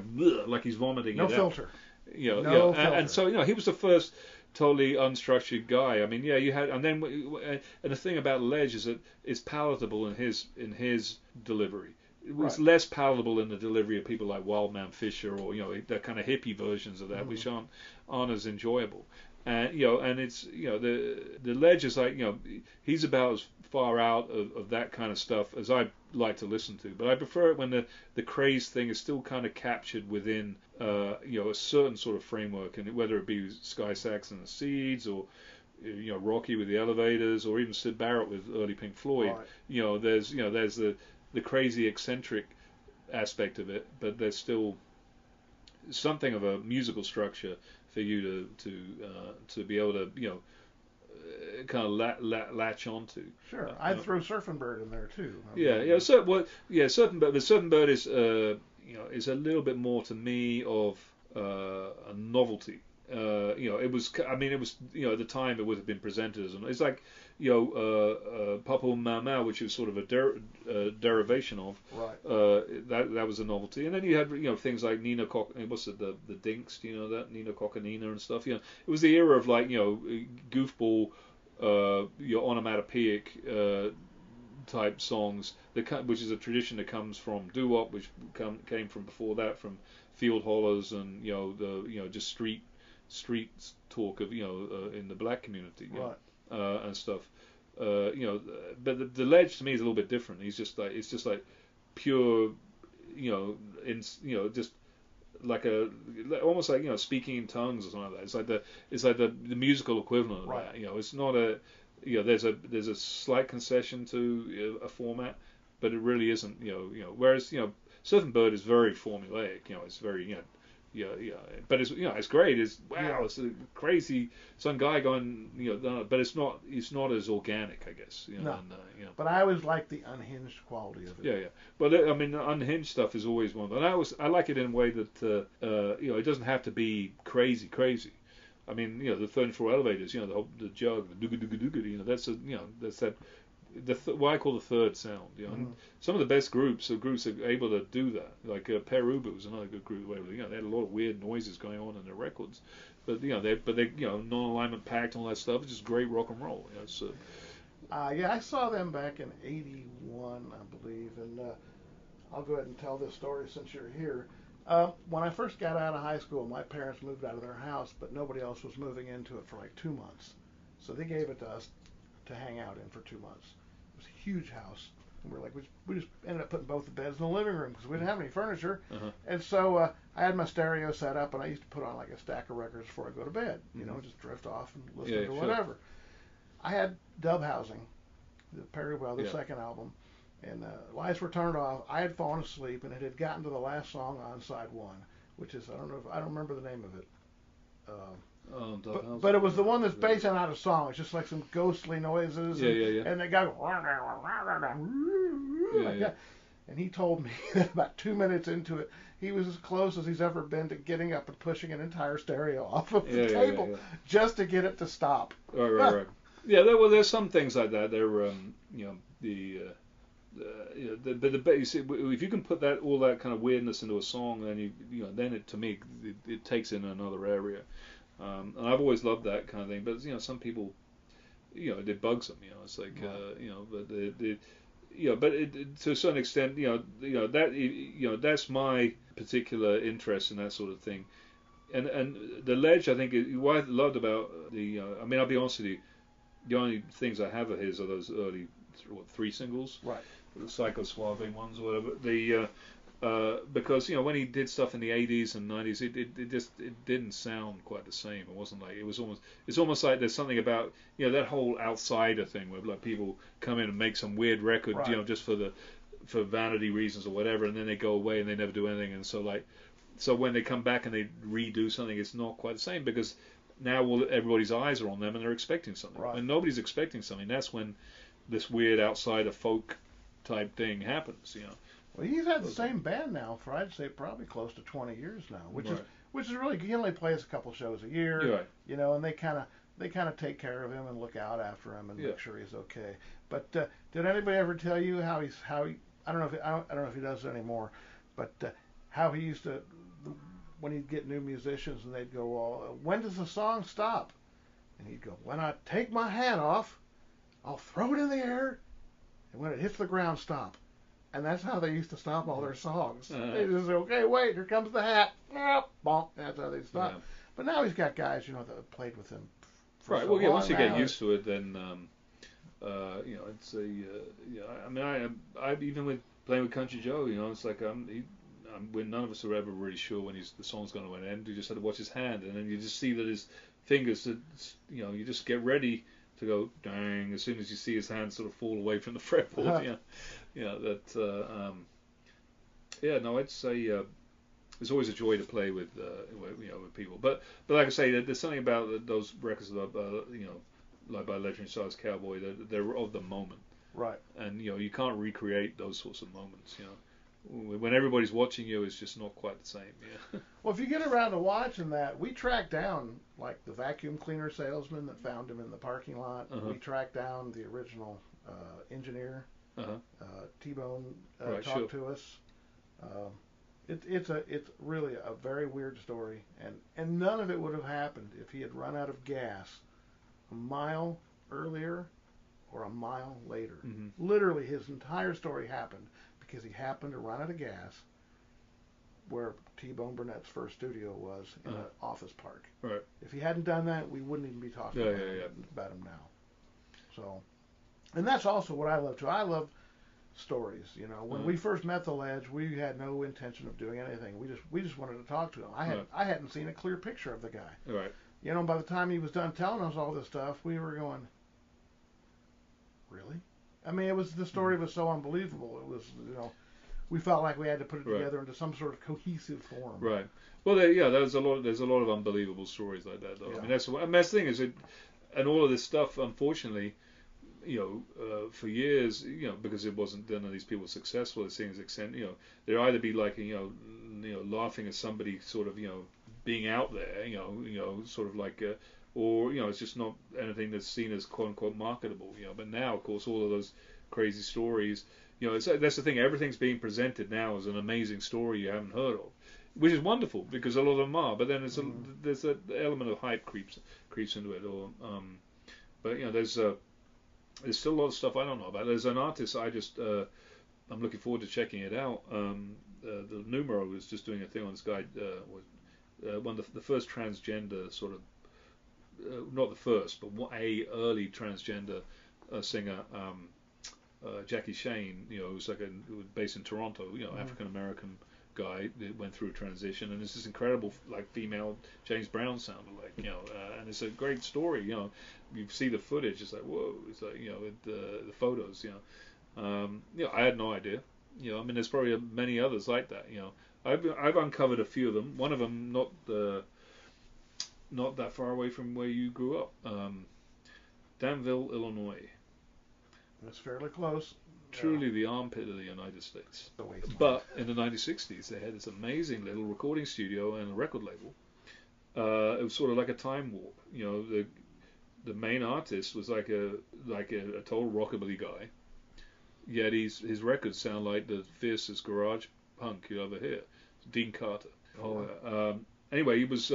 like he's vomiting it out. No filter. Filter. And so, he was the first totally unstructured guy. I mean, you had, and the thing about Ledge is that it's palatable in his delivery. It was less palatable in the delivery of people like Wildman Fisher or the kind of hippie versions of that, which aren't as enjoyable. And and it's the Ledge is like he's about as far out of that kind of stuff as I like to listen to, but I prefer it when the craze thing is still kind of captured within a certain sort of framework, and whether it be Sky Saxon and the Seeds or Rocky with the Elevators or even Syd Barrett with early Pink Floyd. Right. There's the crazy eccentric aspect of it, but there's still something of a musical structure for you to be able to kind of latch onto. Sure, I'd throw Surfing Bird in there too. Surfing Bird. But Surfing Bird is is a little bit more to me of a novelty. It was at the time it would have been presented as it's like Papa Mau Mau, which is sort of a derivation of that was a novelty, and then you had things like Nina the Dinks, that Nina Coconina and stuff. It was the era of like goofball, onomatopoeic type songs, which is a tradition that comes from doo-wop, which came from before that, from field hollers and just street talk of in the black community, and stuff. But the Ledge to me is a little bit different. It's just like pure, just like almost like speaking in tongues or something like that. It's like the musical equivalent of that. It's not there's a slight concession to a format, but it really isn't. Whereas Surfing Bird is very formulaic. It's very but it's great. It's it's a crazy some guy going but it's not as organic, I guess. No. But I always like the unhinged quality of it. Yeah. But I mean, the unhinged stuff is always one. And I like it in a way that it doesn't have to be crazy. I mean, the third and floor elevators, the jug, the dooga, that's that. What I call the third sound, and some of the best groups are able to do that. Like Perubu is another good group. Where, they had a lot of weird noises going on in their records, but they non-alignment packed and all that stuff. It's just great rock and roll. I saw them back in '81, I believe, and I'll go ahead and tell this story since you're here. When I first got out of high school, my parents moved out of their house, but nobody else was moving into it for like 2 months, so they gave it to us to hang out in for 2 months. It was a huge house, and we're like, we just ended up putting both the beds in the living room because we didn't have any furniture. And so I had my stereo set up, and I used to put on like a stack of records before I go to bed. Just drift off and listen to whatever. I had Dub Housing, the Perry the second album, and lights were turned off. I had fallen asleep, and it had gotten to the last song on side one, which is I don't remember the name of it. But it was the one that's based on a song. It's just like some ghostly noises. And they go. And he told me that about 2 minutes into it, he was as close as he's ever been to getting up and pushing an entire stereo off of the table just to get it to stop. Right. Yeah, there's some things like that. There, but the bass. If you can put all that kind of weirdness into a song, then then it to me it takes in another area. And I've always loved that kind of thing. But some people, it bugs them. It's like but to a certain extent, that's my particular interest in that sort of thing. And the Ledge, I think, what I loved about I mean, I'll be honest with you, the only things I have of his are those early 3 singles, right? The Psycho Suave ones or whatever. Because when he did stuff in the 80s and 90s, it didn't sound quite the same. It wasn't like it's almost like there's something about that whole outsider thing where like people come in and make some weird record, right. Just for vanity reasons or whatever, and then they go away and they never do anything. And so when they come back and they redo something, it's not quite the same because now everybody's eyes are on them and they're expecting something. Right. When nobody's expecting something, that's when this weird outsider folk type thing happens. Well, he's had the same band now for I'd say probably close to 20 years now, which is really, he only plays a couple shows a year, right. And they kind of take care of him and look out after him and make sure he's okay. But did anybody ever tell you how he I don't know if he does it anymore, but how he used to when he'd get new musicians and they'd go, well, when does the song stop? And he'd go, when I take my hat off, I'll throw it in the air, and when it hits the ground, stop. And that's how they used to stop all their songs. They just say, okay, wait, here comes the hat. Bonk. That's how they stop. Yeah. But now he's got guys, that have played with him. Right. So once you get used to it, then, it's I mean, I even with playing with Country Joe, it's like when none of us are ever really sure when the song's going to end. You just have to watch his hand, and then you just see that his fingers, you just get ready to go dang as soon as you see his hand sort of fall away from the fretboard. I'd say it's always a joy to play with people. But like I say, there's something about those records like by Legendary Stars Cowboy that they're of the moment. Right. And you can't recreate those sorts of moments. When everybody's watching you, it's just not quite the same. Yeah. Well, if you get around to watching that, we tracked down like the vacuum cleaner salesman that found him in the parking lot. We tracked down the original engineer. T-Bone talked to us. It's really a very weird story, and none of it would have happened if he had run out of gas a mile earlier or a mile later. Mm-hmm. Literally, his entire story happened because he happened to run out of gas where T-Bone Burnett's first studio was in an office park. Right. If he hadn't done that, we wouldn't even be talking about him now. So, and that's also what I love too. I love stories. You know, when we first met the Ledge, we had no intention of doing anything. We just wanted to talk to him. I hadn't seen a clear picture of the guy. Right. You know, by the time he was done telling us all this stuff, we were going, really? I mean, the story was so unbelievable. It was, you know, we felt like we had to put it together into some sort of cohesive form. Right. Well, there's a lot of unbelievable stories like that, though. Yeah. I mean, that's the thing is, and all of this stuff, unfortunately, you know, for years, you know, because it wasn't none of these people successful at seeing his extent, you know, they'd either be like, you know, laughing at somebody sort of, you know, being out there, you know, sort of like, or you know, it's just not anything that's seen as quote unquote marketable, you know. But now, of course, all of those crazy stories, you know, that's the thing. Everything's being presented now as an amazing story you haven't heard of, which is wonderful because a lot of them are. But then there's an element of hype creeps into it, or but you know, there's still a lot of stuff I don't know about. There's an artist I'm looking forward to checking it out. The Numero was just doing a thing on this guy. One of the first transgender sort of, not the first, but a early transgender singer, Jackie Shane. You know, who's like based in Toronto. You know, African American guy that went through a transition, and it's this incredible like female James Brown sounded like. You know, and it's a great story. You know, you see the footage, it's like whoa. It's like, you know, the photos. You know, I had no idea. You know, I mean, there's probably many others like that. You know. I've uncovered a few of them. One of them not that far away from where you grew up, Danville, Illinois. That's fairly close. Truly the armpit of the United States. But in the 1960s, they had this amazing little recording studio and a record label. It was sort of like a time warp. You know, the main artist was like a total rockabilly guy. Yet his records sound like the fiercest garage punk you ever hear. Dean Carter. Anyway, he was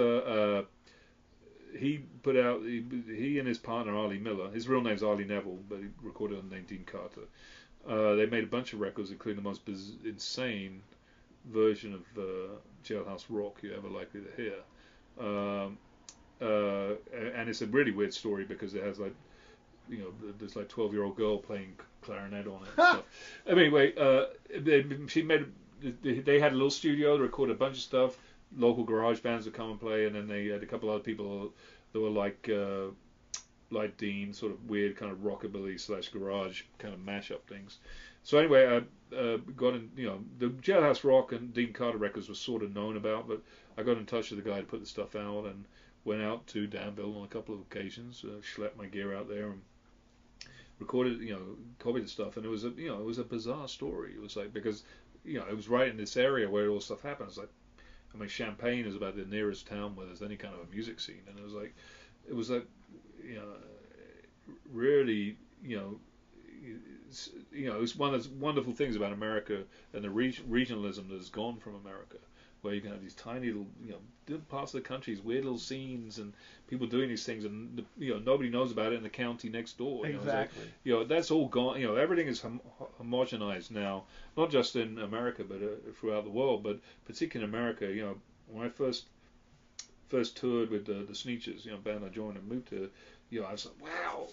he put out he and his partner Arlie Miller. His real name's Arlie Neville, but he recorded under the name Dean Carter. They made a bunch of records, including the most insane version of Jailhouse Rock you're ever likely to hear. And it's a really weird story because it has like, you know, there's like 12-year-old girl playing clarinet on it. And stuff. Anyway, they had a little studio to record a bunch of stuff. Local garage bands would come and play, and then they had a couple other people that were like Dean, sort of weird kind of rockabilly / garage kind of mashup things. So anyway, I got in, you know, the Jailhouse Rock and Dean Carter records were sort of known about, but I got in touch with the guy to put the stuff out and went out to Danville on a couple of occasions, schlepped my gear out there and recorded, you know, copied the stuff, and it was a bizarre story. It was like, because, you know, it was right in this area where all stuff happens. Like, I mean, Champaign is about the nearest town where there's any kind of a music scene, and it was like, you know, really, you know, it's one of the wonderful things about America and the regionalism that has gone from America, where you can have these tiny little, you know, different parts of the country, these weird little scenes, and people doing these things, and you know, nobody knows about it in the county next door. Exactly. You know, that's all gone. You know, everything is homogenized now, not just in America, but throughout the world. But particularly in America, you know, when I first toured with the Sneetches, you know, band I joined and moved to, you know, I was like, wow.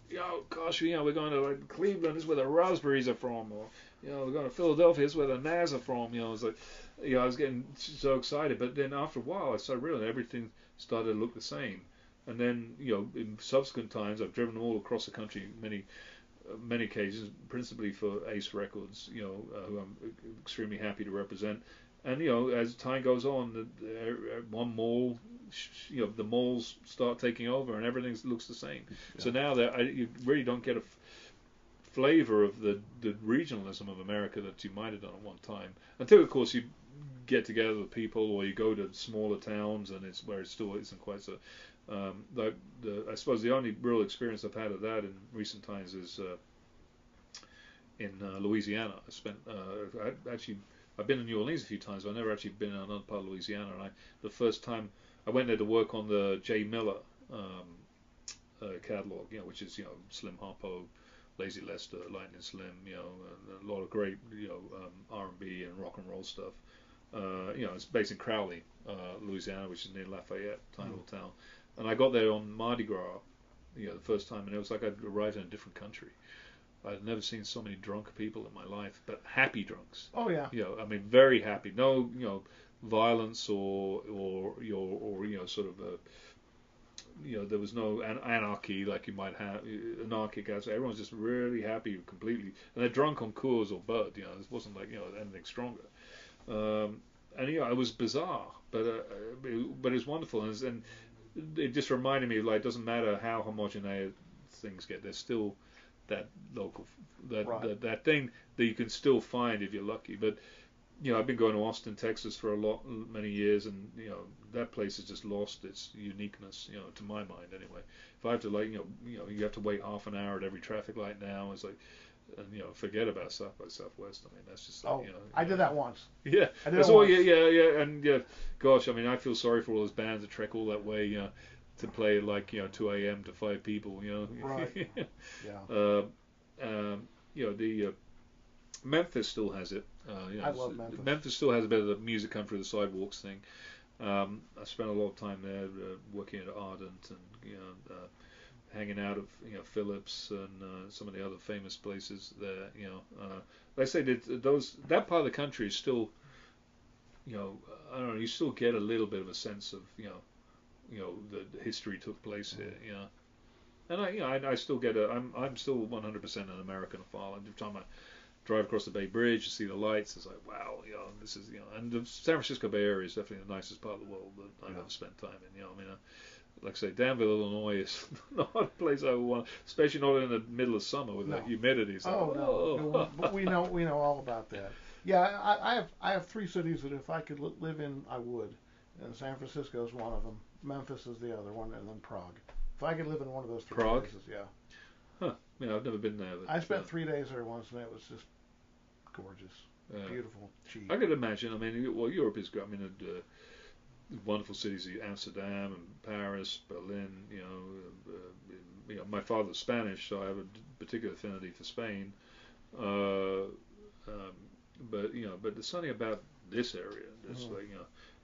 You know, gosh, you know, we're going to like Cleveland, this is where the raspberries are from, or, you know, we're going to Philadelphia, this is where the Nas are from, you know. It's like, you know, I was getting so excited, but then after a while, I started realizing everything started to look the same. And then, you know, in subsequent times, I've driven all across the country, many occasions, principally for Ace Records, you know, who I'm extremely happy to represent. And, you know, as time goes on, one mall, you know, the malls start taking over and everything looks the same. Yeah. So now that you really don't get a flavor of the regionalism of America that you might have done at one time. Until, of course, you get together with people or you go to smaller towns and it's where it still isn't quite so. I suppose the only real experience I've had of that in recent times is in Louisiana. I've been in New Orleans a few times, but I've never actually been in another part of Louisiana. And the first time I went there to work on the Jay Miller catalog, you know, which is, you know, Slim Harpo, Lazy Lester, Lightning Slim, a lot of great, R&B and rock and roll stuff. It's based in Crowley, Louisiana, which is near Lafayette, tiny little town. And I got there on Mardi Gras, the first time, and it was like I'd arrived in a different country. I'd never seen so many drunk people in my life, but happy drunks. Oh yeah. Very happy. No, violence or sort of there was no anarchy like you might have anarchic outside. Everyone's just really happy completely, and they're drunk on Coors or Bud. It wasn't like anything stronger. And it was bizarre, but it's wonderful, and it just reminded me like it doesn't matter how homogeneous things get, there's still that local that thing that you can still find if you're lucky. But I've been going to Austin, Texas for many years, and that place has just lost its uniqueness, to my mind anyway. If I have to you have to wait half an hour at every traffic light now. It's like, and forget about South by Southwest. I mean, that's just like, I did that once. Yeah, I did that's it all. once. Yeah, and gosh, I mean, I feel sorry for all those bands that trek all that way, to play like 2 a.m. to 5 people, Right. Yeah. The Memphis still has it. I love Memphis. Memphis still has a bit of the music come through the sidewalks thing. I spent a lot of time there working at Ardent and hanging out of Phillips and some of the other famous places there. Like I say, that part of the country is still, I don't know, you still get a little bit of a sense of the history took place here. And I still get I'm still 100% an American file. Every time I drive across the Bay Bridge, you see the lights, it's like, wow, this is, and the San Francisco Bay Area is definitely the nicest part of the world that I've ever spent time in. Like I say, Danville, Illinois is not a place I would want, especially not in the middle of summer with that humidity. It's No, but we know all about that. Yeah, I have 3 cities that if I could live in, I would, and San Francisco is one of them. Memphis is the other one, and then Prague. If I could live in one of those 3 Prague? places, yeah. Huh. I've never been there. But, I spent 3 days there once, and it was just gorgeous, beautiful, cheap. I could imagine. I mean, Europe is great. I mean, wonderful cities, Amsterdam and Paris, Berlin. My father's Spanish, so I have a particular affinity for Spain. But there's something about this area.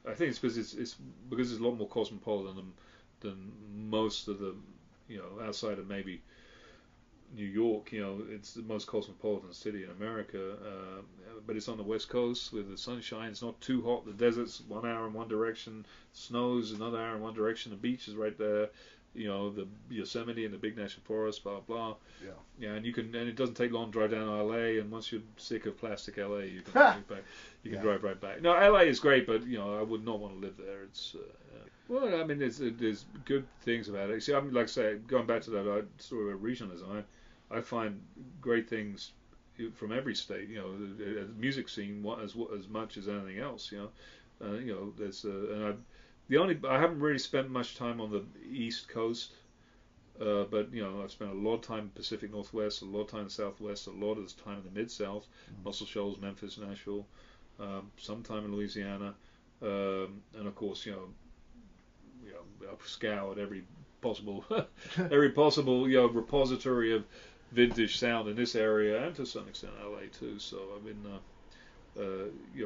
I think it's because it's a lot more cosmopolitan than most of the outside of maybe New York. It's the most cosmopolitan city in America, but it's on the West Coast with the sunshine. It's not too hot. The desert's 1 hour in one direction, snows another hour in one direction. The beach is right there. The Yosemite and the big national forest, blah blah. Yeah, and it doesn't take long to drive down to LA. And once you're sick of plastic LA, you can drive right back. No, LA is great, but I would not want to live there. It's well, I mean, there's good things about it. See, like I say, going back to that story about regionalism, I find great things from every state. The music scene as much as anything else. There's I haven't really spent much time on the East Coast, but I've spent a lot of time in the Pacific Northwest, a lot of time in the Southwest, a lot of this time in the Mid South, Muscle Shoals, Memphis, Nashville, some time in Louisiana, and of course I've scoured every possible repository of vintage sound in this area and to some extent LA too. So I've been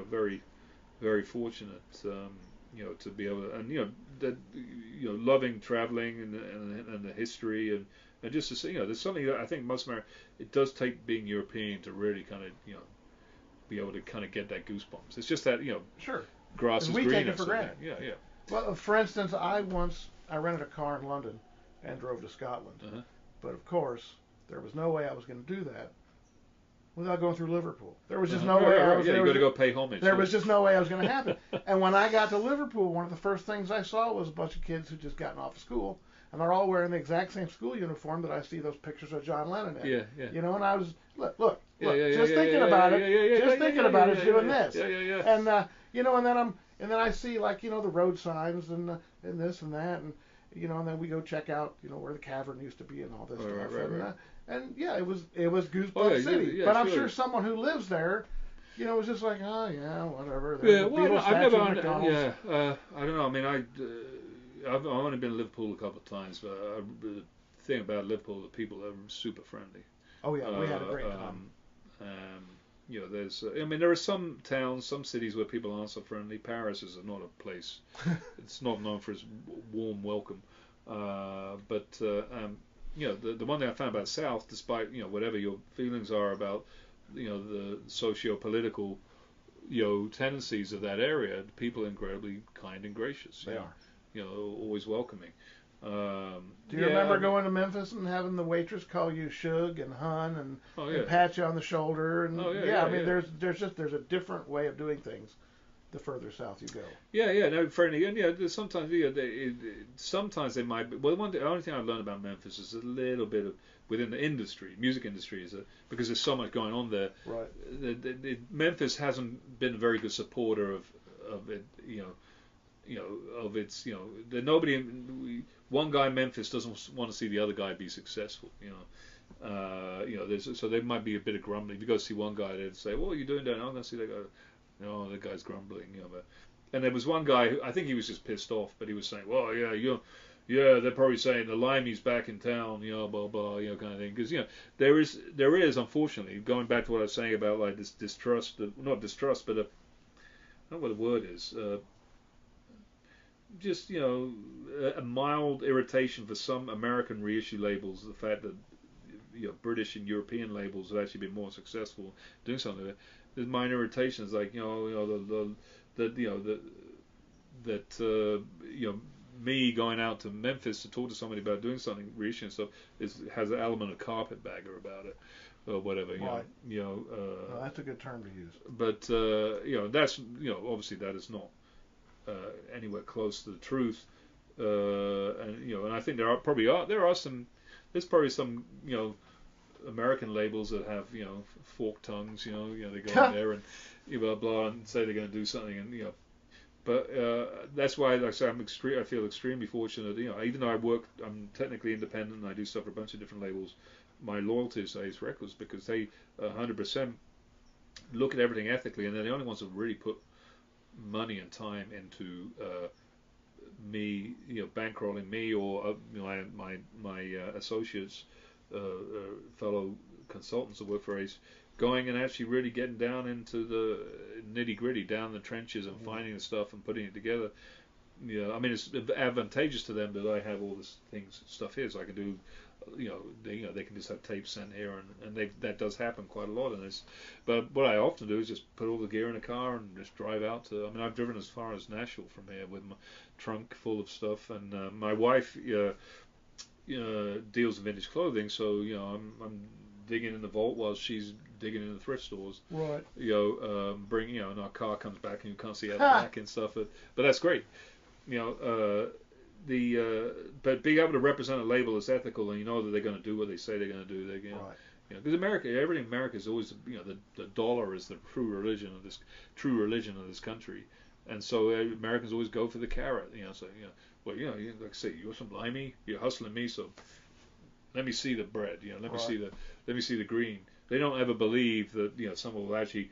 very, very fortunate to be able to, and loving traveling and the history and just to see there's something that I think most Americans, it does take being European to really kind of be able to kind of get that goosebumps. It's just that Sure. Grass is we greener. take it for granted. Yeah. Well, for instance, I rented a car in London and drove to Scotland. Uh-huh. But of course, there was no way I was going to do that without going through Liverpool. There was just no way. You got to go pay homage. There was just no way I was going to happen. And when I got to Liverpool, one of the first things I saw was a bunch of kids who'd just gotten off of school, and they're all wearing the exact same school uniform that I see those pictures of John Lennon in. Yeah. And I was look, just thinking about it, doing this. Yeah. And then I see the road signs and this and that, and and then we go check out where the cavern used to be and all this stuff. Right. And it was Goosebumps City. But I'm sure someone who lives there, was just like, oh yeah, whatever. I've never. I don't know. I mean, I've only been to Liverpool a couple of times, but the thing about Liverpool, the people are super friendly. Oh yeah, we had a great time. There's, I mean, there are some towns, some cities where people aren't so friendly. Paris is not a place. It's not known for its warm welcome. The one thing I found about the South, despite, whatever your feelings are about, the socio-political, tendencies of that area, people are incredibly kind and gracious. They are. Always welcoming. Do you remember going to Memphis and having the waitress call you Shug and Hun and pat you on the shoulder? And I mean, there's a different way of doing things the further south you go. No, friendly, and sometimes sometimes they might be. Well, the only thing I've learned about Memphis is a little bit of within the industry, music industry, because there's so much going on there. Right. Memphis hasn't been a very good supporter of it, of its, that nobody. One guy in Memphis doesn't want to see the other guy be successful. So there might be a bit of grumbling. If you go see one guy, they'd say, "What are you doing down?" I'm going to see that guy. No, the guy's grumbling. And there was one guy who, I think he was just pissed off, but he was saying, "Well, they're probably saying the Limey's back in town, blah blah, kind of thing." Because there is unfortunately, going back to what I was saying about like this distrust, not distrust, but I don't know what the word is. Just a mild irritation for some American reissue labels, the fact that British and European labels have actually been more successful doing something like that. There's minor irritations like me going out to Memphis to talk to somebody about doing something reissue and stuff has an element of carpetbagger about it or whatever. Right. That's a good term to use. But that's obviously that is not anywhere close to the truth, and I think there's probably some American labels that have forked tongues, they go in there and blah blah and say they're going to do something, and but that's why, like I say, I feel extremely fortunate. Even though I'm technically independent and I do stuff for a bunch of different labels, my loyalty is Ace Records because they 100% look at everything ethically, and they're the only ones that really put money and time into me, bankrolling me or my associates, fellow consultants that work for Ace, going and actually really getting down into the nitty gritty, down the trenches, and finding the stuff and putting it together. I mean, it's advantageous to them that I have all this stuff here, so I can do. They can just have tapes sent here, and that does happen quite a lot in this. But what I often do is just put all the gear in a car and just drive out to. I mean, I've driven as far as Nashville from here with my trunk full of stuff, and my wife deals in vintage clothing, so I'm digging in the vault while she's digging in the thrift stores. Right. And our car comes back and you can't see out the back and stuff. But that's great. But being able to represent a label that's ethical and that they're going to do what they say they're going to do, because everything in America is always the dollar is the true religion of this country, and so Americans always go for the carrot. Like I say, you're some limey, you're hustling me, so let me see the bread. Let me see the green. They don't ever believe that someone will actually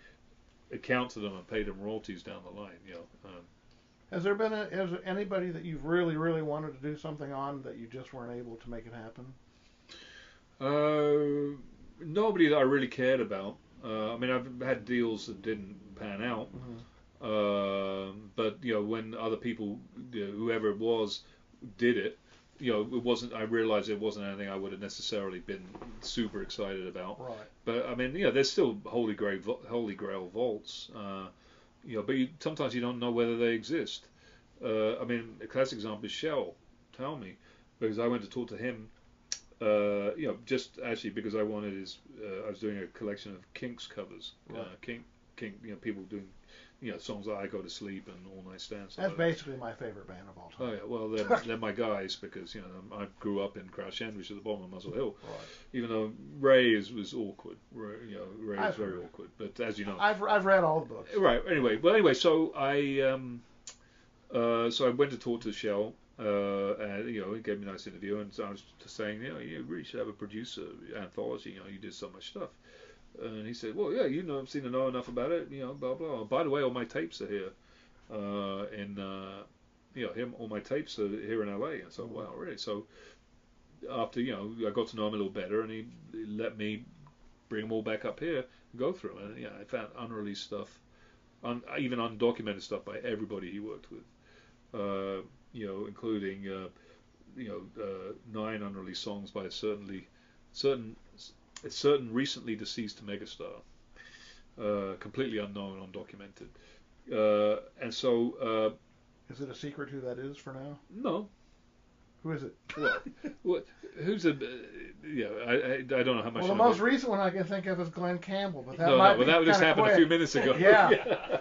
account to them and pay them royalties down the line. Has there anybody that you've really, really wanted to do something on that you just weren't able to make it happen? Nobody that I really cared about. I mean, I've had deals that didn't pan out. But when other people, whoever it was, did it, it wasn't. I realized it wasn't anything I would have necessarily been super excited about. Right. But I mean, there's still Holy Grail vaults. But sometimes you don't know whether they exist. I mean, a classic example is Shell. Tell me, because I went to talk to him. Just actually because I wanted I was doing a collection of Kinks covers. Right. Kink, people doing, songs like I Go to Sleep and All Night Stands. That's basically my favorite band of all time. Oh yeah, well they're my guys because I grew up in Crouch End, which is at the bottom of Muswell Hill. Right. Even though Ray was awkward. Ray is very awkward. But as you know, I've read all the books. Right. Anyway, so I went to talk to Shell. And he gave me a nice interview, and so I was just saying, you really should have a producer anthology. You did so much stuff. And he said, well, yeah, seem to know enough about it. Blah blah. By the way, all my tapes are here. All my tapes are here in LA. And so, wow, really? So after I got to know him a little better, and he let me bring them all back up here and go through them. And I found unreleased stuff, even undocumented stuff by everybody he worked with. Including 9 unreleased songs by a certain recently deceased megastar, completely unknown, undocumented. And so, is it a secret who that is for now? No. Who is it? Well, who's a? I don't know how much. Well, the most recent one I can think of is Glenn Campbell, but that that just happened a few minutes ago. Yeah.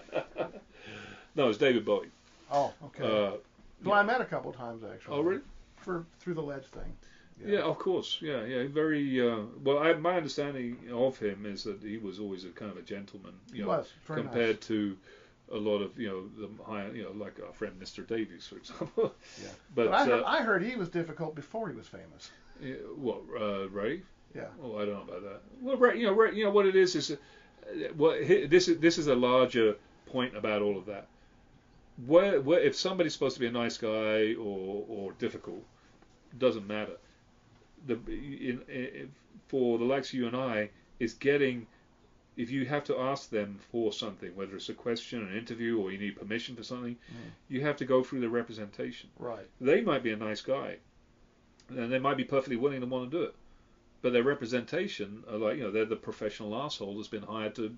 No, it's David Bowie. Oh, okay. Who I met a couple times actually. Oh, really? Through the Ledge thing. Yeah, of course. Yeah. Very my understanding of him is that he was always a kind of a gentleman. He was very compared nice. to a lot of the higher, like our friend Mr. Davies, for example. Yeah. But I heard he was difficult before he was famous. Ray? Yeah. Oh, I don't know about that. Well, Ray, what it is this is a larger point about all of that. Where if somebody's supposed to be a nice guy or difficult, doesn't matter. For the likes of you and I, is getting, if you have to ask them for something, whether it's a question, an interview, or you need permission for something, you have to go through the representation. Right. They might be a nice guy, and they might be perfectly willing to want to do it, but their representation are like, they're the professional asshole that's been hired to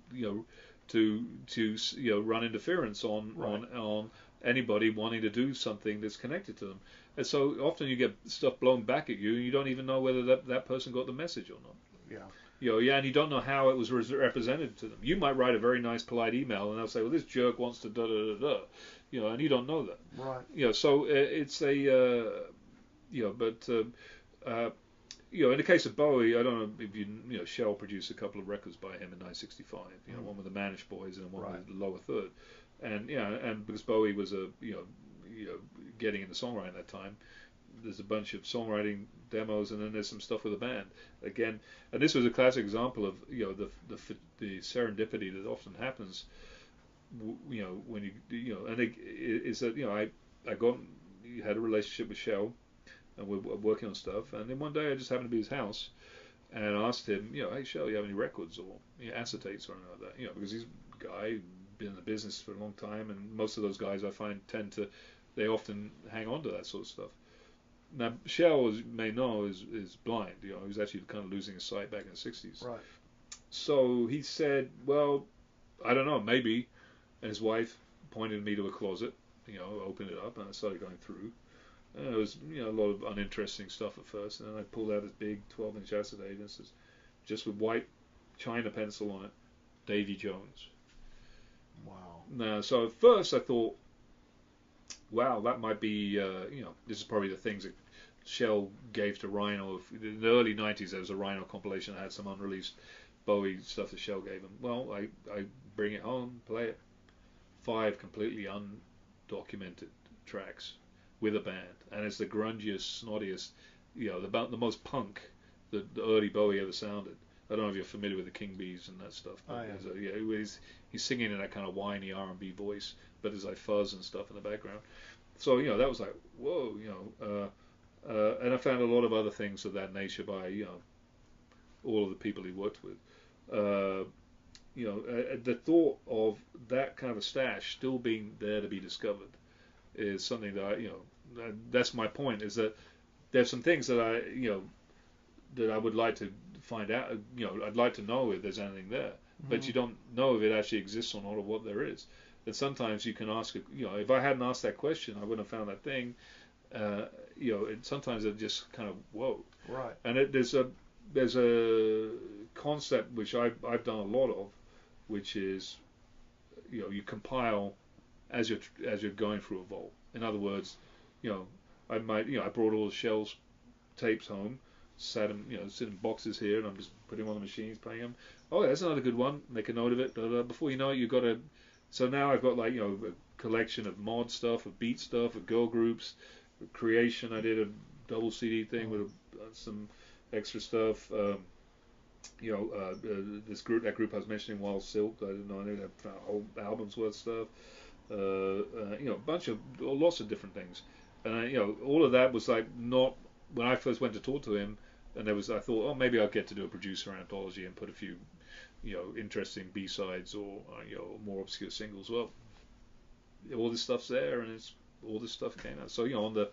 run interference on anybody wanting to do something that's connected to them. And so often you get stuff blown back at you, and you don't even know whether that person got the message or not. Yeah. And you don't know how it was represented to them. You might write a very nice, polite email, and they'll say, "Well, this jerk wants to da da da da," and you don't know that. Right. So it's a, but in the case of Bowie, I don't know if Shell produced a couple of records by him in 1965. One with the Manish Boys and one with the Lower Third, and because Bowie was getting into songwriting at that time, there's a bunch of songwriting demos, and then there's some stuff with the band again. And this was a classic example of the serendipity that often happens. When and is that I had a relationship with Shell, and we're working on stuff, and then one day I just happened to be at his house, and I asked him, hey Shell, you have any records or acetates or anything like that, because he's a guy been in the business for a long time, and most of those guys I find they often hang on to that sort of stuff. Now, Shell, as you may know, is blind. He was actually kind of losing his sight back in the 60s. Right. So he said, well, I don't know, maybe. And his wife pointed me to a closet, opened it up, and I started going through. And it was, a lot of uninteresting stuff at first. And then I pulled out this big 12-inch acetate, and this is just with white China pencil on it, Davy Jones. Wow. Now, so at first I thought, wow, that might be, this is probably the things that Shell gave to Rhino. In the early 90s, there was a Rhino compilation that had some unreleased Bowie stuff that Shell gave him. Well, I bring it home, play it. 5 completely undocumented tracks with a band. And it's the grungiest, snottiest, the most punk that the early Bowie ever sounded. I don't know if you're familiar with the King Bees and that stuff. But he's singing in that kind of whiny R&B voice, but there's like fuzz and stuff in the background. So that was like, whoa, and I found a lot of other things of that nature by all of the people he worked with. The thought of that kind of a stash still being there to be discovered is something that that's my point. Is that there's some things that that I would like to find out. I'd like to know if there's anything there, but you don't know if it actually exists or not, or what there is. And sometimes you can ask, if I hadn't asked that question, I wouldn't have found that thing. Sometimes it just kind of whoa. Right. And there's a concept which I've done a lot of, which is, you compile as you're going through a vault. In other words, I brought all the Shell's tapes home, sat them, sit in boxes here, and I'm just putting them on the machines, playing them. Oh, that's another good one. Make a note of it. Blah, blah. Before you know it, you've got a. So now I've got a collection of mod stuff, of beat stuff, of girl groups, creation. I did a double CD thing with some extra stuff. That group I was mentioning, Wild Silk. I didn't know any of that whole albums worth stuff. Lots of different things, and all of that was like not when I first went to talk to him, and I thought, oh, maybe I'll get to do a producer anthology and put a few, interesting B-sides or more obscure singles. Well, all this stuff's there, and all this stuff came out. So on the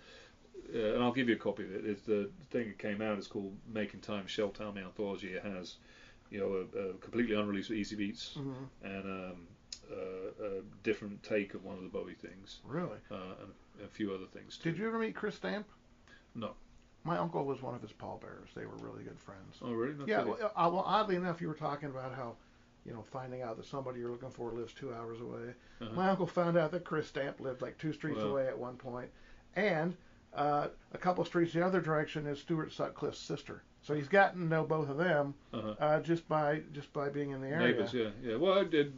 and I'll give you a copy of it. It's the thing that came out is called Making Time Shell Town Anthology. It has a completely unreleased Easy Beats and a different take of one of the Bowie things. Really? And a few other things too. Did you ever meet Chris Stamp? No. My uncle was one of his pallbearers. They were really good friends. Oh, really? No, yeah. Well, oddly enough, you were talking about how, finding out that somebody you're looking for lives 2 hours away. My uncle found out that Chris Stamp lived like 2 streets away at one point, and a couple streets the other direction is Stuart Sutcliffe's sister. So he's gotten to know both of them just by being in the area. Neighbors, yeah. Well, I did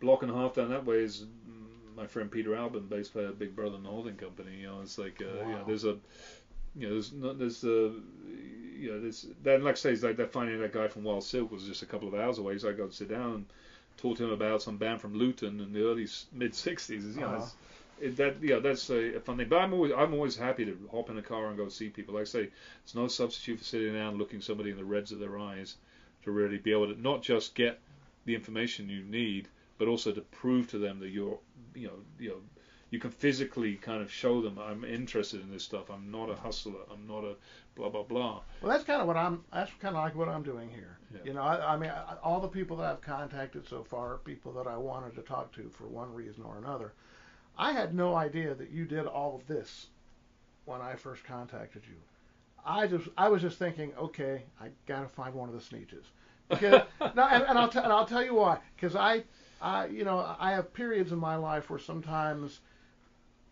block and a half down that way is my friend Peter Albin, bass player at Big Brother and the Holding Company. It's like there's then like I say, it's like that finding that guy from Wild Silk was just a couple of hours away. So I got to sit down and talk to him about some band from Luton in the early mid '60s. That's a fun thing. But I'm always happy to hop in a car and go see people. Like I say, it's no substitute for sitting down and looking somebody in the reds of their eyes to really be able to not just get the information you need, but also to prove to them that you can physically kind of show them I'm interested in this stuff. I'm not a hustler. I'm not a blah blah blah. Well, that's kind of like what I'm doing here. Yeah. I mean, all the people that I've contacted so far are people that I wanted to talk to for one reason or another. I had no idea that you did all of this when I first contacted you. I was just thinking, okay, I gotta find one of the Sneetches. Because, and I'll tell you why. Because I have periods in my life where sometimes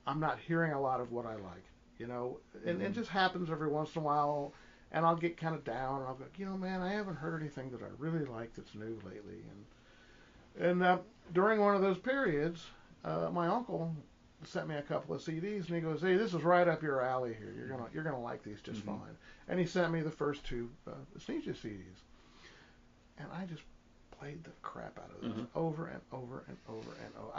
I'm not hearing a lot of what I like, and it just happens every once in a while, and I'll get kind of down, and I'll go, man, I haven't heard anything that I really like that's new lately, and during one of those periods, my uncle sent me a couple of CDs, and he goes, hey, this is right up your alley here, you're gonna like these just fine, and he sent me the first 2 Sneetches CDs, and I just played the crap out of those over and over and over and over.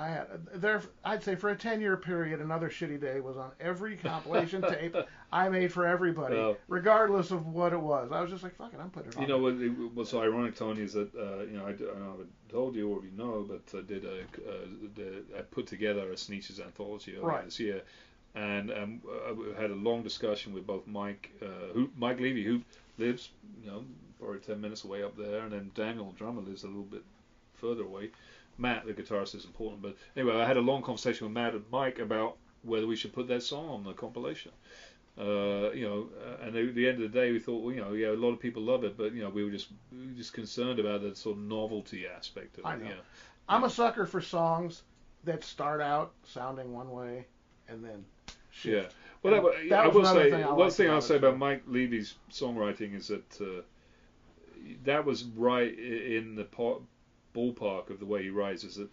I'd say for a 10-year period, Another Shitty Day was on every compilation tape I made for everybody, regardless of what it was. I was just like, fuck it, I'm putting it on. What's so ironic, Tony, is that I don't know if I told you or if you know, but I put together a Sneetches anthology earlier this year, and I had a long discussion with both Mike Levy, who lives probably 10 minutes away up there, and then Daniel, the drummer, lives a little bit further away. Matt, the guitarist, is important, but anyway, I had a long conversation with Matt and Mike about whether we should put that song on the compilation. And at the end of the day, we thought, a lot of people love it, but we were just concerned about the sort of novelty aspect of it. I know. I'm a sucker for songs that start out sounding one way and then shift. Yeah. Well, I will say one thing I'll say about Mike Levy's songwriting is that that was right in the ballpark of the way he writes. Is that he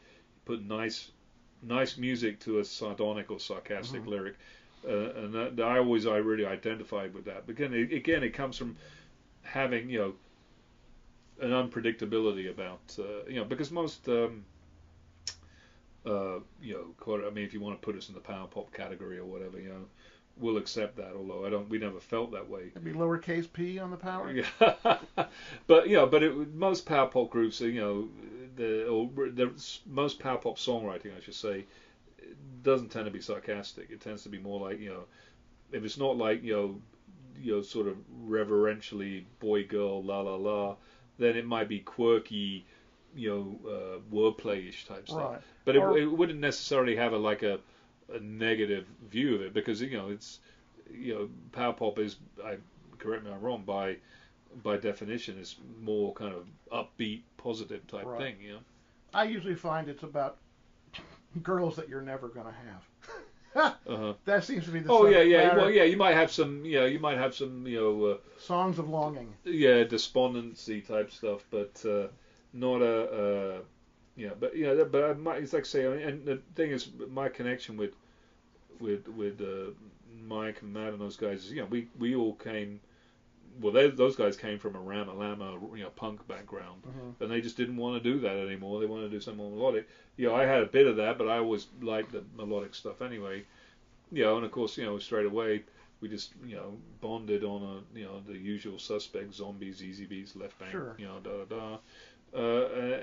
put nice music to a sardonic or sarcastic lyric, and that I really identified with that. But again, it comes from having an unpredictability about because most I mean, if you want to put us in the power pop category or whatever, we'll accept that. Although we never felt that way. It'd be lowercase p on the power. Yeah, but most power pop groups, most power pop songwriting, I should say, doesn't tend to be sarcastic. It tends to be more like if it's not like sort of reverentially boy girl la la la, then it might be quirky, wordplay-ish type stuff. Right. But it wouldn't necessarily have a negative view of it, because it's power pop is, correct me if I'm wrong, by definition is more kind of upbeat, positive type thing. I usually find it's about girls that you're never gonna have. That seems to be the Well, you might have some songs of longing. Despondency type stuff, but not but it's like I say, and the thing is, my connection with Mike and Matt and those guys is, we all came. Well, those guys came from a Rama Lama, punk background, and they just didn't want to do that anymore. They wanted to do something more melodic. I had a bit of that, but I always liked the melodic stuff anyway. And of course, straight away, we just bonded on the usual suspects, Zombies, Easy Beats, Left Bank, Sure. da da da,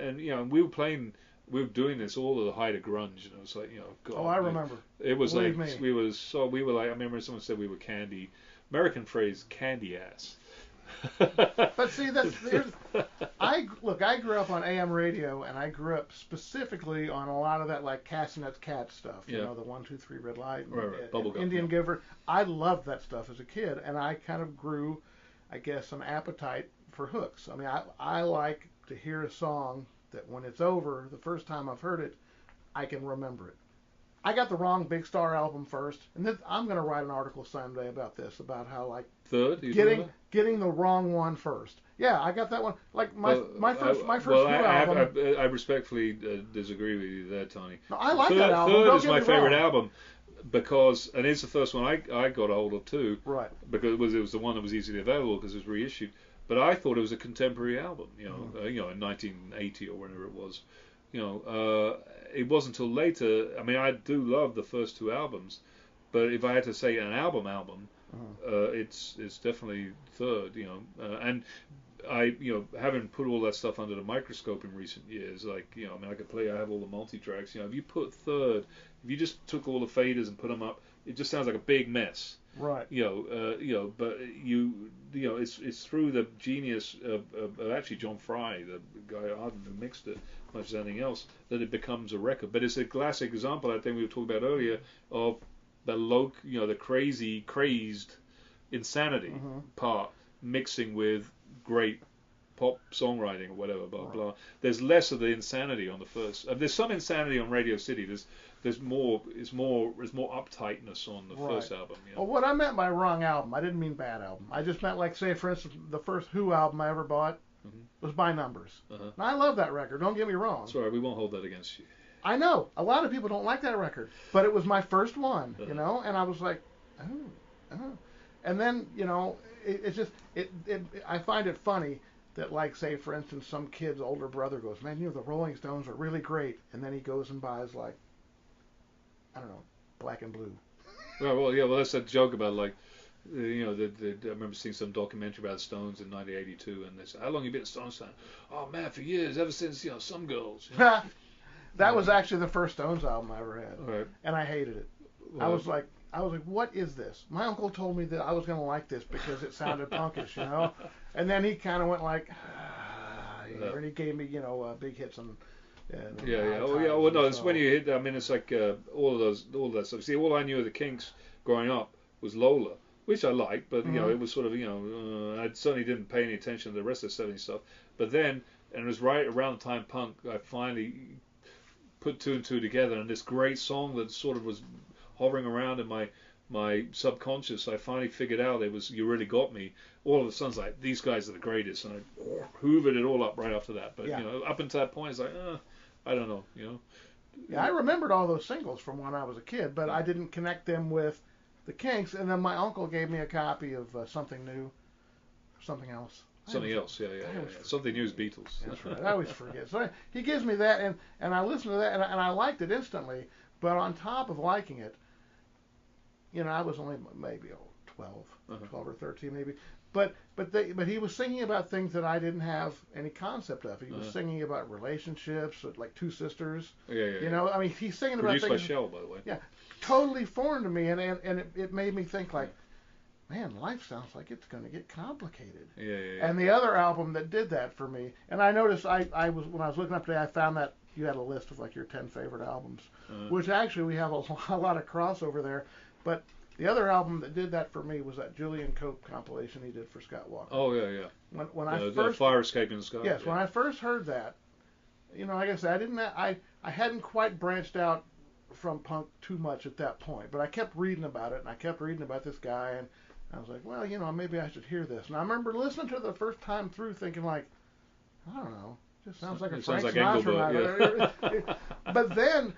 and we were playing. We were doing this all at the height of grunge, and it was like, God. Oh, I remember. It was Believe like me. we were like, I remember someone said we were candy. American phrase, candy ass. But see, I grew up on AM radio, and I grew up specifically on a lot of that like Castanet's Cat stuff. You know, the 1, 2, 3 red light, right. Bubblegum, Indian Giver. I loved that stuff as a kid, and I kind of grew, I guess, an appetite for hooks. I mean, I like to hear a song that when it's over, the first time I've heard it, I can remember it. I got the wrong Big Star album first, and then I'm going to write an article someday about this, about how like Third, getting the wrong one first. Yeah, I got that one. Like my first album. I respectfully disagree with you there, Tony. No, I like that album. Third Don't is get my me favorite wrong. album because, and it's the first one I got a hold of too. Right. Because it was the one that was easily available because it was reissued. But I thought it was a contemporary album. In 1980 or whenever it was. It wasn't until later. I mean, I do love the first two albums, but if I had to say an album, it's definitely third. And I having put all that stuff under the microscope in recent years, like I mean, I have all the multi tracks. If you put third, if you just took all the faders and put them up, it just sounds like a big mess. Right. But it's through the genius of actually John Fry, the guy who mixed it, much as anything else, that it becomes a record. But it's a classic example, I think we were talking about earlier, of the crazed insanity part mixing with great pop songwriting or whatever, blah blah. There's less of the insanity on the first. There's some insanity on Radio City. There's more uptightness on the first album. Well, what I meant by wrong album, I didn't mean bad album. I just meant, like, say, for instance, the first Who album I ever bought was By Numbers. And I love that record. Don't get me wrong. Sorry, we won't hold that against you. I know a lot of people don't like that record, but it was my first one, and I was like, oh. And then I find it funny that, like, say, for instance, some kid's older brother goes, man, the Rolling Stones are really great, and then he goes and buys, like, I don't know, Black and Blue. Well, that's that joke about, like, I remember seeing some documentary about Stones in 1982, and they said, how long have you been a Stones fan? Oh man, for years, ever since Some Girls. That was actually the first Stones album I ever had, right. And I hated it. Well, I was like, what is this? My uncle told me that I was going to like this because it sounded punkish, and then he kind of went like, and he gave me, big hits and. Well, no, it's when you hit. I mean, it's like all of that stuff. See, all I knew of the Kinks growing up was Lola, which I liked, but it was sort of I certainly didn't pay any attention to the rest of the '70s stuff. But then, and it was right around the time punk, I finally put two and two together, and this great song that sort of was hovering around in my subconscious, I finally figured out it was "You Really Got Me." All of a sudden, it's like, these guys are the greatest, and I hoovered it all up right after that. But up until that point, it's like, I don't know, Yeah, I remembered all those singles from when I was a kid, but I didn't connect them with the Kinks. And then my uncle gave me a copy of Something New, Something Else. Something else, yeah. Something New is Beatles. That's right. I always forget. So he gives me that, and I listened to that, and I liked it instantly. But on top of liking it, I was only maybe 12 or 13 maybe. But he was singing about things that I didn't have any concept of. He was singing about relationships, like two sisters. Yeah. I mean, he's singing Produced about things. by Shell, by the way. Yeah, totally foreign to me, and it made me think like, man, life sounds like it's going to get complicated. Yeah. And the other album that did that for me, and I noticed I was when I was looking up today, I found that you had a list of like your 10 favorite albums, which actually we have a lot of crossover there, but. The other album that did that for me was that Julian Cope compilation he did for Scott Walker. Oh yeah. When I first the Fire Escape in the Sky. Yes, when I first heard that, like I said, I hadn't quite branched out from punk too much at that point, but I kept reading about it, and I kept reading about this guy, and I was like, well, maybe I should hear this. And I remember listening to it the first time through, thinking like, I don't know, just sounds like a Frank Sinatra. Yeah. But then,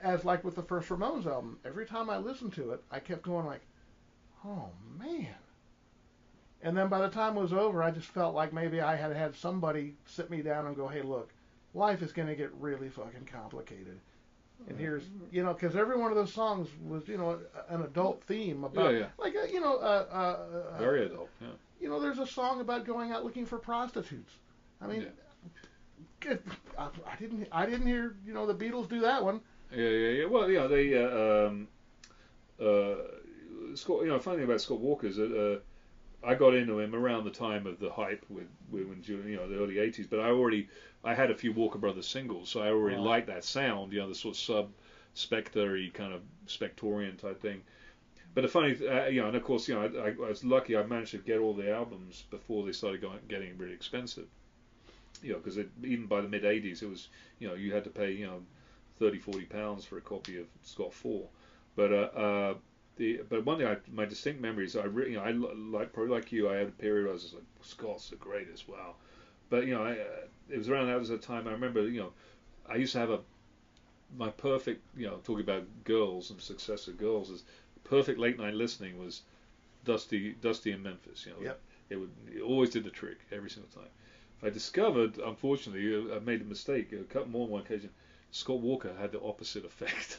as like with the first Ramones album, every time I listened to it, I kept going like, oh man. And then by the time it was over, I just felt like maybe I had somebody sit me down and go, hey, look, life is going to get really fucking complicated. And here's, because every one of those songs was, an adult theme about, like, very adult. Yeah. There's a song about going out looking for prostitutes. I mean, I didn't hear, the Beatles do that one. Yeah. Well, they Scott. Funny thing about Scott Walker is that I got into him around the time of the hype with when the early '80s. But I had a few Walker Brothers singles, so I already liked that sound. The sort of sub-Spectre-y kind of Spectorian type thing. But the funny, and of course, I was lucky. I managed to get all the albums before they started getting really expensive. Because even by the mid '80s, it was, you had to pay, 30, 40 pounds for a copy of Scott 4. But but one thing, my distinct memories, I really, I probably like you, I had a period where I was just like, Scott's the greatest, wow. But it was around that was the time I remember, I used to have my perfect, talking about girls and success of girls, is perfect late night listening was Dusty in Memphis. It always did the trick every single time. I discovered, unfortunately, I made a mistake. A couple more on one occasion. Scott Walker had the opposite effect.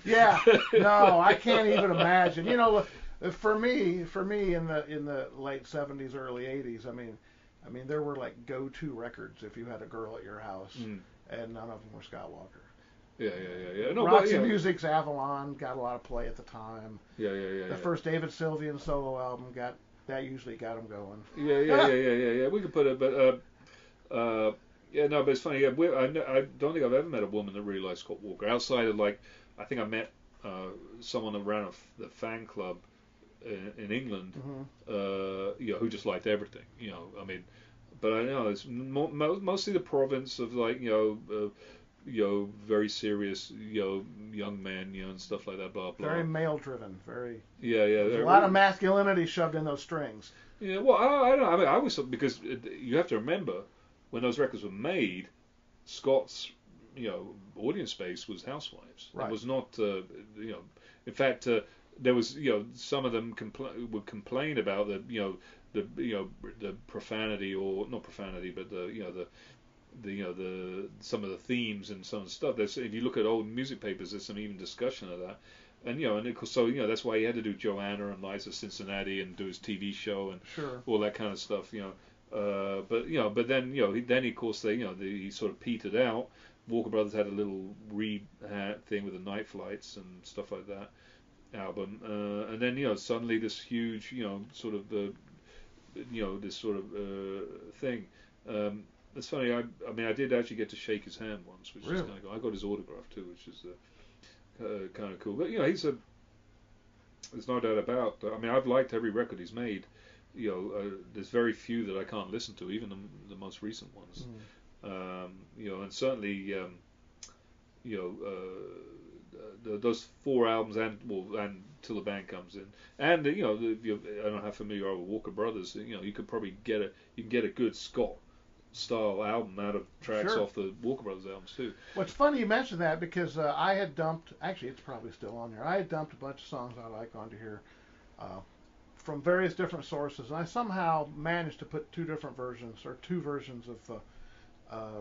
Yeah, no, I can't even imagine. For me, in the late '70s, early '80s, I mean, there were like go-to records if you had a girl at your house, and none of them were Scott Walker. Yeah. No, Roxy Music's Avalon got a lot of play at the time. Yeah. The first David Sylvian solo album that usually got them going. Yeah. We could put it, but but it's funny. I don't think I've ever met a woman that really likes Scott Walker outside of I think I met someone that ran the fan club in England, who just liked everything. But I know it's mostly the province of very serious, young men, and stuff like that, blah, blah. Very male-driven, very... Yeah. There's a lot of masculinity shoved in those strings. Yeah, well, I don't know. I mean, I always thought, because you have to remember, when those records were made, Scott's, audience base was housewives. Right. It was not, in fact, there was, some of them would complain about the profanity, or not profanity, but the some of the themes and some of the stuff. If you look at old music papers, there's some even discussion of that. And so that's why he had to do Joanna and Liza Cincinnati and do his TV show and all that kind of stuff. But then then of course he sort of petered out. Walker Brothers had a little thing with the Night Flights and stuff like that album, and then suddenly this huge sort of this sort of thing. It's funny. I did actually get to shake his hand once, which is kind of cool. I got his autograph too, which is kind of cool. But there's no doubt about. I've liked every record he's made. There's very few that I can't listen to, even the most recent ones. And certainly, those 4 albums and Till the Band Comes In, and I don't know how familiar you are with Walker Brothers. You could probably get a good Scott style album out of tracks off the Walker Brothers albums too. Well, it's funny you mentioned that, because I had dumped, actually it's probably still on there, I had dumped a bunch of songs I like onto here from various different sources, and I somehow managed to put 2 versions of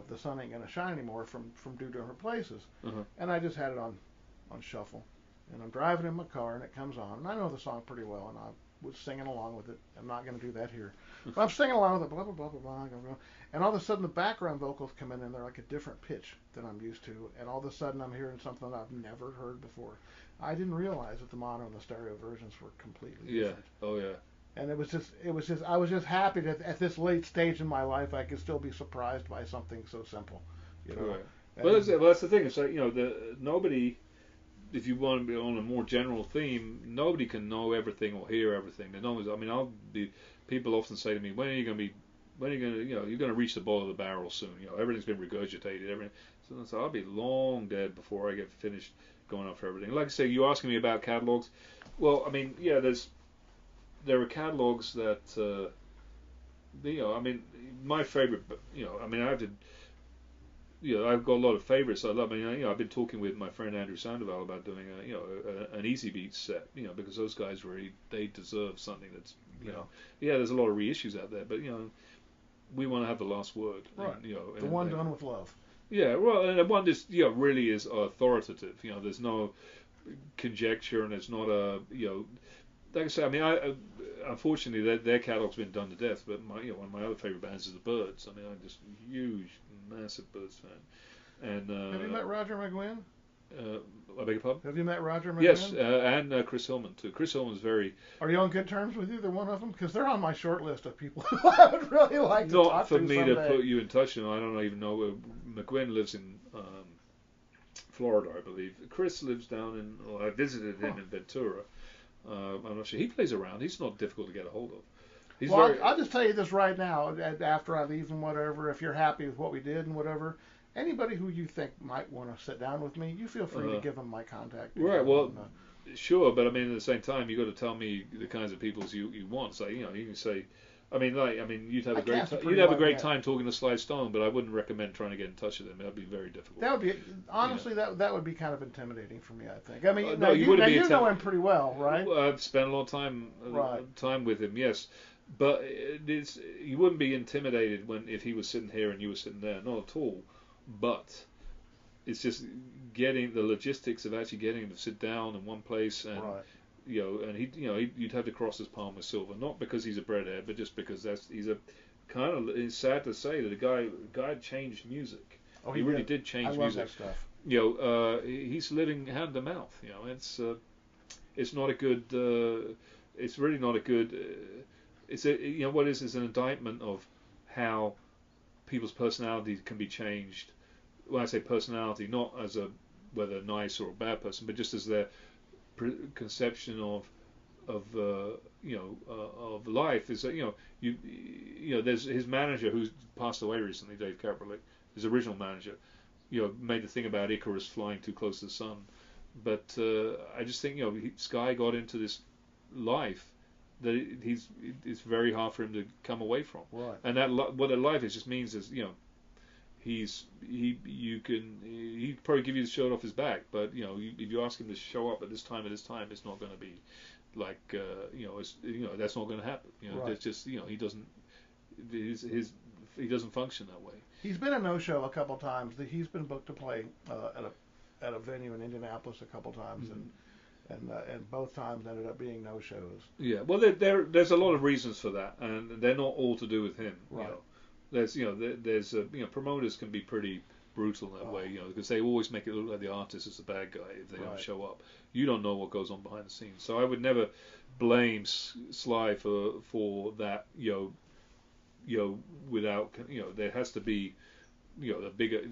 The Sun Ain't Gonna Shine Anymore from 2 different places. And I just had it on shuffle, and I'm driving in my car and it comes on, and I know the song pretty well, and I was singing along with it. I'm not going to do that here, but I'm singing along with it, blah blah blah blah blah, and all of a sudden the background vocals come in and they're like a different pitch than I'm used to, and all of a sudden I'm hearing something I've never heard before. I didn't realize that the mono and the stereo versions were completely different. And it was just I was just happy that at this late stage in my life I could still be surprised by something so simple, Right. Well, that's the thing. It's like nobody. If you want to be on a more general theme, nobody can know everything or hear everything. People often say to me, when are you going to you're going to reach the bottom of the barrel soon. Everything's been regurgitated. So I'll be long dead before I get finished going up for everything. Like I say, you're asking me about catalogs. Well, there are catalogs that, my favorite, I've got a lot of favorites I love. I've been talking with my friend Andrew Sandoval about doing an Easy Beats set, because those guys they deserve something that's, there's a lot of reissues out there, but we want to have the last word. Right. The one done with love. Yeah, well, and one is really is authoritative. There's no conjecture, and it's not a like I say. I mean, I unfortunately their catalog's been done to death. But one of my other favorite bands is the Byrds. I mean, I'm just a huge, massive Byrds fan. And Have you met Roger McGuinn? I beg your pardon? Have you met Roger McGuinn? Yes, and Chris Hillman too. Chris Hillman's very. Are you on good terms with either one of them? Because they're on my short list of people who I would really like to talk to Not for me someday. to put you in touch with. I don't even know. McGuinn lives in Florida, I believe. Chris lives down in. Well, I visited him in Ventura. I'm not sure. He plays around. He's not difficult to get a hold of. He's Well, very. I'll just tell you this right now. After I leave and whatever, if you're happy with what we did and whatever, anybody who you think might want to sit down with me, you feel free to give them my contact. Right. Well, sure, but I mean, at the same time, you got to tell me the kinds of people you want. So you can say. You'd have a great time talking to Sly Stone, but I wouldn't recommend trying to get in touch with him. That'd be very difficult. That would be honestly that would be kind of intimidating for me. I think. I mean, you know him pretty well, right? Well, I've spent a lot of time with him, yes, but you wouldn't be intimidated if he was sitting here and you were sitting there, not at all. But it's just getting the logistics of actually getting him to sit down in one place and. Right. And you'd have to cross his palm with silver, not because he's a breadhead, but just because he's a kind of. It's sad to say that a guy changed music. Oh, he really did change music. I love that stuff. He's living hand to mouth. It's not a good. It's really not a good. It's what is an indictment of how people's personalities can be changed. When I say personality, not as a whether nice or a bad person, but just as their conception of life is that there's his manager who's passed away recently, Dave Caprolic, his original manager, made the thing about Icarus flying too close to the sun, but I just think Sky got into this life that it's very hard for him to come away from, right? And what that life is just means is he'd probably give you the shirt off his back, but if you ask him to show up at this time, it's not going to be like that's not going to happen. Right. It's just he doesn't function that way. He's been a no-show a couple times. He's been booked to play at a venue in Indianapolis a couple times, and both times ended up being no-shows. Yeah, well, there's a lot of reasons for that, and they're not all to do with him. Right. There's promoters can be pretty brutal that way, because they always make it look like the artist is the bad guy if they don't show up. You don't know what goes on behind the scenes. So I would never blame Sly for that, without, there has to be, a bigger,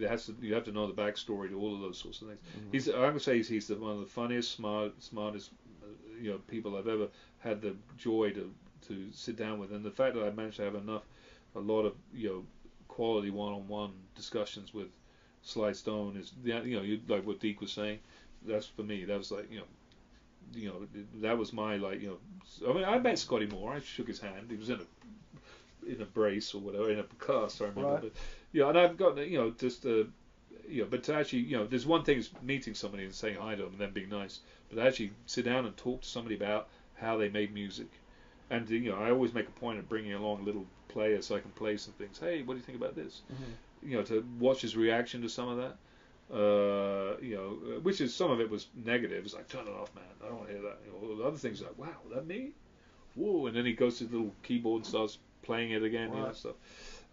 you have to know the backstory to all of those sorts of things. Mm-hmm. I would say he's one of the funniest, smartest, people I've ever had the joy to sit down with, and the fact that I managed to have a lot of quality one-on-one discussions with Sly Stone is like what Deke was saying. That's for me. That was like that was my I mean, I met Scotty Moore. I shook his hand. He was in a brace or whatever, in a cast. I remember. Right. But and I've got but to actually there's one thing is meeting somebody and saying hi to them and then being nice, but to actually sit down and talk to somebody about how they made music, and I always make a point of bringing along a little player so I can play some things. Hey, what do you think about this? Mm-hmm. To watch his reaction to some of that. Which is some of it was negative. It's like, turn it off, man. I don't want to hear that. The other things are like, wow, that me? Whoa! And then he goes to the little keyboard and starts playing it again. Right. Stuff.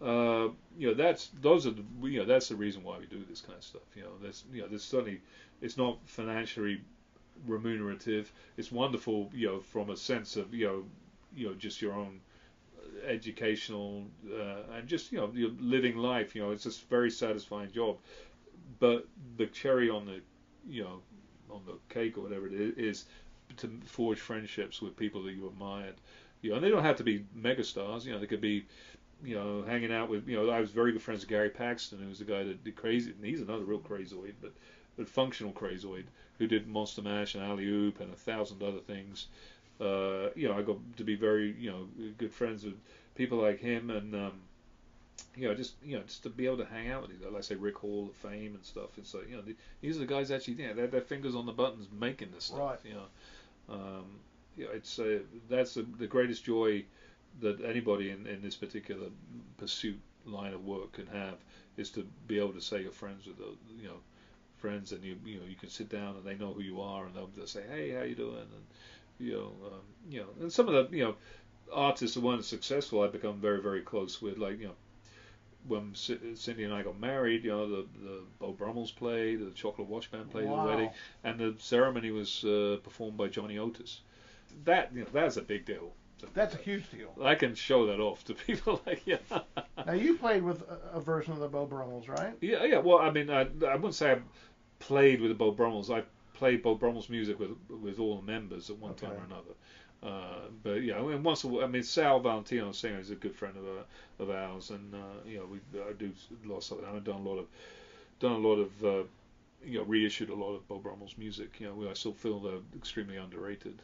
That's the reason why we do this kind of stuff. There's certainly it's not financially remunerative. It's wonderful, from a sense of just your own educational and just you're living life. It's just a very satisfying job. But the cherry on the on the cake or whatever it is to forge friendships with people that you admired. And they don't have to be megastars. They could be hanging out with I was very good friends with Gary Paxton, who was the guy that did Crazy, and he's another real crazoid, but functional crazoid who did Monster Mash and Alley Oop and 1,000 other things. I got to be very good friends with people like him, and just to be able to hang out with these guys, like say Rick Hall of Fame and stuff. It's like these are the guys actually their fingers on the buttons making this stuff. Right. It's that's the greatest joy that anybody in this particular pursuit line of work can have is to be able to say you're friends with the, friends, and you can sit down and they know who you are, and they'll say, hey, how you doing, and and some of the artists, the ones successful, I've become very, very close with, like when Cindy and I got married, the Beau Brummels played, the Chocolate Watch Band played at the wedding, and the ceremony was performed by Johnny Otis. That's a big deal. That's a huge deal. I can show that off to people. Now you played with a version of the Beau Brummels, right? Yeah. Well, I mean, I wouldn't say I played with the Beau Brummels. I played Beau Brummels music with all the members at one time or another. But yeah, I mean, Sal Valentino, singer, is a good friend of ours, and I do lots of. I've done a lot of reissued a lot of Beau Brummels music. I still feel they're extremely underrated.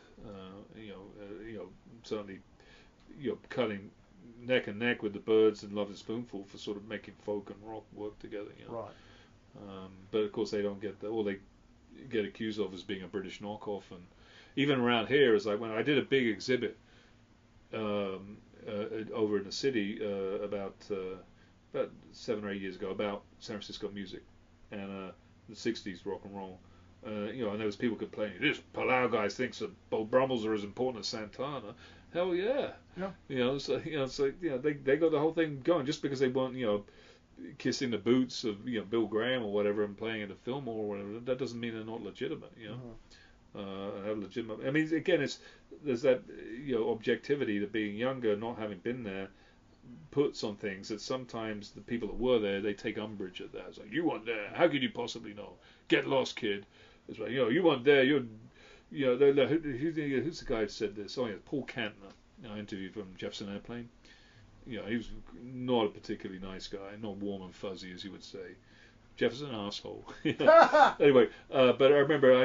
Certainly, cutting neck and neck with the Byrds and Love and Spoonful for sort of making folk and rock work together. Right. But of course, they don't get all they get accused of as being a British knockoff, and even around here, is like when I did a big exhibit over in the city about 7 or 8 years ago about San Francisco music and the '60s rock and roll. And there was people complaining, this Palao guy thinks that Beau Brummels are as important as Santana. Hell yeah. Yeah. So they got the whole thing going just because they weren't kissing the boots of Bill Graham or whatever and playing in a film or whatever. That doesn't mean they're not legitimate. Have legitimate. I mean, again, there's that objectivity that being younger, not having been there, puts on things that sometimes the people that were there, they take umbrage at that. It's like, you weren't there. How could you possibly know? Get lost, kid. It's like, you weren't there. Who's the guy who said this? Oh yeah, Paul Kantner. I interviewed from Jefferson Airplane. He was not a particularly nice guy, not warm and fuzzy as you would say. Jefferson asshole. Anyway, but I remember,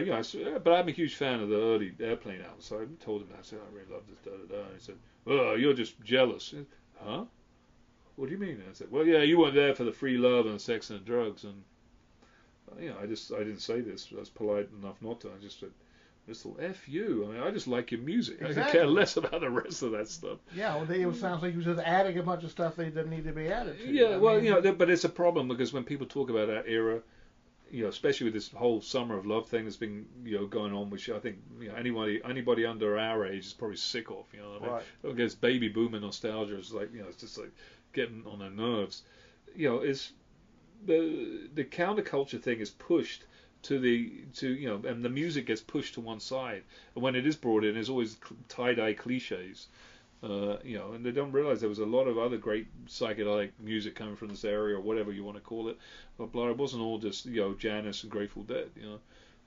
but I'm a huge fan of the early Airplane albums. So I told him that. I said, I really love this. And he said, "Oh, you're just jealous." Said, huh? What do you mean? And I said, well, yeah, you weren't there for the free love and sex and drugs, and I didn't say this. I was polite enough not to. I just thought, F you. I mean, I just like your music. Exactly. I could care less about the rest of that stuff. Yeah, well, it sounds like he was just adding a bunch of stuff that didn't need to be added to. Yeah, but it's a problem because when people talk about that era, especially with this whole summer of love thing that's been going on, which I think anybody under our age is probably sick of. Right. I guess baby boomer nostalgia is like it's just like getting on their nerves. Is the counterculture thing is pushed to and the music gets pushed to one side, and when it is brought in, there's always tie-dye cliches, and they don't realize there was a lot of other great psychedelic music coming from this area or whatever you want to call it. But it wasn't all just Janis and Grateful Dead.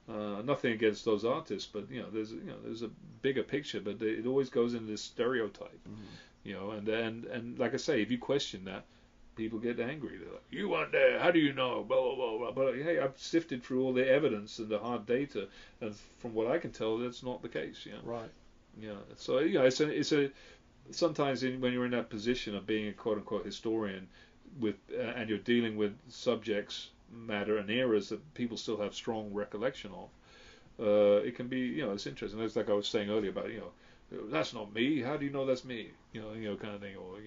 Nothing against those artists, but there's a bigger picture, but it always goes into this stereotype. Mm-hmm. And like I say, if you question that, people get angry. They're like, you weren't there. How do you know? Blah, blah, blah, blah. But hey, I've sifted through all the evidence and the hard data, and from what I can tell, that's not the case. Right. So it's a sometimes when you're in that position of being a quote unquote historian and you're dealing with subjects matter and eras that people still have strong recollection of, it can be it's interesting. It's like I was saying earlier about that's not me. How do you know that's me? Kind of thing, or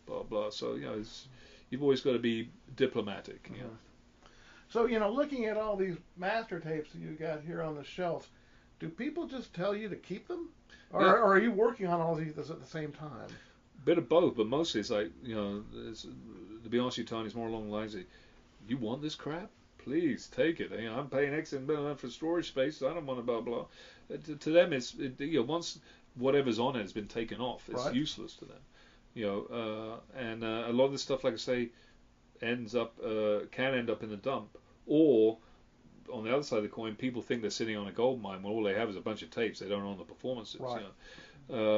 blah blah. So you've always got to be diplomatic. Mm-hmm. So looking at all these master tapes that you got here on the shelf, do people just tell you to keep them, or are you working on all these at the same time? Bit of both, but mostly it's like to be honest with you, Tony, it's more along the lines of, you want this crap? Please take it. I'm paying X amount for storage space. I don't want to blah blah. To them, once whatever's on it has been taken off, it's useless to them. And a lot of this stuff, like I say, can end up in the dump, or on the other side of the coin, people think they're sitting on a gold mine when all they have is a bunch of tapes. They don't own the performances. Right.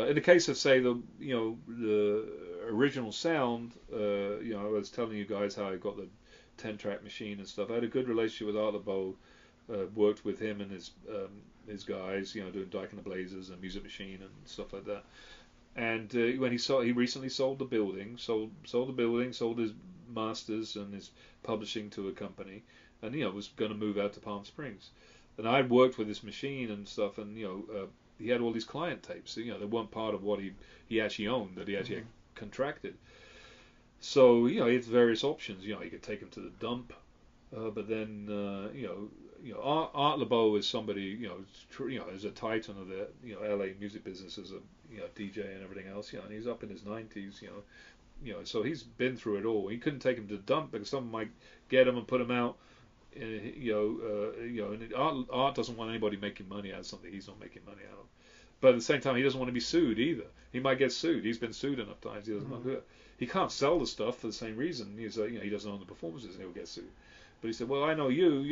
In the case of, say, the original sound, I was telling you guys how I got the 10-track machine and stuff. I had a good relationship with Art LeBeau, worked with him and his guys, doing Dyke and the Blazers and Music Machine and stuff like that. And when he recently sold the building, sold his masters and his publishing to a company, and was going to move out to Palm Springs. And I'd worked with this machine and stuff, and he had all these client tapes. You know, they weren't part of what he actually owned, that he actually had contracted. So, you know, he had various options. You know, you could take him to the dump, but then, Art Laboe is somebody, is a titan of the, LA music business as a, DJ and everything else, and he's up in his 90s, so he's been through it all. He couldn't take him to the dump because someone might get him and put him out. And Art doesn't want anybody making money out of something he's not making money out of. But at the same time, he doesn't want to be sued either. He might get sued. He's been sued enough times. He doesn't want to do it. He can't sell the stuff for the same reason. He's he doesn't own the performances, and he'll get sued. But he said, "Well, I know you're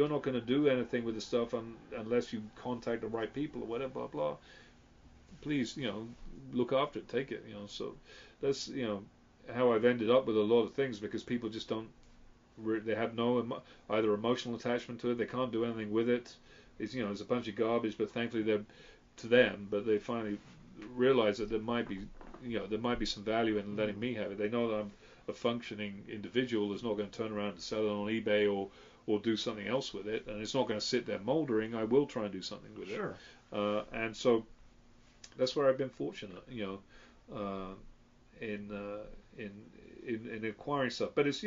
not gonna do anything with the stuff unless you contact the right people or whatever, blah blah. Please, look after it, take it, So that's how I've ended up with a lot of things because people just don't. They have no either emotional attachment to it. They can't do anything with it. It's it's a bunch of garbage. But thankfully, they're to them. But they finally realize that there might be some value in letting me have it. They know that I'm a functioning individual that's not going to turn around and sell it on eBay or do something else with it, and it's not going to sit there moldering. I will try and do something with it. Sure. And so that's where I've been fortunate, in acquiring stuff. But it's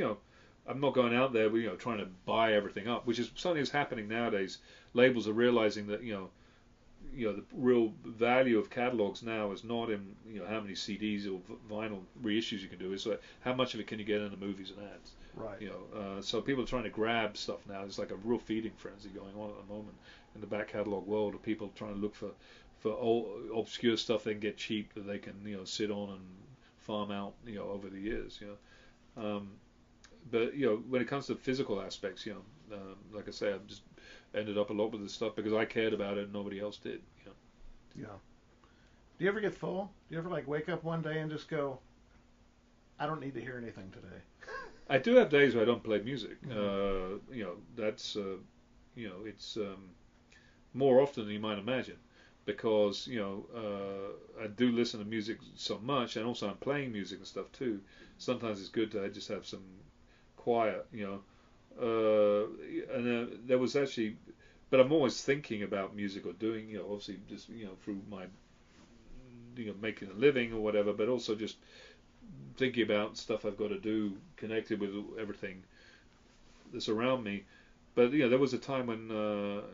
I'm not going out there, trying to buy everything up, which is something that's happening nowadays. Labels are realizing that the real value of catalogs now is not in how many CDs or vinyl reissues you can do. It's like how much of it can you get in the movies and ads. Right. So people are trying to grab stuff now. It's like a real feeding frenzy going on at the moment in the back catalog world of people trying to look for old, obscure stuff they can get cheap that they can sit on and farm out over the years. But when it comes to physical aspects, like I say, I've just ended up a lot with this stuff because I cared about it and nobody else did. Yeah. Do you ever get full? Do you ever wake up one day and just go, I don't need to hear anything today? I do have days where I don't play music. Mm-hmm. That's it's more often than you might imagine because I do listen to music so much and also I'm playing music and stuff too. Sometimes it's good to just have some quiet, and there was actually, but I'm always thinking about music or doing, obviously just, through my, making a living or whatever, but also just thinking about stuff I've got to do connected with everything that's around me. But, there was a time when,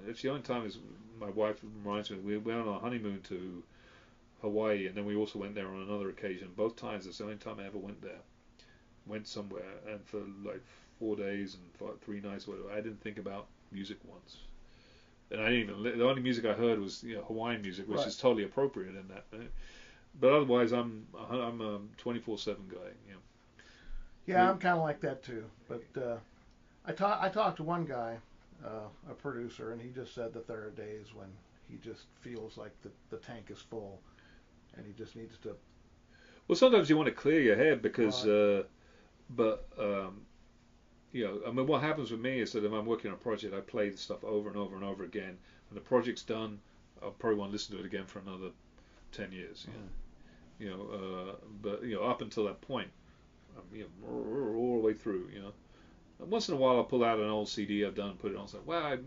it's the only time is my wife reminds me, we went on our honeymoon to Hawaii and then we also went there on another occasion. Both times, it's the only time I ever went there. Went somewhere and for 4 days and 3 nights or whatever, I didn't think about music once, and I didn't even. The only music I heard was Hawaiian music, which is totally appropriate in that. But otherwise, I'm a 24/7 guy. Yeah, I'm kind of like that too. But I talked to one guy, a producer, and he just said that there are days when he just feels like the tank is full, and he just needs to. Well, sometimes you want to clear your head because. What happens with me is that if I'm working on a project, I play the stuff over and over and over again. When the project's done, I'll probably want to listen to it again for another 10 years. But up until that point, all the way through. And once in a while, I'll pull out an old CD I've done, and put it on, and say, well, I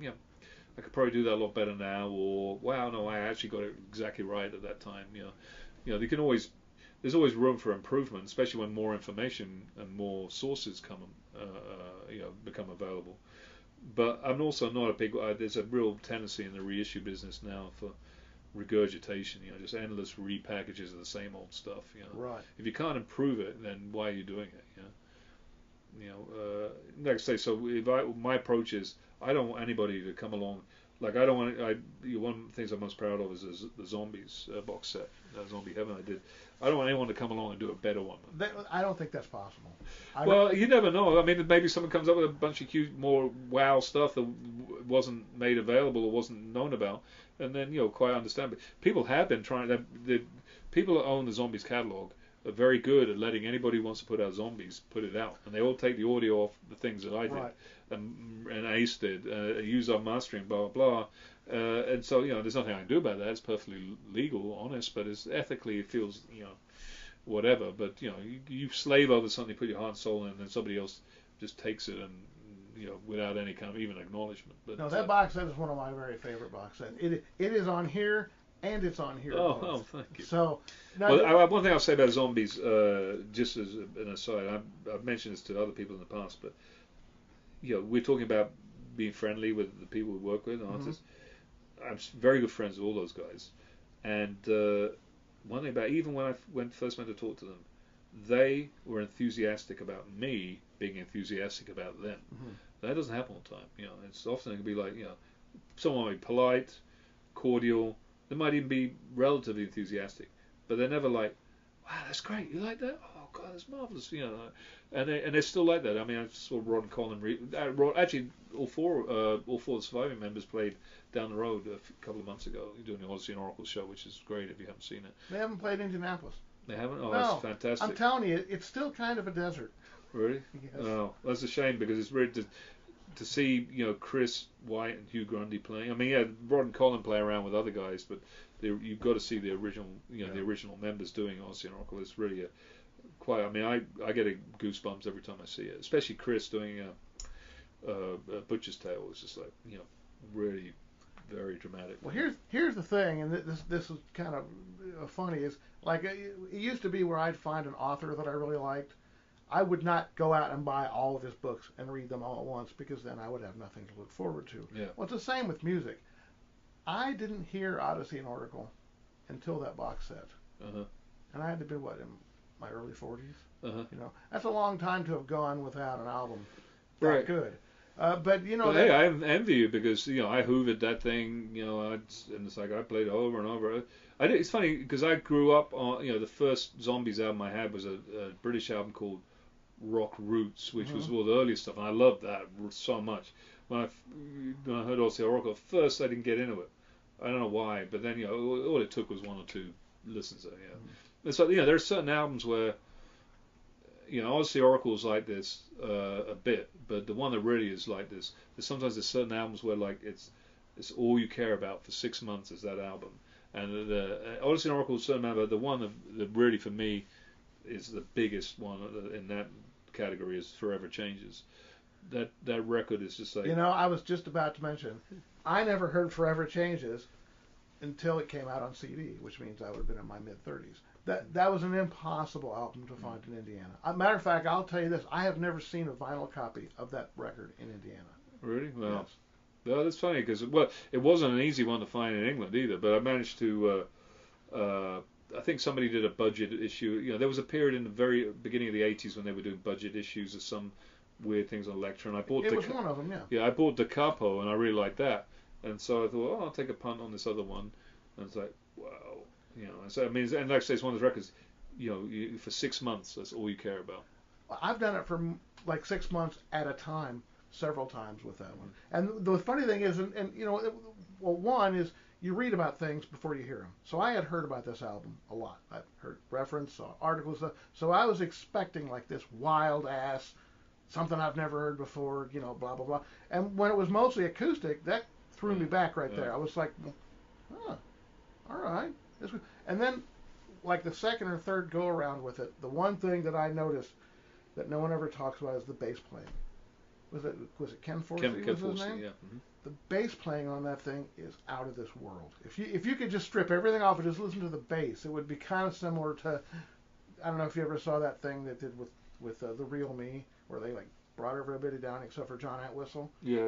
could probably do that a lot better now, or wow, no, I actually got it exactly right at that time. They can always. There's always room for improvement, especially when more information and more sources become available. But I'm also not a big. There's a real tendency in the reissue business now for regurgitation. Just endless repackages of the same old stuff. Right. If you can't improve it, then why are you doing it? Like I say, so my approach is I don't want anybody to come along. Like I don't want. One of the things I'm most proud of is the Zombies box set, Zombie Heaven I did. I don't want anyone to come along and do a better one. I don't think that's possible. Well, you never know. I mean, maybe someone comes up with a bunch of cute, more wow stuff that wasn't made available or wasn't known about, and then quite understand. But people have been trying. The people that own the Zombies catalog are very good at letting anybody who wants to put out Zombies put it out, and they all take the audio off the things that I did. Right. And Ace did, use our mastering, blah, blah, blah. And so, there's nothing I can do about that. It's perfectly legal, honest, but it's ethically, it feels, whatever. But, you slave over something, put your heart and soul in, and then somebody else just takes it and, without any kind of even acknowledgement. But no, that box set is one of my very favorite box sets. It is on here and it's on here. Oh, thank you. So, one thing I'll say about zombies, just as an aside, I've mentioned this to other people in the past, but we're talking about being friendly with the people we work with, artists. Mm-hmm. I'm very good friends with all those guys, and one thing about even when I first went to talk to them, they were enthusiastic about me being enthusiastic about them. Mm-hmm. That doesn't happen all the time. It's often it can be like someone might be polite, cordial. They might even be relatively enthusiastic, but they're never like, "Wow, that's great! You like that? Oh God, that's marvelous!" And they're still like that. I mean, I saw Rod and Colin. Actually, all four of the surviving members played down the road a couple of months ago doing the Odyssey and Oracle show, which is great if you haven't seen it. They haven't played Indianapolis. They haven't? Oh, no, that's fantastic. I'm telling you, it's still kind of a desert. Really? Yes. Oh, that's a shame because it's really to see Chris White and Hugh Grundy playing. I mean, yeah, Rod and Colin play around with other guys, but you've got to see the original, the original members doing Odyssey and Oracle. It's really quite. I mean, I get goosebumps every time I see it, especially Chris doing Butcher's Tale. It's just like really very dramatic. Well, here's the thing, and this is kind of funny. Is like it used to be where I'd find an author that I really liked. I would not go out and buy all of his books and read them all at once because then I would have nothing to look forward to. Yeah. Well, it's the same with music. I didn't hear Odyssey and Oracle until that box set. Uh-huh. And I had to be, in my early 40s? Uh-huh. That's a long time to have gone without an album that right. good. But hey, I envy you because I hoovered that thing. And it's like I played it over and over. It's funny because I grew up on the first Zombies album I had was a British album called Rock Roots, which was all the earliest stuff, and I loved that so much. When I heard Odyssey Oracle, at first I didn't get into it. I don't know why, but then all it took was one or two listens. It's like there are certain albums where Odyssey Oracle's like this a bit, but the one that really is like this. Sometimes there's certain albums where like it's all you care about for 6 months is that album. And the Odyssey and Oracle is a certain amount, but the one that really for me is the biggest one in that category is Forever Changes. That record is just like I was just about to mention I never heard Forever Changes until it came out on CD, which means I would have been in my mid-30s. That was an impossible album to find in Indiana. Matter of fact, I'll tell you this: I have never seen a vinyl copy of that record in Indiana. Really? Well, yes. No, that's funny because it wasn't an easy one to find in England either. But I managed to. I think somebody did a budget issue. There was a period in the very beginning of the '80s when they were doing budget issues of some weird things on Elektra, and I bought. It was one of them, yeah. Yeah, I bought Da Capo, and I really liked that, and so I thought, I'll take a punt on this other one, and it's like, wow, And so I mean, and like I say, it's one of those records. For 6 months, that's all you care about. I've done it for like 6 months at a time, several times with that one. And the funny thing is, one is you read about things before you hear them. So I had heard about this album a lot. I've heard reference, saw articles. So I was expecting like this wild ass, something I've never heard before, blah, blah, blah. And when it was mostly acoustic, that threw me back right there. I was like, all right. And then, like the second or third go around with it, the one thing that I noticed that no one ever talks about is the bass playing. Was it Ken Forsey? Ken Forsey, yeah. Mm-hmm. The bass playing on that thing is out of this world. If you could just strip everything off and just listen to the bass, it would be kind of similar to, I don't know if you ever saw that thing that did with The Real Me, where they like brought everybody down except for John Entwistle. Yeah.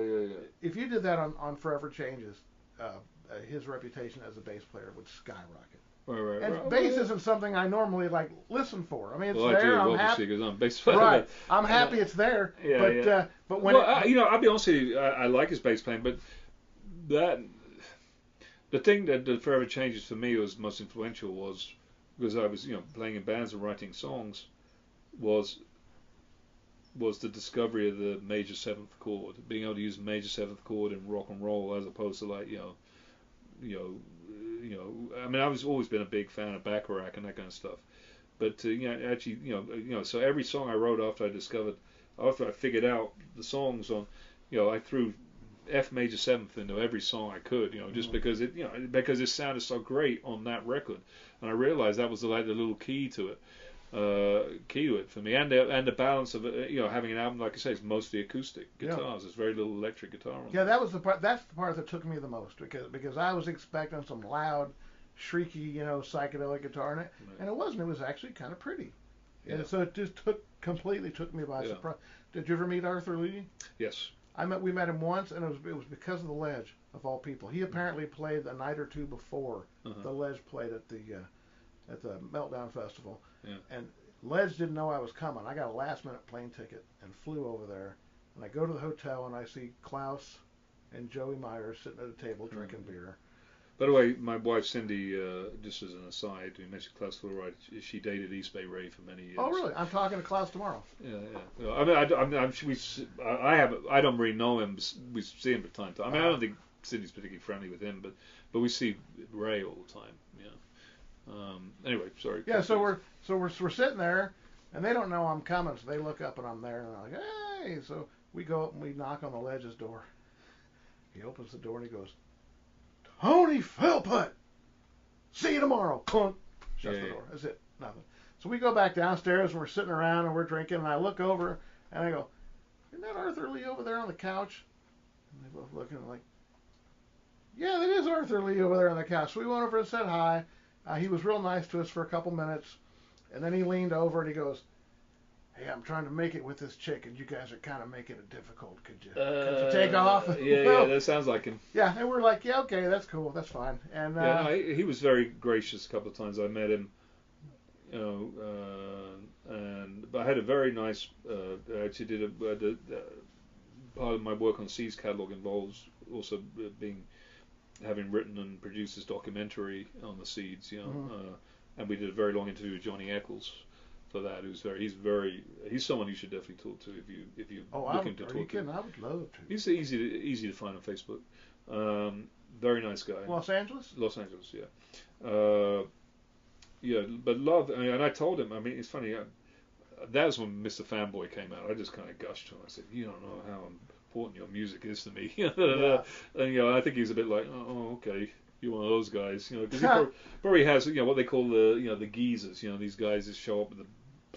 If you did that on Forever Changes, his reputation as a bass player would skyrocket. Right. And bass isn't something I normally like listen for. I mean, it's there. I do, I'm happy because I'm a bass player. Right, I'm happy it's there. Yeah, but when I'll be honest with you, I like his bass playing, but the thing that Forever Changes for me was most influential was because I was playing in bands and writing songs was the discovery of the major seventh chord, being able to use major seventh chord in rock and roll as opposed to like I mean, I've always been a big fan of Bacharach and that kind of stuff. But so every song I wrote after I figured out the songs on, I threw F major seventh into every song I could, just because it sounded so great on that record, and I realized that was like the little key to it. key to it for me, and the balance of having an album, like I say, it's mostly acoustic guitars. Yeah. There's very little electric guitar on it. Yeah, that was the part. That's the part that took me the most because I was expecting some loud, shrieky, psychedelic guitar in it, Right. and it wasn't. It was actually kind of pretty. Yeah. And so it just completely took me by surprise. Did you ever meet Arthur Lee? Yes. We met him once, and it was because of the Ledge, of all people. He apparently played a night or two before the Ledge played at the Meltdown Festival. Yeah. And Ledge didn't know I was coming. I got a last minute plane ticket and flew over there. And I go to the hotel and I see Klaus and Joey Myers sitting at a table drinking beer. By the way, my wife Cindy, just as an aside, we mentioned Klaus Fullerite. She dated East Bay Ray for many years. Oh, really? I'm talking to Klaus tomorrow. Yeah. I mean, I don't really know him. We see him from time to time. I mean, I don't think Cindy's particularly friendly with him, but we see Ray all the time. Yeah. Anyway, sorry. Yeah. So we're sitting there, and they don't know I'm coming, so they look up and I'm there, and they're like, "Hey!" So we go up and we knock on the Ledge's door. He opens the door and he goes, "Tony Philpott, see you tomorrow." Clunk. Shuts the door. That's it. Nothing. So we go back downstairs and we're sitting around and we're drinking, and I look over and I go, "Isn't that Arthur Lee over there on the couch?" And they both look and like, "Yeah, that is Arthur Lee over there on the couch." So we went over and said hi. He was real nice to us for a couple minutes, and then he leaned over and he goes, "Hey, I'm trying to make it with this chick, and you guys are kind of making it difficult. Could you take off?" Yeah, that sounds like him. Yeah, and we're like, "Yeah, okay, that's cool, that's fine." And he was very gracious a couple of times I met him. But I had a very nice. I actually did part of my work on Seeds catalog involves also having written and produced this documentary on the Seeds, and we did a very long interview with Johnny Eccles for that. He's someone you should definitely talk to if you're looking to talk to. I would love to. He's easy to find on Facebook. Very nice guy. Los Angeles, yeah. Yeah, but love, and I told him, I mean, it's funny, that was when Mr. Fanboy came out. I just kind of gushed to him. I said, "You don't know how important your music is to me." Yeah. And I think he's a bit like, "Oh, okay, you're one of those guys," because he probably has, what they call the geezers, these guys that show up with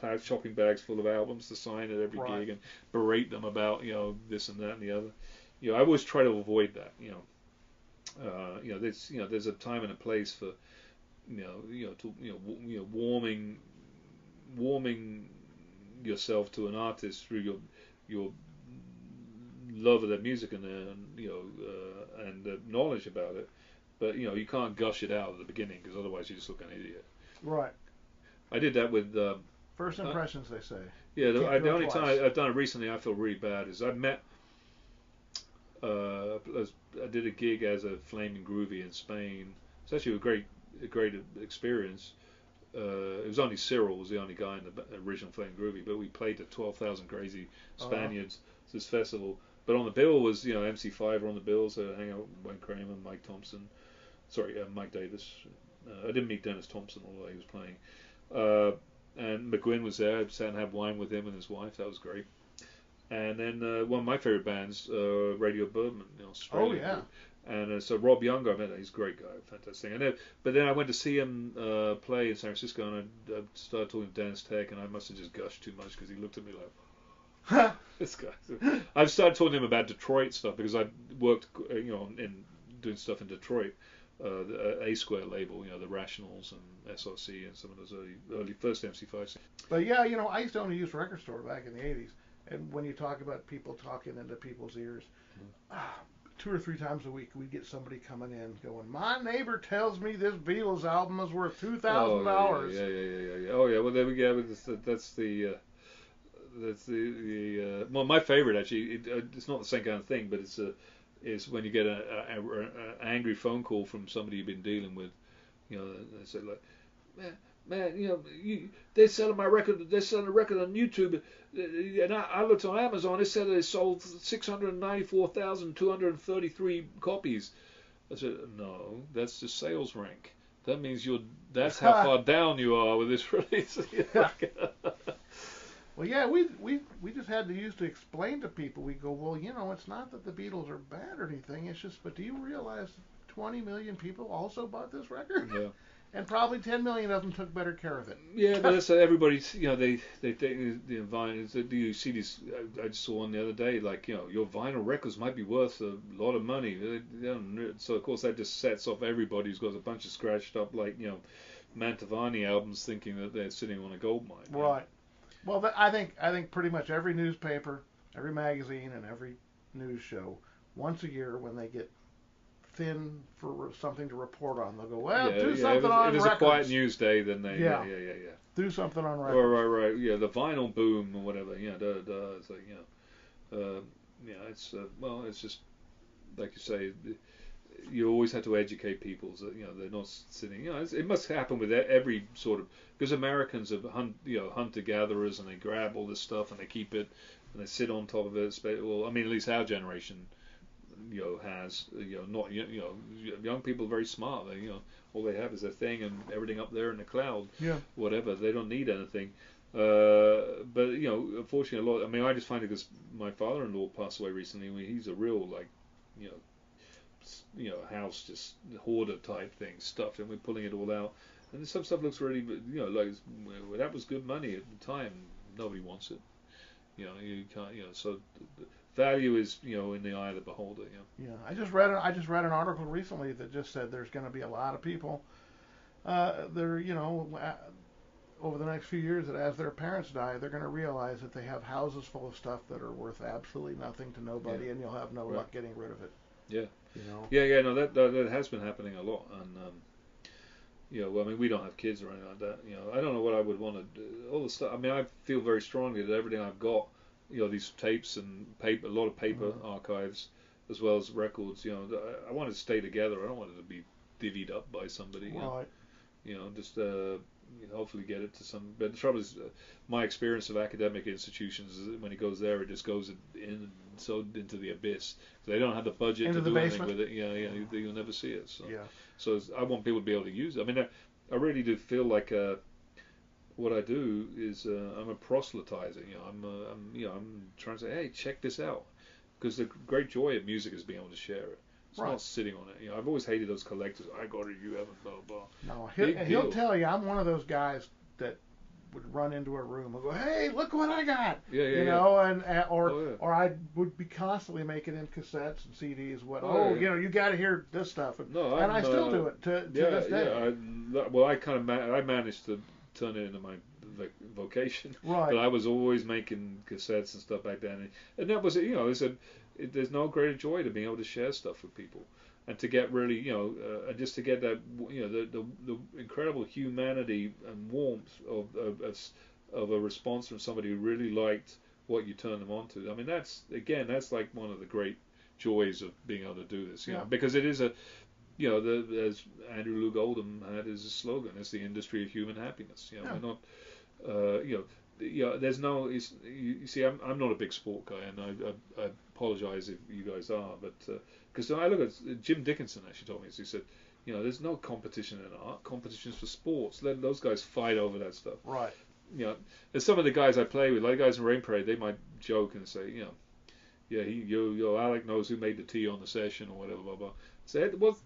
the shopping bags full of albums to sign at every gig and berate them about, this and that and the other. I always try to avoid that. There's a time and a place for, warming yourself to an artist through your love of their music and knowledge about it, but you can't gush it out at the beginning because otherwise you just look like an idiot. Right. I did that with first impressions, they say. Yeah, the only time I've done it recently I feel really bad is I met. I did a gig as a Flaming Groovy in Spain. It's actually a great experience. It was only Cyril was the only guy in the original Flaming Groovy, but we played to 12,000 crazy Spaniards this festival. But on the bill was MC5 were on the bill, so hang out with Wayne Kramer, Mike Thompson, Mike Davis. I didn't meet Dennis Thompson, although he was playing. And McGuinn was there. I sat and had wine with him and his wife. That was great. And then one of my favorite bands, Radio Birdman, Australia. Oh yeah. Group. And so Rob Younger, I met him. He's a great guy, fantastic. But then I went to see him play in San Francisco, and I started talking to Dennis Tech, and I must have just gushed too much because he looked at me like, this guy. I've started talking to him about Detroit stuff because I worked, in doing stuff in Detroit, the A Square label, the Rationals and SRC and some of those early first MC5s. But yeah, I used to own a used record store back in the 80s, and when you talk about people talking into people's ears, 2 or 3 times a week we'd get somebody coming in going, "My neighbor tells me this Beatles album is worth $2,000. Yeah. Oh yeah. Well, there we go. That's the well, my favorite actually. It's not the same kind of thing, but it's when you get an angry phone call from somebody you've been dealing with. They say like, man, they're selling my record. They're selling a record on YouTube, and I looked on Amazon. It said they sold 694,233 copies. I said, no, that's the sales rank. That means that's how far down you are with this release. Well, yeah, we just had to use to explain to people. We go, well, it's not that the Beatles are bad or anything. It's just, but do you realize 20 million people also bought this record? Yeah. And probably 10 million of them took better care of it. Yeah, but that's everybody's. They think the vinyl. You see these. I just saw one the other day. Like, your vinyl records might be worth a lot of money. So of course that just sets off everybody who's got a bunch of scratched up, like, Mantovani albums, thinking that they're sitting on a gold mine. Right. Well, I think pretty much every newspaper, every magazine, and every news show, once a year when they get thin for something to report on, they'll go, well, do something on records. If it's a quiet news day, then they yeah. Do something on records. Right. Yeah, the vinyl boom or whatever. It's like, it's well, it's just like you say. You always have to educate people so they're not sitting. It must happen with every sort of, because Americans are hunter gatherers, and they grab all this stuff and they keep it and they sit on top of it. Well, I mean, at least our generation, has not young people are very smart. They all they have is their thing and everything up there in the cloud. Yeah. Whatever, they don't need anything. But unfortunately, a lot. I mean, I just find it because my father-in-law passed away recently. I mean, he's a real house just hoarder type thing, stuff, and we're pulling it all out. And some stuff looks really, like that was good money at the time. Nobody wants it. You can't. So value is, in the eye of the beholder. Yeah. I just read an article recently that just said there's going to be a lot of people. They're over the next few years that as their parents die, they're going to realize that they have houses full of stuff that are worth absolutely nothing to nobody, and you'll have no luck getting rid of it. Yeah. Yeah. No, that has been happening a lot, and I mean, we don't have kids or anything like that. I don't know what I would want to do. All the stuff. I mean, I feel very strongly that everything I've got, these tapes and paper, a lot of paper archives, as well as records. I want it to stay together. I don't want it to be divvied up by somebody. Right. Just hopefully get it to some. But the trouble is, my experience of academic institutions is that when it goes there, it just goes into the abyss. They don't have the budget into to the do basement. anything with it. You'll never see it. So, yeah. So I want people to be able to use it. I mean, I really do feel like what I do is I'm a proselytizer. I'm trying to say, hey, check this out, because the great joy of music is being able to share it. It's not sitting on it. I've always hated those collectors. I got it, you haven't, blah, blah. No, he'll tell you, I'm one of those guys that would run into a room and go, hey, look what I got. Or I would be constantly making him cassettes and CDs. You got to hear this stuff. And I still do it to this day. I managed to turn it into my vocation. Right. But I was always making cassettes and stuff back then. And that was, there's no greater joy to being able to share stuff with people, and to get really, and just to get that, the incredible humanity and warmth of a response from somebody who really liked what you turned them on to. I mean, that's like one of the great joys of being able to do this, because it is as Andrew Loog Oldham had as a slogan, it's the industry of human happiness. We're not, there's no. You see, I'm not a big sport guy, and I apologize if you guys are, but because I look at Jim Dickinson actually told me this. He said, there's no competition in art. Competition's for sports. Let those guys fight over that stuff. Right. There's some of the guys I play with, like guys in Rain Parade, they might joke and say, Alec knows who made the tea on the session or whatever, blah blah. Say, what's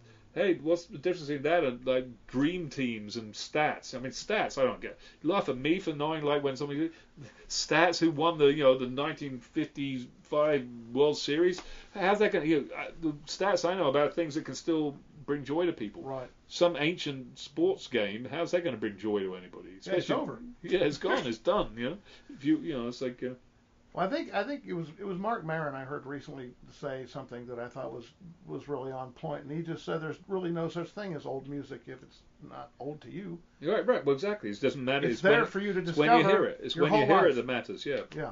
the difference between that and like dream teams and stats? I mean, stats I don't get. You laugh at me for knowing like when somebody stats who won the the 1955 World Series. How's that going to? The stats I know about things that can still bring joy to people. Right. Some ancient sports game. How's that going to bring joy to anybody? It's over. Yeah, it's gone. It's done. If it's like. Well, I think it was Mark Maron I heard recently say something that I thought was really on point, and he just said there's really no such thing as old music if it's not old to you. Right. Well, exactly. It doesn't matter. It's there for you to discover. When you hear it. It's when you hear life. it that matters. Yeah. Yeah.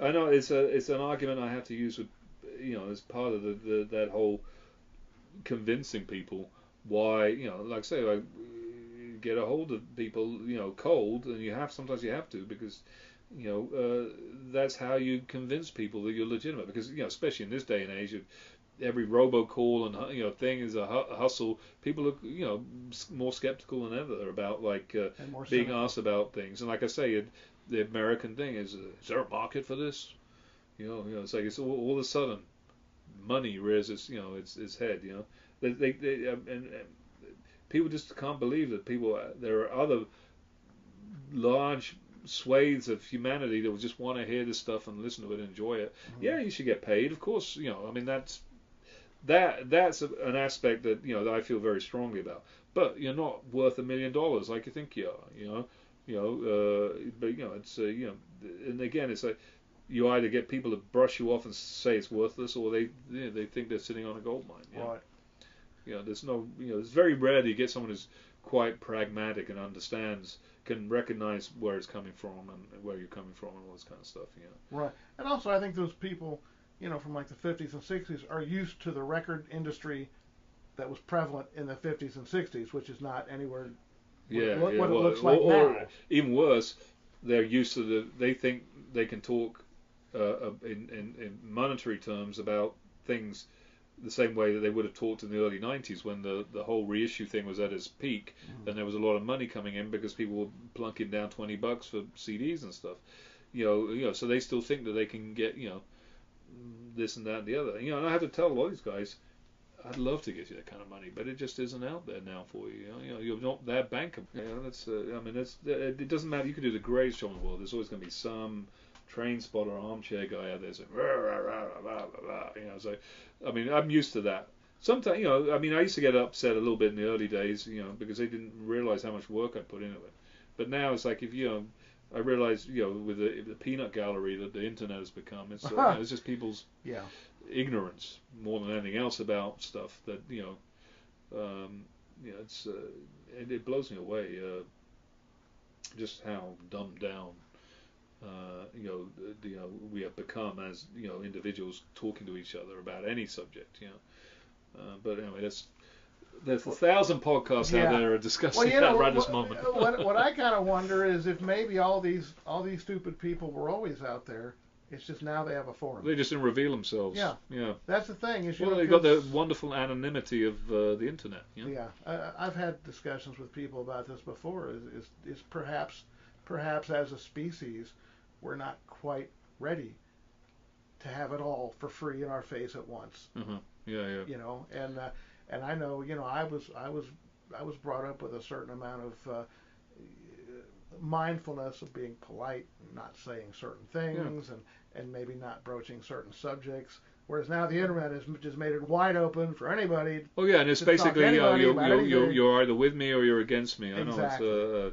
I know it's an argument I have to use with as part of that whole convincing people why like I say, like get a hold of people cold, and sometimes you have to, because that's how you convince people that you're legitimate, because especially in this day and age, every robocall and thing is a hustle. People are more skeptical than ever about being asked about things. And like I say, the American thing is there a market for this? It's like it's all of a sudden money rears its its head. And people just can't believe that there are other large swathes of humanity that will just want to hear this stuff and listen to it and enjoy it. Mm-hmm. Yeah, you should get paid, of course. I mean, that's an aspect that that I feel very strongly about. But you're not worth $1 million like you think you are. But it's and again, it's like you either get people to brush you off and say it's worthless, or they think they're sitting on a gold mine. Right. There's no, it's very rare that you get someone who's quite pragmatic and understands, can recognize where it's coming from and where you're coming from and all this kind of stuff. Right. And also, I think those people, from like the 50s and 60s are used to the record industry that was prevalent in the 50s and 60s, which is not anywhere what it looks like now. Or even worse, they're used to they think they can talk in monetary terms about things the same way that they would have talked in the early 90s when the whole reissue thing was at its peak, and there was a lot of money coming in because people were plunking down $20 for CDs and stuff. So they still think that they can get this and that and the other. And I have to tell a lot of these guys, I'd love to get you that kind of money, but it just isn't out there now for you. You're not that bankable. It doesn't matter. You could do the greatest show in the world. There's always going to be some train spotter, armchair guy out there saying, rah, rah, rah, rah, rah, So, I'm used to that. Sometimes, I used to get upset a little bit in the early days, because they didn't realize how much work I put into it. But now it's like I realize, with the peanut gallery that the internet has become, it's just people's ignorance more than anything else about stuff that it blows me away just how dumbed down we have become as individuals talking to each other about any subject. But anyway, there's 1,000 podcasts out there discussing that right this moment. What I kind of wonder is if maybe all these stupid people were always out there. It's just now they have a forum. They just didn't reveal themselves. Yeah. That's the thing. They've got the wonderful anonymity of the internet. Yeah. I've had discussions with people about this before. Is perhaps as a species, we're not quite ready to have it all for free in our face at once. Uh-huh. Yeah. And I know, I was brought up with a certain amount of mindfulness of being polite, not saying certain things, and maybe not broaching certain subjects. Whereas now the internet has just made it wide open for anybody. Oh yeah, and it's basically you're either with me or you're against me. I Exactly. know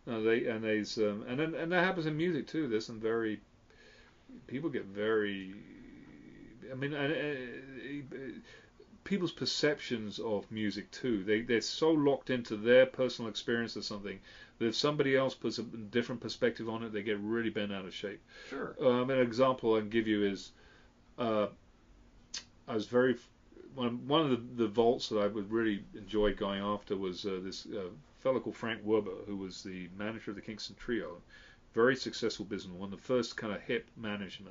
and that happens in music too. There's some people get very. People's perceptions of music too. They're so locked into their personal experience of something that if somebody else puts a different perspective on it, they get really bent out of shape. Sure. An example I can give you is I was one of the vaults that I would really enjoy going after was this fellow called Frank Werber, who was the manager of the Kingston Trio. Very successful businessman, one of the first kind of hip managers,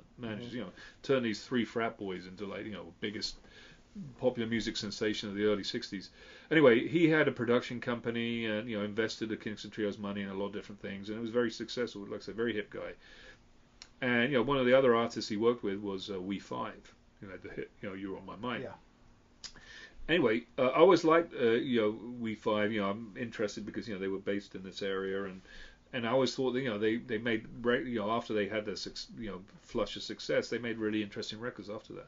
turned these three frat boys into biggest popular music sensation of the early 60s. Anyway, he had a production company and invested the Kingston Trio's money in a lot of different things, and it was very successful. Like I said, very hip guy. And one of the other artists he worked with was We5, who had the hit You're on My Mind. Yeah. Anyway, I always liked We5. I'm interested because they were based in this area, and I always thought that they made after they had their flush of success, they made really interesting records after that.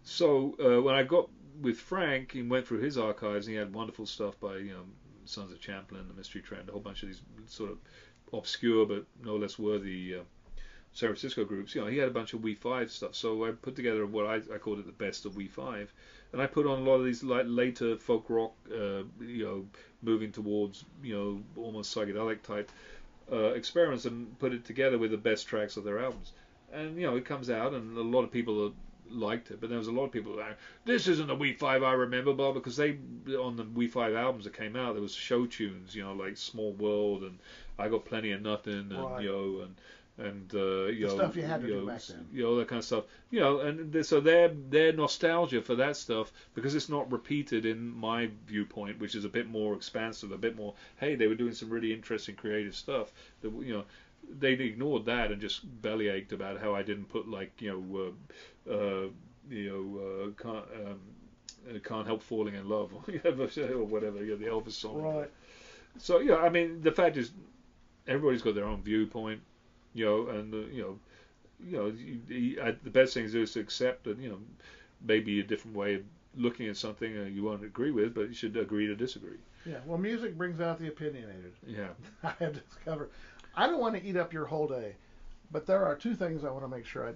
So when I got with Frank and went through his archives, and he had wonderful stuff by Sons of Champlin, the Mystery Trend, a whole bunch of these sort of obscure but no less worthy San Francisco groups. He had a bunch of We5 stuff. So I put together what I called it the best of We5, and I put on a lot of these later folk rock, moving towards almost psychedelic type experiments, and put it together with the best tracks of their albums. And it comes out, and a lot of people liked it, but there was a lot of people who were like, this isn't the We5 I remember, Bob, because they on the We5 albums that came out there was show tunes, like Small World and I Got Plenty of Nothing, and Right. and the stuff you had to do back then. all that kind of stuff, and so their nostalgia for that stuff, because it's not repeated in my viewpoint, which is a bit more expansive, a bit more, hey, they were doing some really interesting creative stuff that they ignored that and just bellyached about how I didn't put Can't Help Falling in Love or whatever, the Elvis song. Right. So I mean, the fact is, everybody's got their own viewpoint, and the best thing to do is to accept that maybe a different way of looking at something you won't agree with, but you should agree to disagree. Yeah. Well, music brings out the opinionated. Yeah. I have discovered. I don't want to eat up your whole day, but there are two things I want to make sure I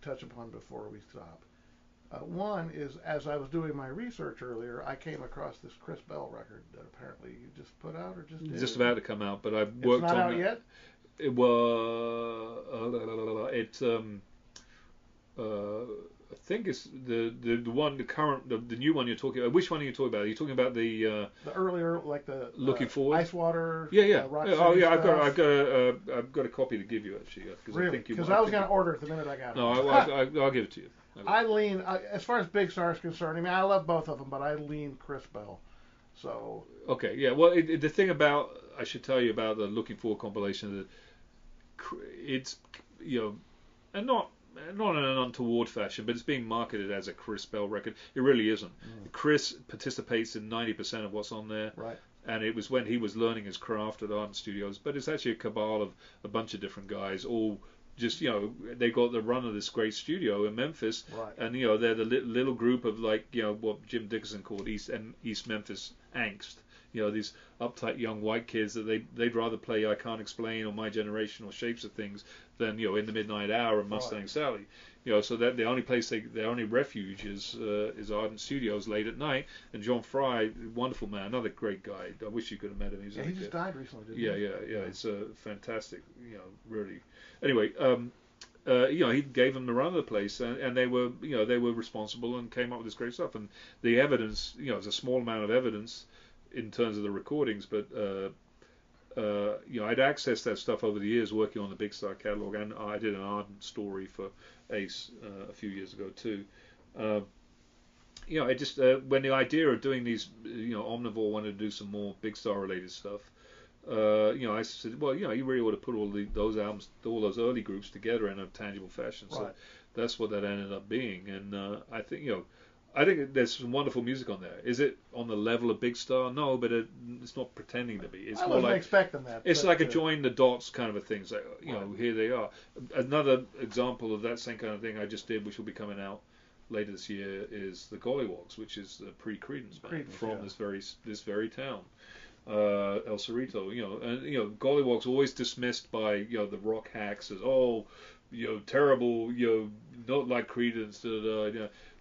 touch upon before we stop. One is, as I was doing my research earlier, I came across this Chris Bell record that apparently you just put out or just did. It's just about to come out, but I've It's worked not on out it. yet? It was I think it's the one, the new one you're talking about. Which one are you talking about? Are you talking about the earlier, like the Looking Forward? Ice Water? Yeah. Rock Oh City yeah, stuff? I've got a copy to give you actually. Really? Because I was going to order it the minute I got it. No, I'll give it to you. I lean, as far as Big Star is concerned, I mean, I love both of them, but I lean Chris Bell. So. Okay, yeah. Well, the thing about, I should tell you about the Looking Forward compilation, that it's, and not in an untoward fashion, but it's being marketed as a Chris Bell record. It really isn't. Chris participates in 90% of what's on there. Right. And it was when he was learning his craft at Art Studios, but it's actually a cabal of a bunch of different guys, all just, they got the run of this great studio in Memphis, right. And they're the little group of, like, what Jim Dickinson called East Memphis angst. These uptight young white kids that they'd rather play I Can't Explain or My Generation or Shapes of Things than In the Midnight Hour and Mustang right. Sally. So that the only place their only refuge is Ardent Studios late at night. And John Fry, wonderful man, another great guy. I wish you could have met him. He just died recently, didn't he? Yeah. It's a fantastic, really. Anyway, he gave them the run of the place, and they were responsible and came up with this great stuff. And the evidence, it's a small amount of evidence in terms of the recordings, but I'd accessed that stuff over the years working on the Big Star catalog, and I did an Ardent story for Ace a few years ago too. It just when the idea of doing these, Omnivore wanted to do some more Big Star related stuff. I said, well, you really ought to put all those albums, all those early groups together in a tangible fashion. So right. That's what that ended up being, and I think there's some wonderful music on there. Is it on the level of Big Star? No, but it's not pretending to be. It's I more wasn't like expecting that. It's like a join the dots kind of a thing. It's like, right. Here they are. Another example of that same kind of thing I just did, which will be coming out later this year, is the Gollywogs, which is the pre-Creedence band from this very town, El Cerrito. And Gollywogs always dismissed by the rock hacks as terrible, not like Creedence.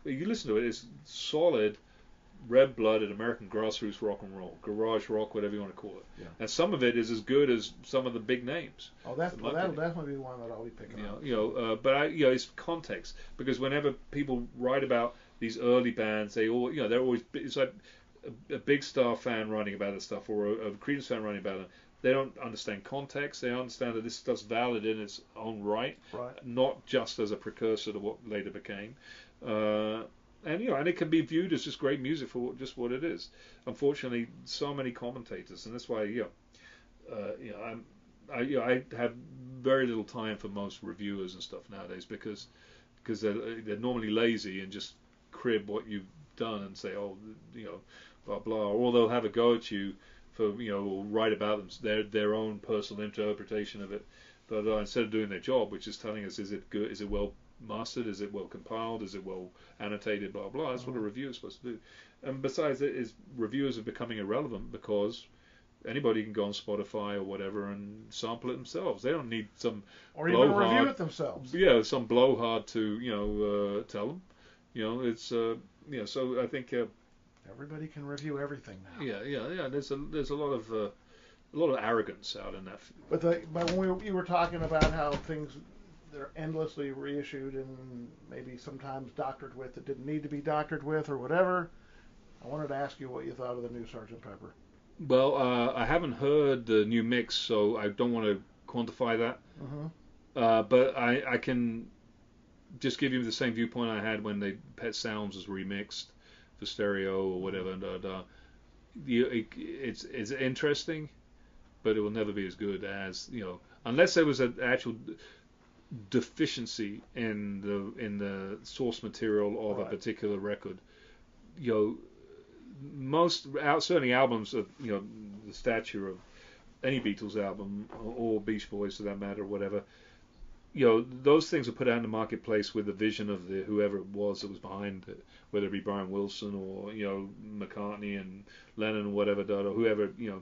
You listen to it, it's solid, red-blooded American grassroots rock and roll, garage rock, whatever you want to call it. Yeah. And some of it is as good as some of the big names. Oh, that'll definitely be one that I'll be picking up. But it's context, because whenever people write about these early bands, they all, they're always, it's like a Big Star fan writing about this stuff, or a Creedence fan writing about it. They don't understand context. They understand that this stuff's valid in its own right, not just as a precursor to what later became. And it can be viewed as just great music for just what it is. Unfortunately, so many commentators, and that's why I have very little time for most reviewers and stuff nowadays, because they're normally lazy and just crib what you've done and say, blah blah, or they'll have a go at you for or write about them their own personal interpretation of it, but instead of doing their job, which is telling us, is it good, is it well mastered, is it well compiled, is it well annotated, blah blah. That's what a reviewer is supposed to do. And besides, reviewers are becoming irrelevant because anybody can go on Spotify or whatever and sample it themselves. They don't need some or even review it themselves. Yeah, some blowhard to tell them. It's So I think everybody can review everything now. Yeah. There's a lot of arrogance out in that. But when you were talking about how things, they're endlessly reissued and maybe sometimes doctored with that didn't need to be doctored with or whatever, I wanted to ask you what you thought of the new Sgt. Pepper. Well, I haven't heard the new mix, so I don't want to quantify that. But I can just give you the same viewpoint I had when the Pet Sounds was remixed for stereo or whatever. It's interesting, but it will never be as good as unless there was an actual deficiency in the source material of a particular record. you know, certainly albums of, you know, the stature of any Beatles album or Beach Boys for that matter, or whatever, you know, those things were put out in the marketplace with the vision of the whoever it was that was behind it, whether it be Brian Wilson or, you know, McCartney and Lennon or whatever, or whoever, you know,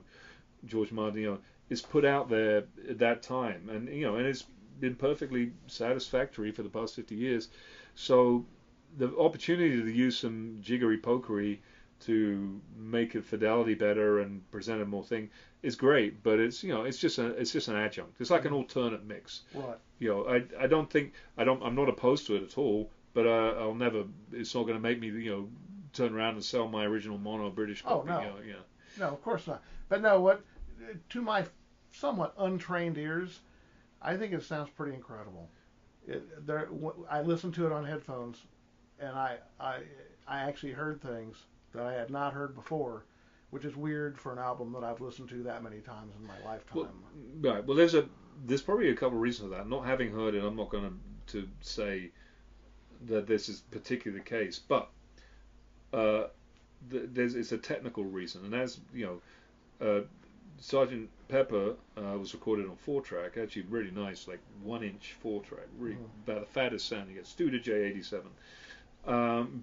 George Martin, you know, is put out there at that time, and you know, and it's been perfectly satisfactory for the past 50 years. So the opportunity to use some jiggery pokery to make a fidelity better and present a more thing is great, but it's, you know, it's just an adjunct. It's like an alternate mix. Right. You know, I'm not opposed to it at all, but I'll never. It's not going to make me, you know, turn around and sell my original mono British copy. Oh no. You know, yeah. No, of course not. But no, what to my somewhat untrained ears, I think it sounds pretty incredible. I listened to it on headphones, and I actually heard things that I had not heard before, which is weird for an album that I've listened to that many times in my lifetime. Well, right. Well, there's probably a couple of reasons for that. Not having heard it, I'm not going to say that this is particularly the case, but it's a technical reason, and as you know, Sgt. Pepper was recorded on 4-track, actually really nice, like 1-inch 4-track, really about the fattest sounding. It's Studio J87,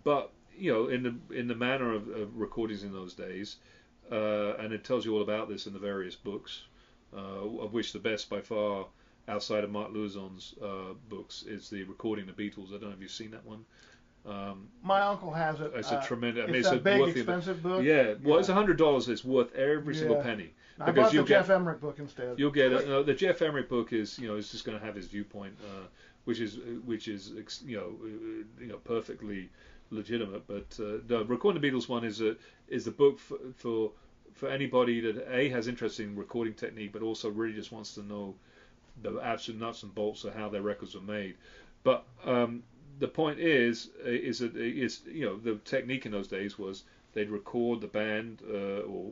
but you know, in the manner of recordings in those days, and it tells you all about this in the various books, of which the best by far, outside of Mark Luzon's books, is the Recording the Beatles. I don't know if you've seen that one. My uncle has it. It's a tremendous. I mean, it's a big, expensive book. Yeah, well, it's $100. It's worth every single penny. I bought the Jeff Emmerich book instead. You'll get the Jeff Emmerich book is, you know, is just going to have his viewpoint, which is you know perfectly legitimate. But the Recording the Beatles one is a book for anybody that has interest in recording technique, but also really just wants to know the absolute nuts and bolts of how their records are made. But the point is that you know, the technique in those days was they'd record the band or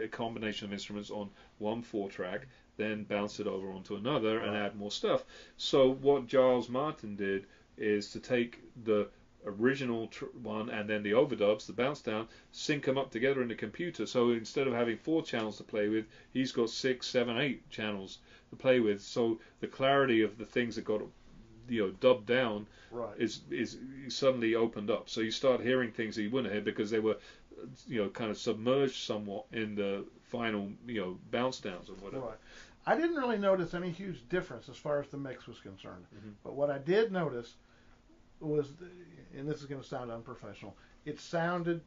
a combination of instruments on one 4-track, then bounce it over onto another and add more stuff. So what Giles Martin did is to take the original one and then the overdubs, the bounce down, sync them up together in the computer. So instead of having 4 channels to play with, he's got 6, 7, 8 channels to play with. So the clarity of the things that got, you know, dubbed down is suddenly opened up. So you start hearing things that you wouldn't hear because they were, you know, kind of submerged somewhat in the final, you know, bounce downs or whatever. Right. I didn't really notice any huge difference as far as the mix was concerned. But what I did notice was, and this is going to sound unprofessional, it sounded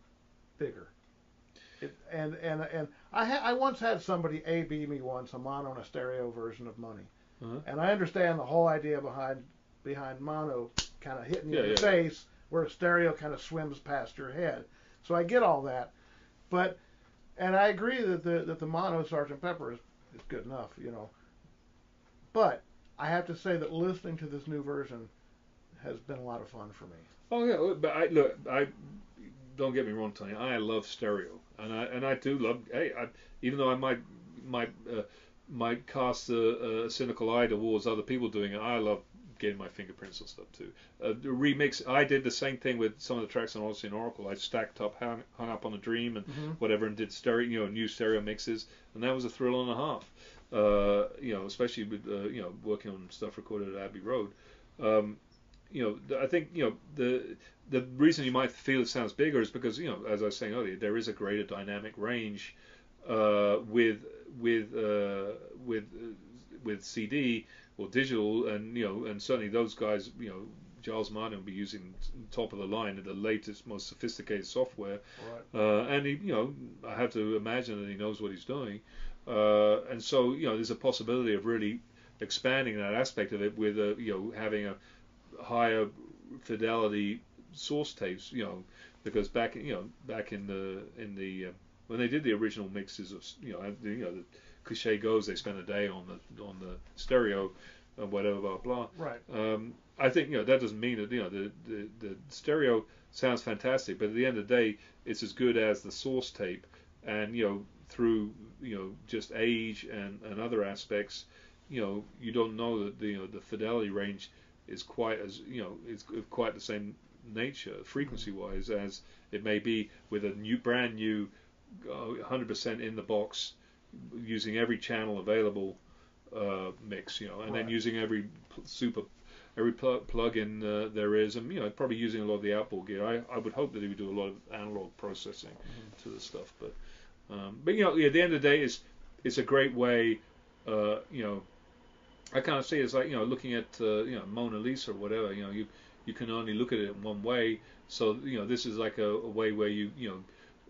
bigger. And I once had somebody A/B me once a mono and a stereo version of Money. And I understand the whole idea behind mono kind of hitting you in the face, where a stereo kind of swims past your head. So I get all that, and I agree that the mono Sgt. Pepper is good enough, you know. But I have to say that listening to this new version has been a lot of fun for me. Oh yeah, but I don't get me wrong, Tony. I love stereo, and I do love. Hey, even though I might cast a cynical eye towards other people doing it, I love getting my fingerprints on stuff too. The remix, I did the same thing with some of the tracks on Odyssey and Oracle. I stacked up, hung up on a Dream and whatever, and did stereo, you know, new stereo mixes, and that was a thrill and a half. You know, especially with you know, working on stuff recorded at Abbey Road. You know, I think, you know, the reason you might feel it sounds bigger is because, you know, as I was saying earlier, there is a greater dynamic range with CD or digital, and you know, and certainly those guys, you know, Giles Martin will be using top of the line, the latest, most sophisticated software, and he, you know, I have to imagine that he knows what he's doing, and so, you know, there's a possibility of really expanding that aspect of it with you know, having a higher fidelity source tapes, you know, because back in the when they did the original mixes of, you know, the cliche goes, they spent a day on the stereo and whatever, blah blah. Right. I think, you know, that doesn't mean that, you know, the stereo sounds fantastic, but at the end of the day, it's as good as the source tape, and you know, through, you know, just age and other aspects, you know, you don't know that the fidelity range is quite as, you know, it's quite the same nature, frequency-wise, as it may be with a brand new 100% in the box, using every channel available mix, and then using every plug-in there is, and probably using a lot of the outboard gear. I would hope that he would do a lot of analog processing to the stuff, but at the end of the day, it's a great way, I kind of see it as like looking at Mona Lisa or whatever. You can only look at it in one way. So this is like a way where you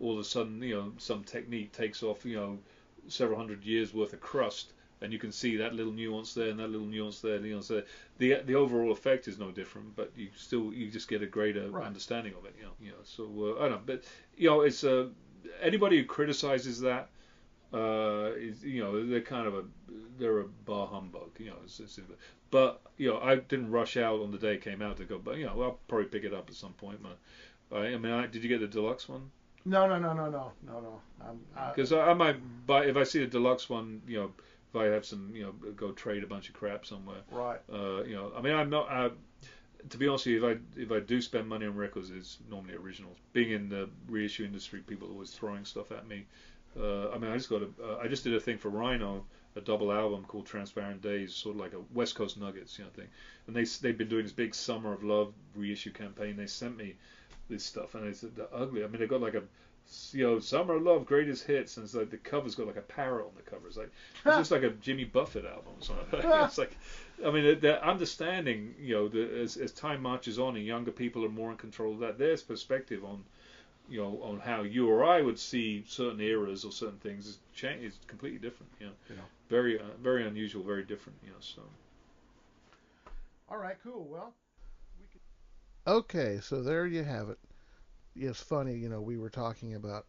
all of a sudden some technique takes off several hundred years worth of crust, and you can see that little nuance there and that little nuance there, there. The overall effect is no different, but you just get a greater understanding of it. So I don't know, but it's anybody who criticizes that. They're kind of they're a bar humbug, but I didn't rush out on the day it came out to go, but I'll probably pick it up at some point. Did you get the deluxe one? No. Because I might buy, if I see the deluxe one, if I have some, go trade a bunch of crap somewhere. Right. I'm not. To be honest with you, if I do spend money on records, it's normally originals. Being in the reissue industry, people are always throwing stuff at me. I just did a thing for Rhino, a double album called Transparent Days, sort of like a West Coast Nuggets thing. And they've been doing this big Summer of Love reissue campaign. They sent me this stuff, and it's ugly. They got like a Summer of Love greatest hits, and it's like the cover's got like a parrot on the cover. It's just like a Jimmy Buffett album or something. It's like, they're understanding, as time marches on and younger people are more in control of that, their perspective on on how you or I would see certain eras or certain things is completely different. Very very unusual, very different. So. All right, cool. Well, okay, so there you have it. It's funny, we were talking about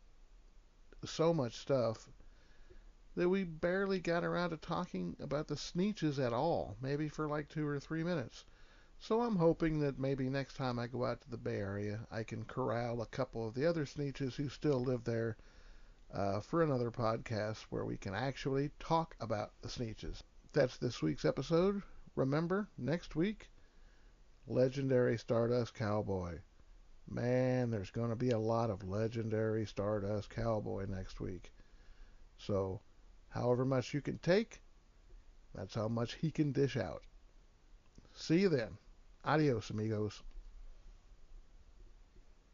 so much stuff that we barely got around to talking about the Sneetches at all, maybe for like 2 or 3 minutes. So I'm hoping that maybe next time I go out to the Bay Area, I can corral a couple of the other Sneetches who still live there for another podcast where we can actually talk about the Sneetches. That's this week's episode. Remember, next week, Legendary Stardust Cowboy. Man, there's going to be a lot of Legendary Stardust Cowboy next week. So, however much you can take, that's how much he can dish out. See you then. Adios, amigos.